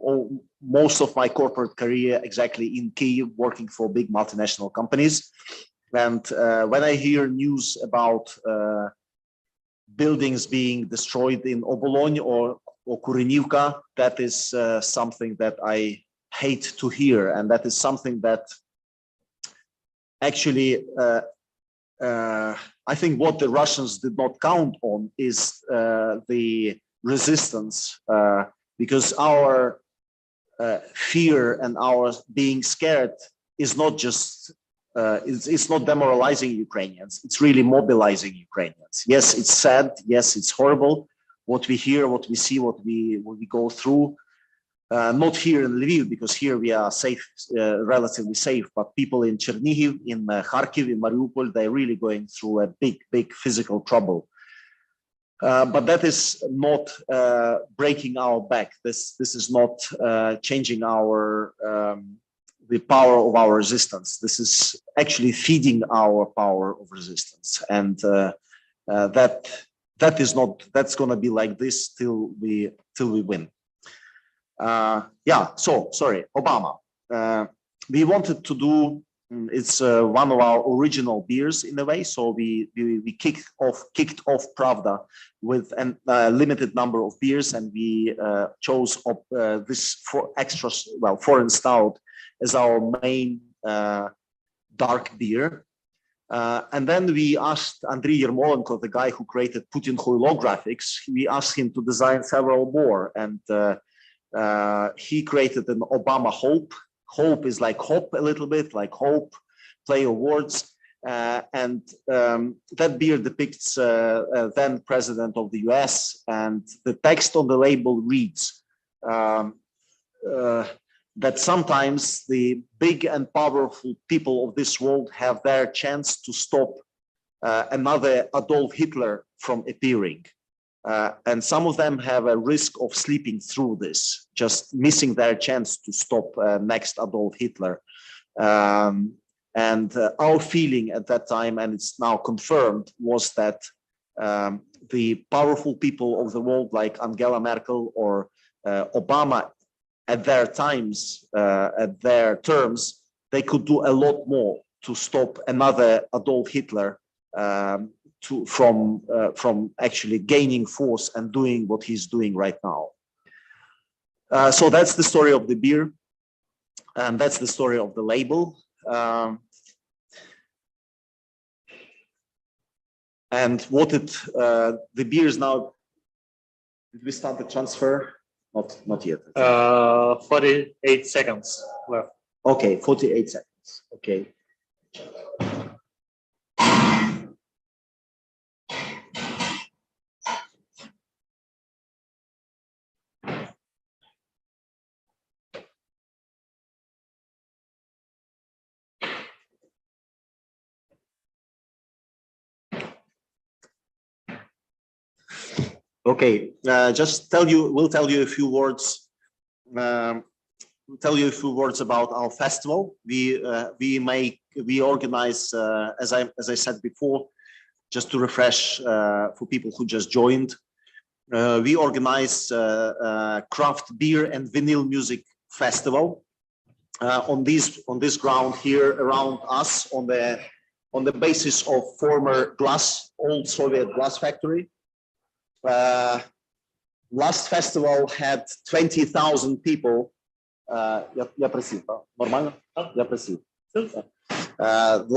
most of my corporate career, exactly in Kyiv, working for big multinational companies. And when I hear news about buildings being destroyed in Obolony or Kurenivka, that is something that I hate to hear. And that is something that actually, I think what the Russians did not count on is the resistance, because our fear and our being scared is not just it's not demoralizing Ukrainians. It's really mobilizing Ukrainians. Yes, it's sad. Yes, it's horrible. What we hear, what we see, what we go through. Not here in Lviv, because here we are safe, relatively safe. But people in Chernihiv, in Kharkiv, in Mariupol, they're really going through a big physical trouble. But that is not breaking our back. This is not changing our the power of our resistance. This is actually feeding our power of resistance, and that's going to be like this till we win. Yeah. So sorry, Obama. We wanted to do. It's one of our original beers in a way. So we kicked off Pravda with a limited number of beers, and we chose this foreign stout as our main dark beer. And then we asked Andriy Yermolenko, the guy who created Putin Holographics, we asked him to design several more, and he created an Obama Hope. Hope is like hope a little bit, like hope, play of words. And that beer depicts then President of the US, and the text on the label reads that sometimes the big and powerful people of this world have their chance to stop another Adolf Hitler from appearing. And some of them have a risk of sleeping through this, just missing their chance to stop next Adolf Hitler. And our feeling at that time, and it's now confirmed, was that the powerful people of the world, like Angela Merkel or Obama, at their times, at their terms, they could do a lot more to stop another Adolf Hitler from actually gaining force and doing what he's doing right now. So that's the story of the beer, and that's the story of the label. And what the beer is now. Did we start the transfer? Not yet. 48 seconds left. Okay, 48 seconds. Okay. Okay, we'll tell you a few words. Tell you a few words about our festival. We organize, as I said before, just to refresh for people who just joined. We organize craft beer and vinyl music festival on this ground here around us on the basis of former old Soviet glass factory. Last festival had 20,000 people.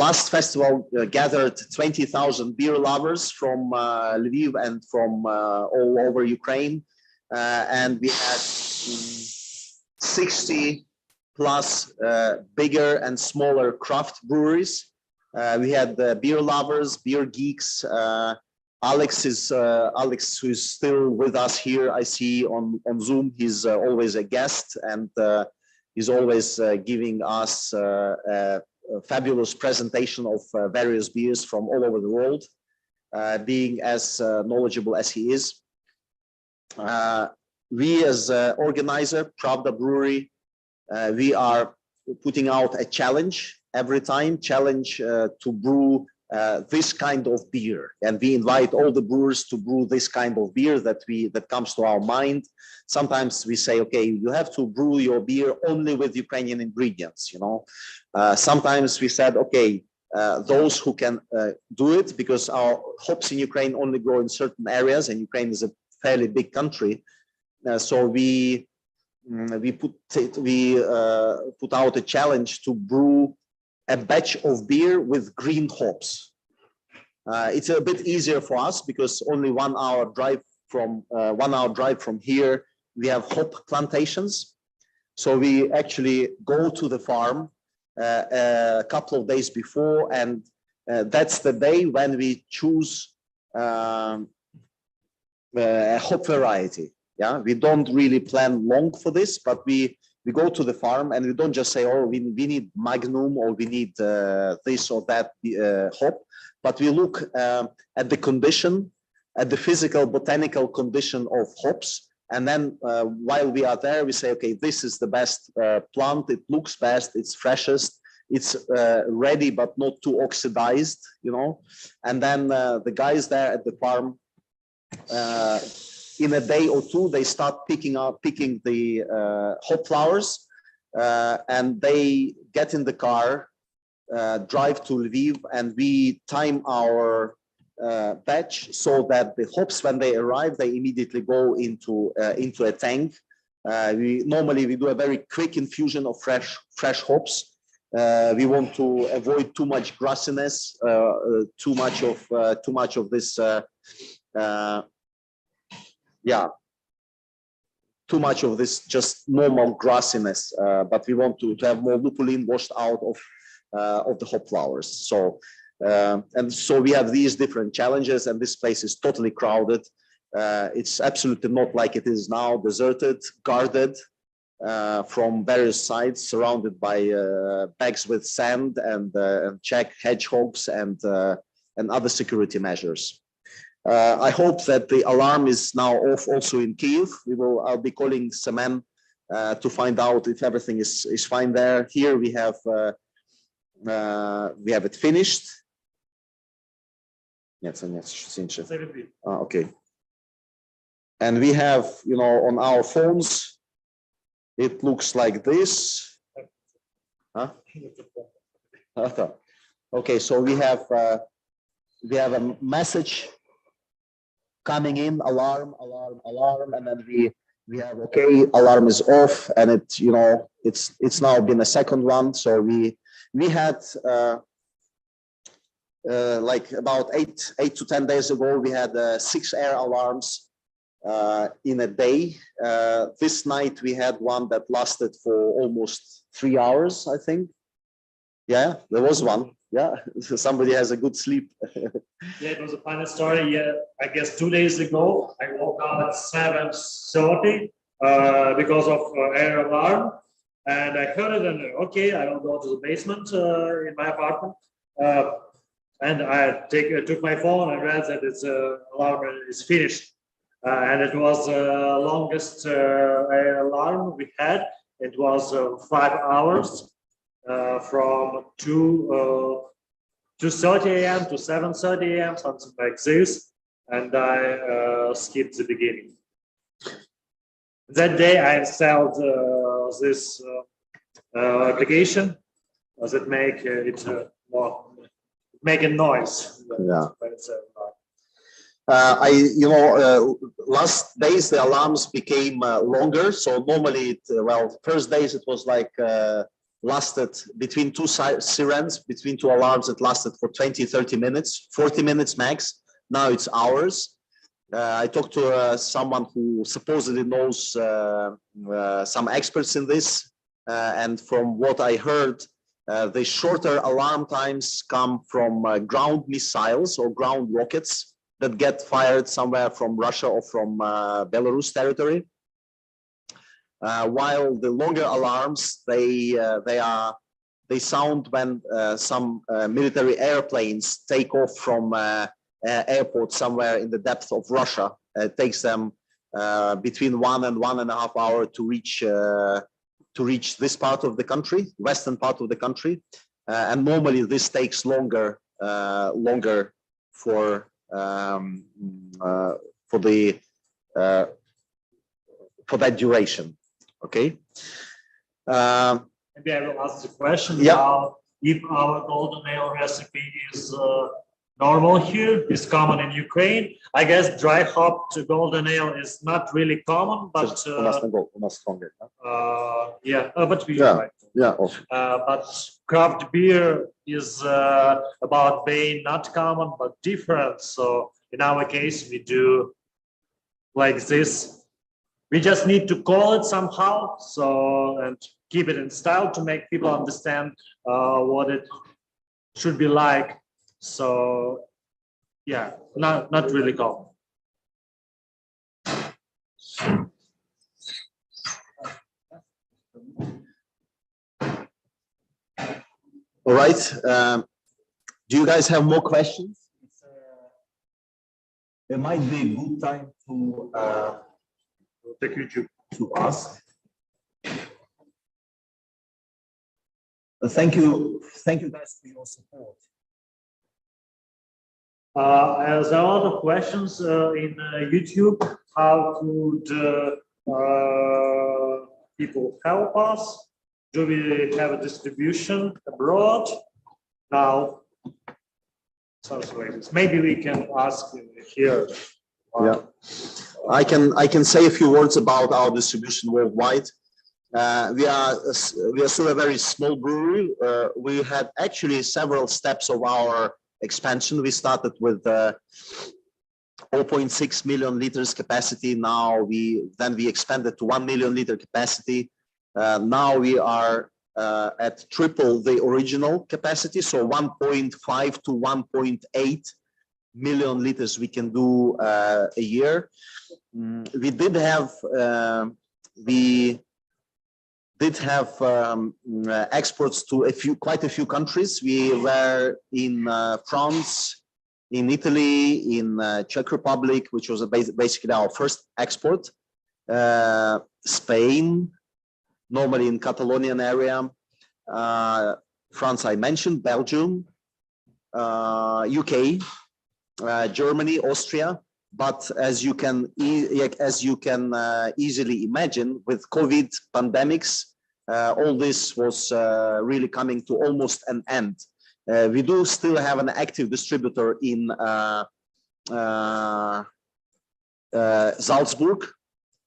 Last festival gathered 20,000 beer lovers from Lviv and from all over Ukraine, and we had 60 plus bigger and smaller craft breweries. We had beer lovers, beer geeks. Alex, who is still with us here, I see on Zoom. He's always a guest, and he's always giving us a fabulous presentation of various beers from all over the world, being as knowledgeable as he is. We as organizer, Pravda Brewery, we are putting out a challenge every time, to brew this kind of beer, and we invite all the brewers to brew this kind of beer that comes to our mind. Sometimes we say, okay, you have to brew your beer only with Ukrainian ingredients, you know. Sometimes we said, okay, those who can do it, because our hops in Ukraine only grow in certain areas, and Ukraine is a fairly big country, so we put out a challenge to brew a batch of beer with green hops. It's a bit easier for us because only 1 hour drive from here, we have hop plantations. So we actually go to the farm a couple of days before, and that's the day when we choose a hop variety. Yeah, we don't really plan long for this, but we go to the farm and we don't just say, oh, we need Magnum or we need this or that hop, but we look at the condition, at the physical botanical condition of hops. And then while we are there, we say, okay, this is the best plant. It looks best. It's freshest. It's ready, but not too oxidized, you know. And then the guys there at the farm, in a day or two, they start picking the hop flowers, and they get in the car, drive to Lviv, and we time our batch so that the hops, when they arrive, they immediately go into a tank. We do a very quick infusion of fresh hops. We want to avoid too much grassiness, too much of this. Too much of this just normal grassiness, but we want to have more lupulin washed out of the hop flowers. So and so we have these different challenges, and this place is totally crowded. It's absolutely not like it is now, deserted, guarded from various sides, surrounded by bags with sand and Czech hedgehogs and other security measures. I hope that the alarm is now off also in Kyiv. I'll be calling Semen to find out if everything is fine there. Here we have it finished. Okay. And we have, on our phones, it looks like this. Huh? Okay, so we have a message coming in, alarm, and then we have, okay, alarm is off, and it's now been a second one. So we had like about 8 to 10 days ago, we had 6 air alarms in a day. This night we had one that lasted for almost 3 hours, I think. Yeah, there was one. Yeah, somebody has a good sleep. Yeah, it was a funny story. Yeah, I guess 2 days ago, I woke up at 7:30 because of air alarm, and I heard it. And okay, I will go to the basement in my apartment, and I took my phone and read that its alarm is finished. and it was the longest alarm we had. It was 5 hours from 2:30 a.m. to 7:30 a.m., something like this, and I skipped the beginning. That day I installed this application that make it more make a noise. Yeah. Last days the alarms became longer. So normally, first days it was like lasted between two sirens, between two alarms. It lasted for 20, 30 minutes, 40 minutes max. Now it's hours. I talked to someone who supposedly knows some experts in this, and from what I heard, the shorter alarm times come from ground missiles or ground rockets that get fired somewhere from Russia or from Belarus territory. While the longer alarms, they sound when some military airplanes take off from airport somewhere in the depth of Russia. It takes them between 1 and 1.5 hours to reach this part of the country, western part of the country, and normally this takes longer for that duration. Okay. Maybe I will ask the question now. If our golden ale recipe is normal here, is common in Ukraine. I guess dry hopped golden ale is not really common, but but craft beer is about being not common but different. So in our case, we do like this. We just need to call it somehow, so and keep it in style to make people understand what it should be like. So yeah, not really common. All right. Do you guys have more questions? It might be a good time to ask. Thank you guys for your support. There's a lot of questions in YouTube. How could people help us? Do we have a distribution abroad? Now, something like this. Maybe we can ask here. Yeah, I can say a few words about our distribution worldwide. We are still a very small brewery. We had actually several steps of our expansion. We started with 0.6 million liters capacity. Now we expanded to 1 million liter capacity. Now we are at triple the original capacity, so 1.5 to 1.8 million liters we can do a year. We did have exports to quite a few countries. We were in France, in Italy, in Czech Republic, which was basically our first export. Spain, normally in Catalonian area. France, I mentioned, Belgium, UK, Germany, Austria. But as you can easily imagine, with COVID pandemics, all this was really coming to almost an end. We do still have an active distributor in Salzburg,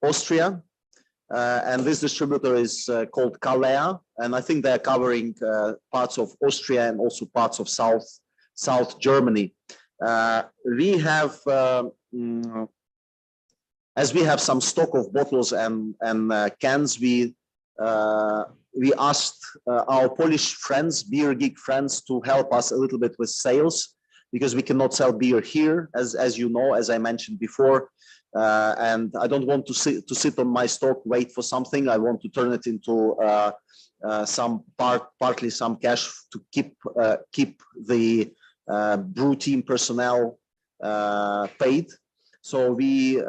Austria, and this distributor is called Kalea, and I think they're covering parts of Austria and also parts of South Germany. We have, as we have some stock of bottles and cans, we asked our Polish friends, beer geek friends, to help us a little bit with sales, because we cannot sell beer here, as you know, as I mentioned before. And I don't want to sit on my stock, wait for something. I want to turn it into partly some cash to keep the brew team personnel paid. So we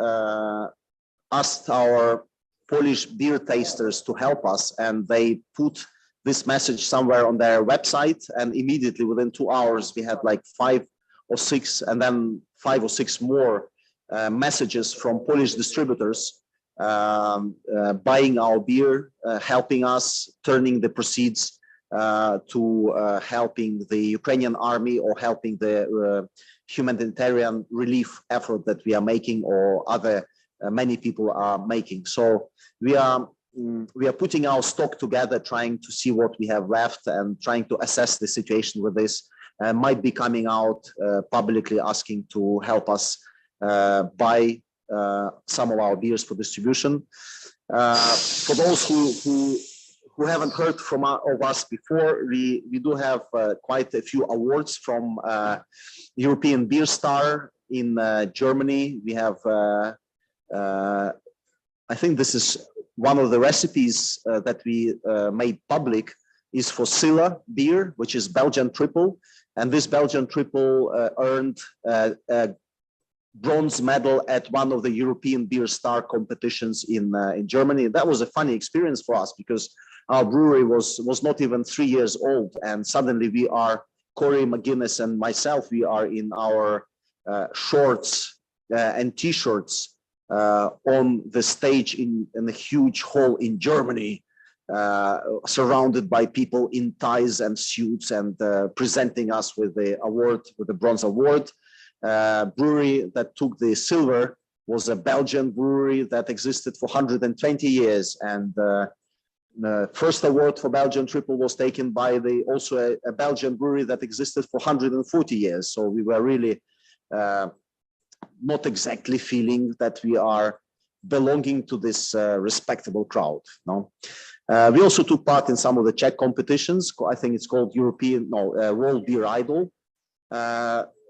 asked our Polish beer tasters to help us, and they put this message somewhere on their website, and immediately within 2 hours we had like 5 or 6 and then 5 or 6 more messages from Polish distributors buying our beer, helping us, turning the proceeds to helping the Ukrainian army or helping the humanitarian relief effort that we are making, or other many people are making. So we are putting our stock together, trying to see what we have left and trying to assess the situation with this. Might be coming out publicly asking to help us buy some of our beers for distribution. For those who haven't heard from of us before, we do have quite a few awards from European Beer Star in Germany. We have, I think this is one of the recipes that we made public is for Silla beer, which is Belgian triple. And this Belgian triple earned a bronze medal at one of the European Beer Star competitions in Germany. That was a funny experience for us because our brewery was not even 3 years old, and suddenly we are, Corey McGuinness and myself, we are in our shorts and t-shirts on the stage in a huge hall in Germany, surrounded by people in ties and suits, and presenting us with the award, with the bronze award. Brewery that took the silver was a Belgian brewery that existed for 120 years, and the first award for Belgian triple was taken by also a Belgian brewery that existed for 140 years. So we were really not exactly feeling that we are belonging to this respectable crowd. No, we also took part in some of the Czech competitions. I think it's called World Beer Idol,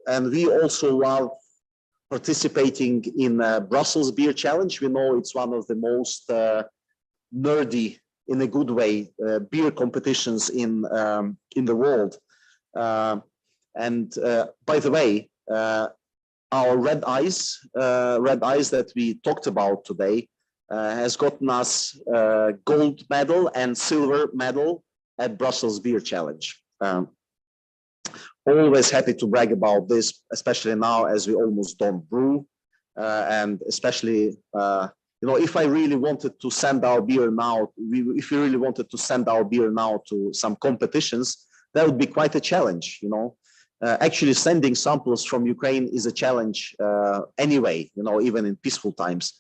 and we also love participating in Brussels Beer Challenge. We know it's one of the most nerdy, in a good way, beer competitions in the world. And by the way, our red ice that we talked about today has gotten us gold medal and silver medal at Brussels Beer Challenge. Always happy to brag about this, especially now as we almost don't brew, and especially you know, if I really wanted to send our beer now, if we really wanted to send our beer now to some competitions, that would be quite a challenge, you know. Actually, sending samples from Ukraine is a challenge anyway, you know, even in peaceful times.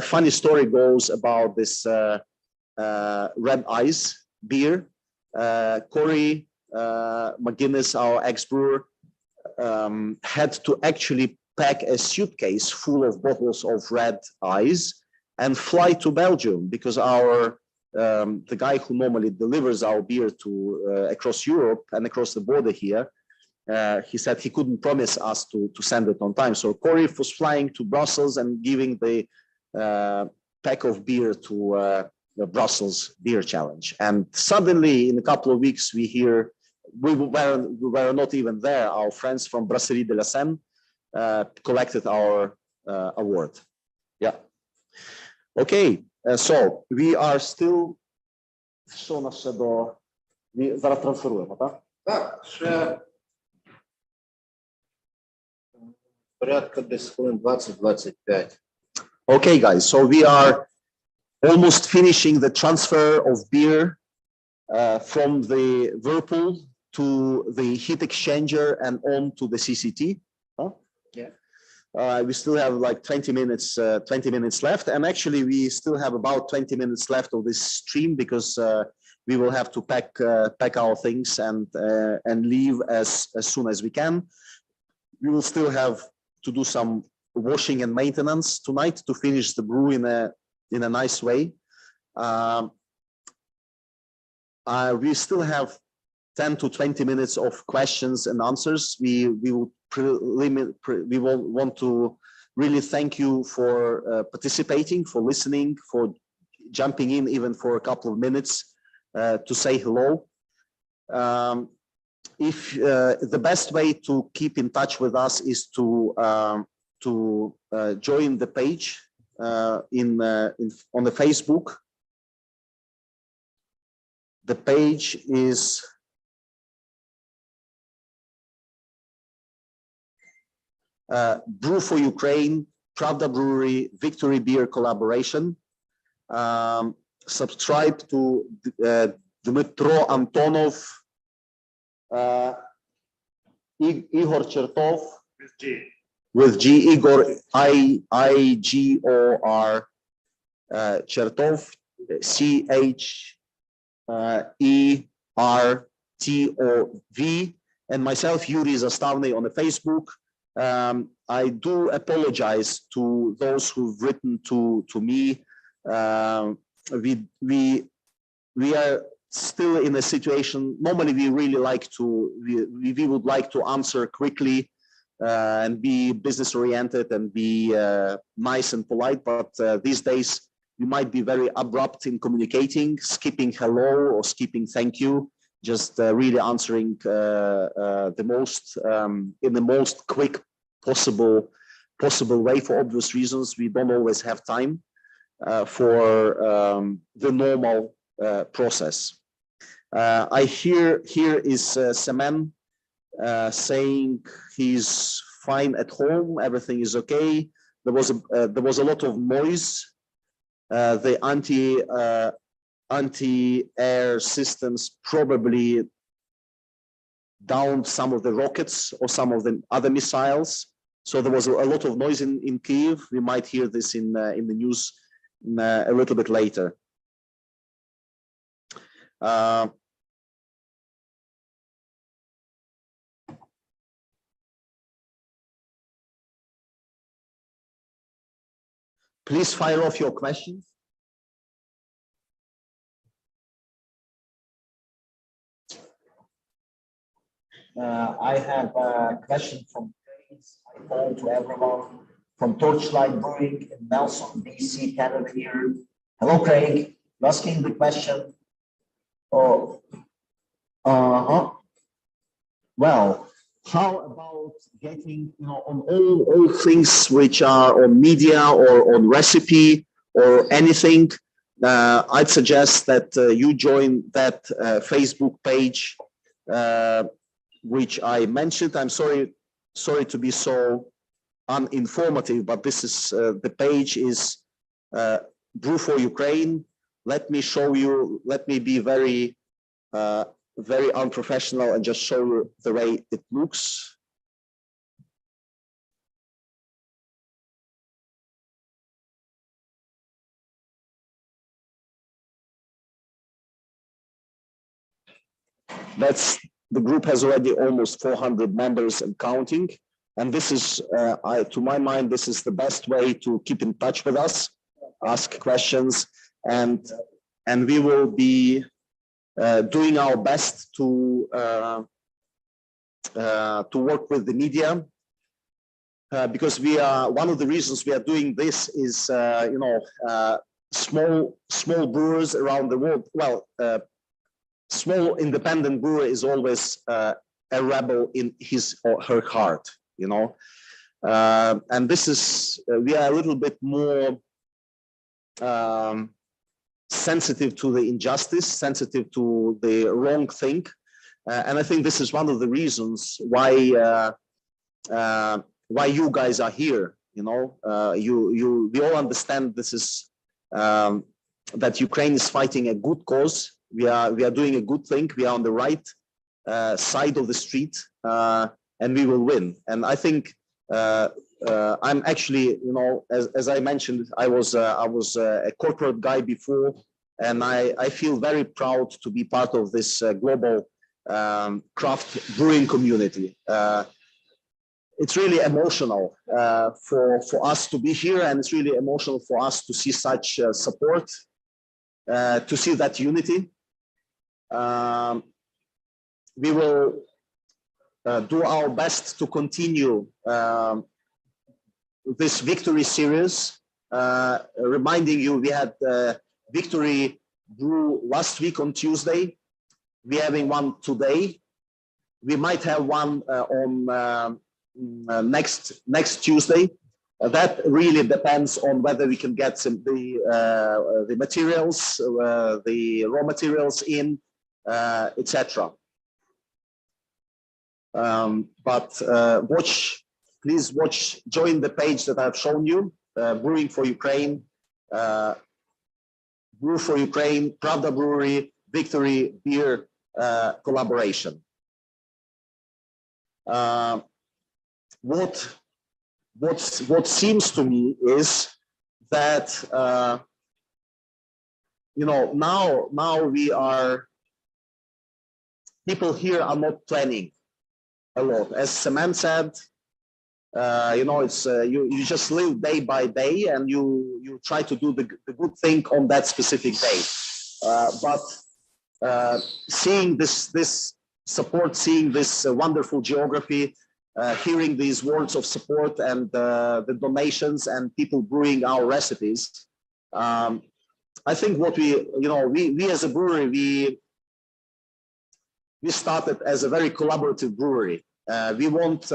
Funny story goes about this red ice beer. Corey McGuinness, our ex-brewer, had to actually pack a suitcase full of bottles of red ice and fly to Belgium, because our the guy who normally delivers our beer to across Europe and across the border here, he said he couldn't promise us to send it on time. So Corey was flying to Brussels and giving the pack of beer to the Brussels Beer Challenge. And suddenly, in a couple of weeks, we hear, we were not even there, our friends from Brasserie de la Seine collected our award. Yeah. Okay, so we are still, що нас ще до, зараз трансферуємо, так? Так, ще порядка десь хвилин 20-25. Okay, guys, so we are almost finishing the transfer of beer from the whirlpool to the heat exchanger and on to the CCT. Huh? Yeah. We still have like 20 minutes left, and actually we still have about 20 minutes left of this stream, because we will have to pack our things and leave as soon as we can. We will still have to do some washing and maintenance tonight to finish the brew in a nice way. We still have 10 to 20 minutes of questions and answers. We will want to really thank you for participating, for listening, for jumping in even for a couple of minutes to say hello. If the best way to keep in touch with us is to join the page on the Facebook. The page is Brew for Ukraine, Pravda Brewery, Victory Beer collaboration. Subscribe to Dmitro Antonov, Igor Chertov with G, Igor Igor Chertov, CHERTOV, and myself, Yuri Zastavny, on the Facebook. I do apologize to those who've written to me. We are still in a situation. Normally, we really like to. We would like to answer quickly and be business oriented and be nice and polite. But these days, we might be very abrupt in communicating, skipping hello or skipping thank you. Just really answering the most in the most quick possible way. For obvious reasons, we don't always have time for the normal process. I hear here is Semen saying he's fine at home, everything is okay. There was a lot of noise. The anti-air systems probably downed some of the rockets or some of the other missiles. So there was a lot of noise in Kyiv. We might hear this in the news a little bit later. Please fire off your questions. I have a question from I call to everyone from Torchlight Brewing in Nelson, BC, Canada here. Hello, Craig. Asking the question. Oh, well, how about getting, on all things which are on media or on recipe or anything? I'd suggest that you join that Facebook page, which I mentioned. I'm sorry to be so uninformative, but this is the page is Brew for Ukraine. Let me show you. Let me be very unprofessional and just show you the way it looks. The group has already almost 400 members and counting. And this is, to my mind, this is the best way to keep in touch with us, ask questions, and we will be doing our best to work with the media, because we are, one of the reasons we are doing this is small brewers around the world. Well, small independent brewer is always a rebel in his or her heart, and this is we are a little bit more sensitive to the injustice, sensitive to the wrong thing, and I think this is one of the reasons why you guys are here. We all understand this is that Ukraine is fighting a good cause. We are doing a good thing. We are on the right side of the street, and we will win. And I think I'm actually, as I mentioned, I was a corporate guy before, and I feel very proud to be part of this global craft brewing community. It's really emotional for us to be here, and it's really emotional for us to see such support, to see that unity. We will do our best to continue this victory series. Reminding you, we had Victory Brew last week on Tuesday. We're having one today. We might have one on next Tuesday. That really depends on whether we can get the materials, the raw materials in, etc. Please watch, join the page that I've shown you, Brewing for Ukraine, Brew for Ukraine, Pravda Brewery, Victory Beer collaboration. What seems to me is that you know, now we are, people here are not planning a lot. As Semen said, you know, it's you just live day by day, and you try to do the good thing on that specific day. But seeing this support, seeing this wonderful geography, hearing these words of support and the donations and people brewing our recipes, I think what we as a brewery, we started as a very collaborative brewery. We want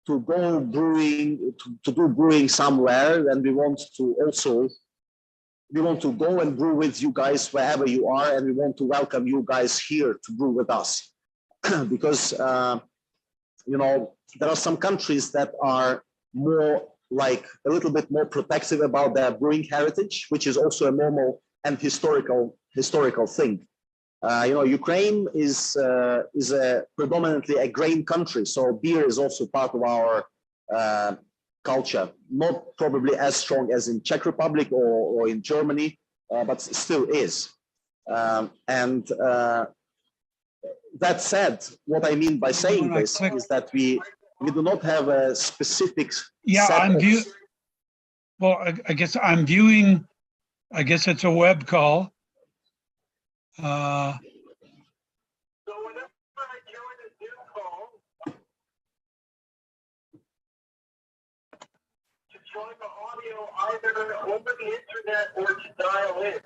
to go brewing, to do brewing somewhere, and we want to go and brew with you guys wherever you are, and we want to welcome you guys here to brew with us. Because you know, there are some countries that are more like a little bit more protective about their brewing heritage, which is also a normal and historical thing. You know, Ukraine is a predominantly a grain country, so beer is also part of our culture. Not probably as strong as in Czech Republic or in Germany, but still is. That said, what I mean by saying this is that we do not have a specific. Yeah, well, I guess I'm viewing. I guess it's a web call. So whenever I join a Zoom call, to join the audio either over the internet or to dial in.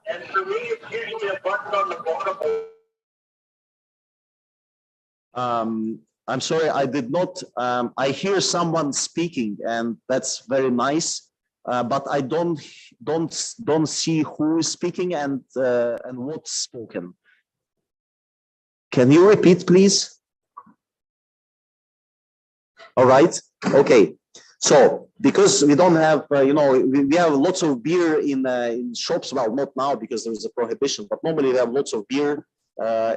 And for me, it's usually a button on the bottom. I'm sorry, I did not. I hear someone speaking, and that's very nice. But I don't see who is speaking and what's spoken. Can you repeat, please? All right. Okay. So because we don't have, you know, we have lots of beer in shops. Well, not now because there is a prohibition, but normally we have lots of beer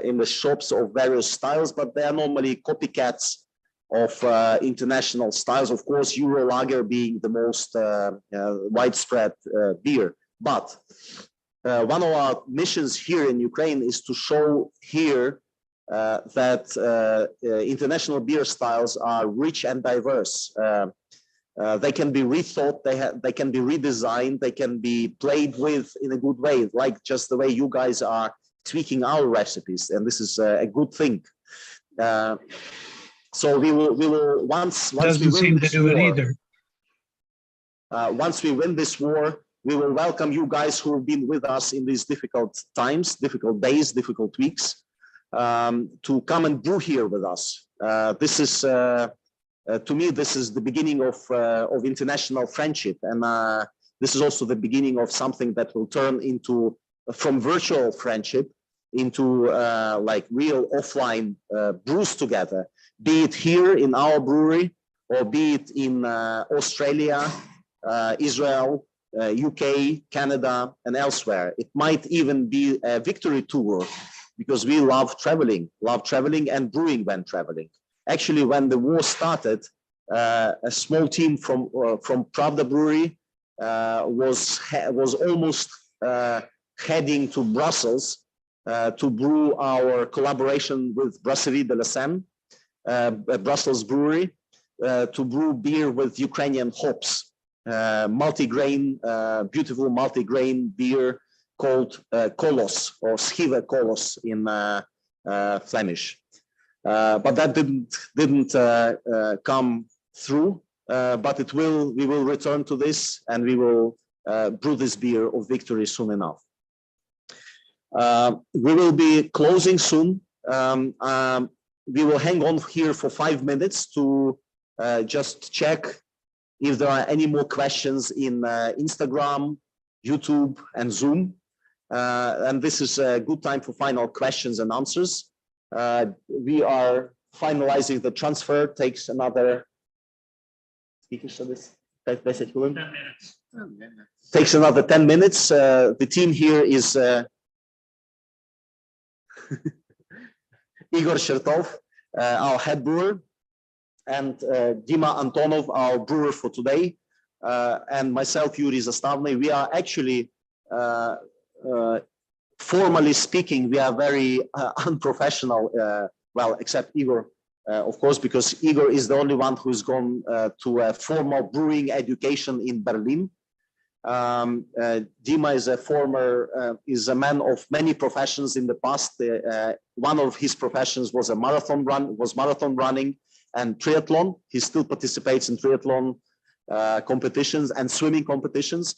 in the shops of various styles, but they are normally copycats of international styles. Of course, Euro Lager being the most widespread beer. But one of our missions here in Ukraine is to show here that international beer styles are rich and diverse. They can be rethought, they can be redesigned, they can be played with in a good way, like just the way you guys are tweaking our recipes, and this is a good thing. So we will once we win this war, once we win this war, we will welcome you guys who have been with us in these difficult times, difficult days, difficult weeks, to come and brew here with us. This is, to me, this is the beginning of international friendship, and this is also the beginning of something that will turn into, from virtual friendship into like real offline brews together, be it here in our brewery or be it in Australia, Israel, UK, Canada, and elsewhere. It might even be a victory tour because we love traveling and brewing when traveling. Actually, when the war started, a small team from Pravda Brewery was almost heading to Brussels to brew our collaboration with Brasserie de la Seine, Brussels Brewery, to brew beer with Ukrainian hops, multi-grain, beautiful multi-grain beer called Kolos or Schive Kolos in Flemish. But that didn't come through. But we will return to this, and we will brew this beer of victory soon enough. We will be closing soon. We will hang on here for 5 minutes to just check if there are any more questions in Instagram, YouTube, and Zoom. And this is a good time for final questions and answers. We are finalizing the transfer, takes another 10 minutes. Takes another 10 minutes. The team here is Igor Chertov, our head brewer, and Dima Antonov, our brewer for today, and myself, Yuri Zastavny. We are actually, formally speaking, we are very unprofessional, well, except Igor, of course, because Igor is the only one who's gone to a formal brewing education in Berlin. Dima is a is a man of many professions in the past. One of his professions was marathon running and triathlon. He still participates in triathlon competitions and swimming competitions.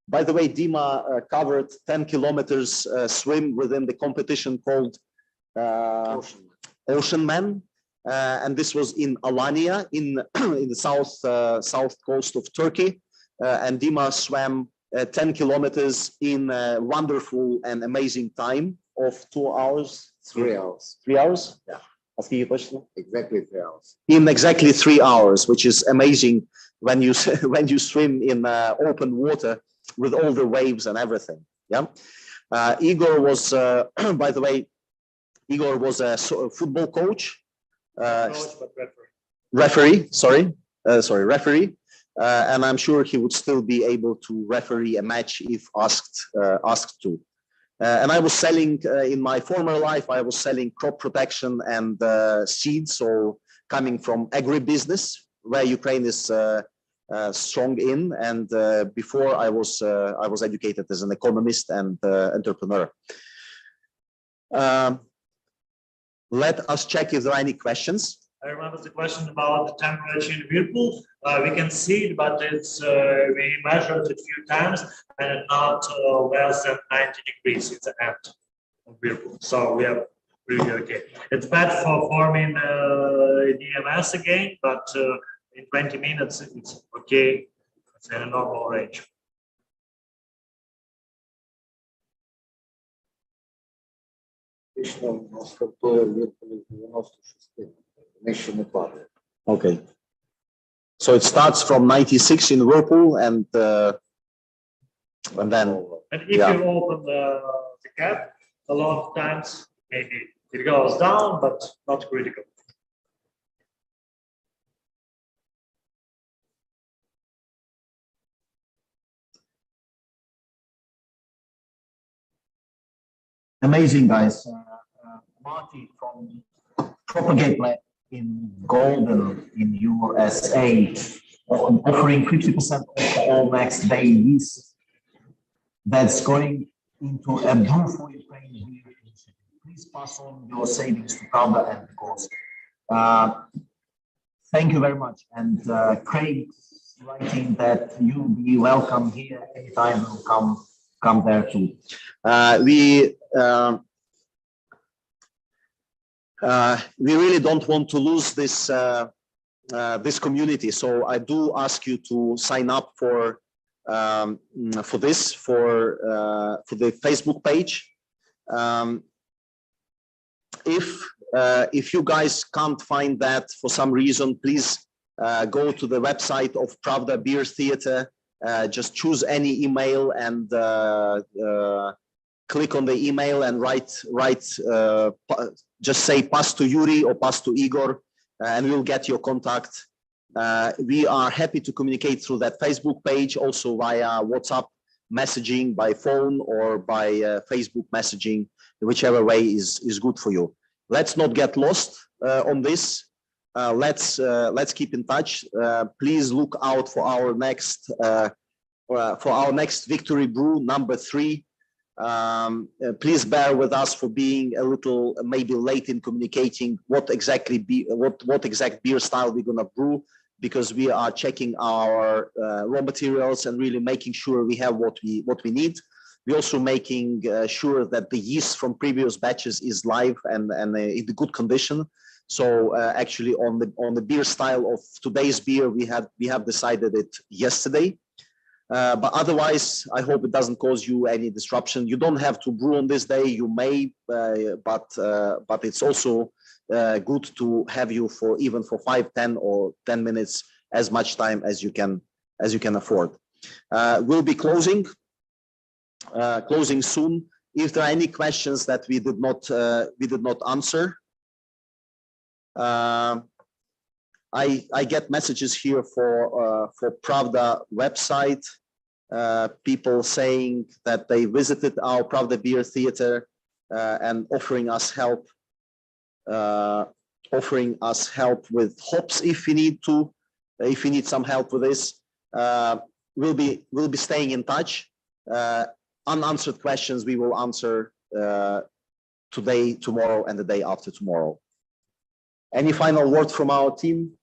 By the way, Dima covered 10 kilometers swim within the competition called Ocean Man. And this was in Alanya in the south coast of Turkey. And Dima swam 10 kilometers in a wonderful and amazing time of 2 hours. 3 hours. 3 hours? Yeah. Exactly 3 hours. In exactly 3 hours, which is amazing when you when you swim in open water with all the waves and everything. Yeah. Igor was, by the way, Igor was a football coach. Referee. Referee. And I'm sure he would still be able to referee a match if asked to. And I was selling, in my former life, I was selling crop protection and seeds, so coming from agribusiness, where Ukraine is strong in. And before I was educated as an economist and entrepreneur. Let us check if there are any questions. I remember the question about the temperature in Whirlpool. We can see it, but it's we measured it a few times and not less than 90 degrees at the end of Whirlpool. So we are really okay. It's bad for forming DMS again, but in 20 minutes it's okay. It's in a normal range. Okay. So it starts from 96 in Whirlpool and then. And if you open the cap, a lot of times maybe it goes down, but not critical. Amazing, guys. Marty from Propagate Lab in Golden in USA, offering 50% off all next day yeast that's going into a Brew for Ukraine beer initiative. Please pass on your savings to Pravda and the cost. Thank you very much. And Craig's writing that you'll be welcome here anytime. We'll come there too. We really don't want to lose this this community, so I do ask you to sign up for the Facebook page. If you guys can't find that for some reason, please go to the website of Pravda Beer Theater. Just choose any email and click on the email and write just say pass to Yuri or pass to Igor, and we'll get your contact. We are happy to communicate through that Facebook page, also via WhatsApp messaging, by phone or by Facebook messaging, whichever way is good for you. Let's not get lost on this. Let's keep in touch. Please look out for our next Victory Brew number 3. Please bear with us for being a little maybe late in communicating what exact beer style we're gonna brew, because we are checking our raw materials and really making sure we have what we need. We're also making sure that the yeast from previous batches is live and in good condition. So actually, on the beer style of today's beer, we have decided it yesterday. But otherwise, I hope it doesn't cause you any disruption. You don't have to brew on this day. You may, but it's also good to have you for even for 5, 10, or 10 minutes, as much time as you can afford. We'll be closing soon. If there are any questions that we did not answer, I get messages here for Pravda website. People saying that they visited our Pravda Beer Theater and offering us help with hops if we need to, if we need some help with this. We'll be staying in touch. Unanswered questions we will answer today, tomorrow, and the day after tomorrow. Any final word from our team?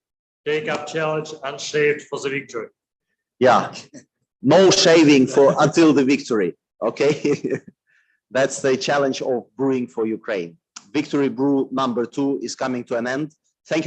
Take up challenge unshaved for the victory. Yeah, no shaving until the victory. Okay, that's the challenge of brewing for Ukraine. Victory Brew number 2 is coming to an end.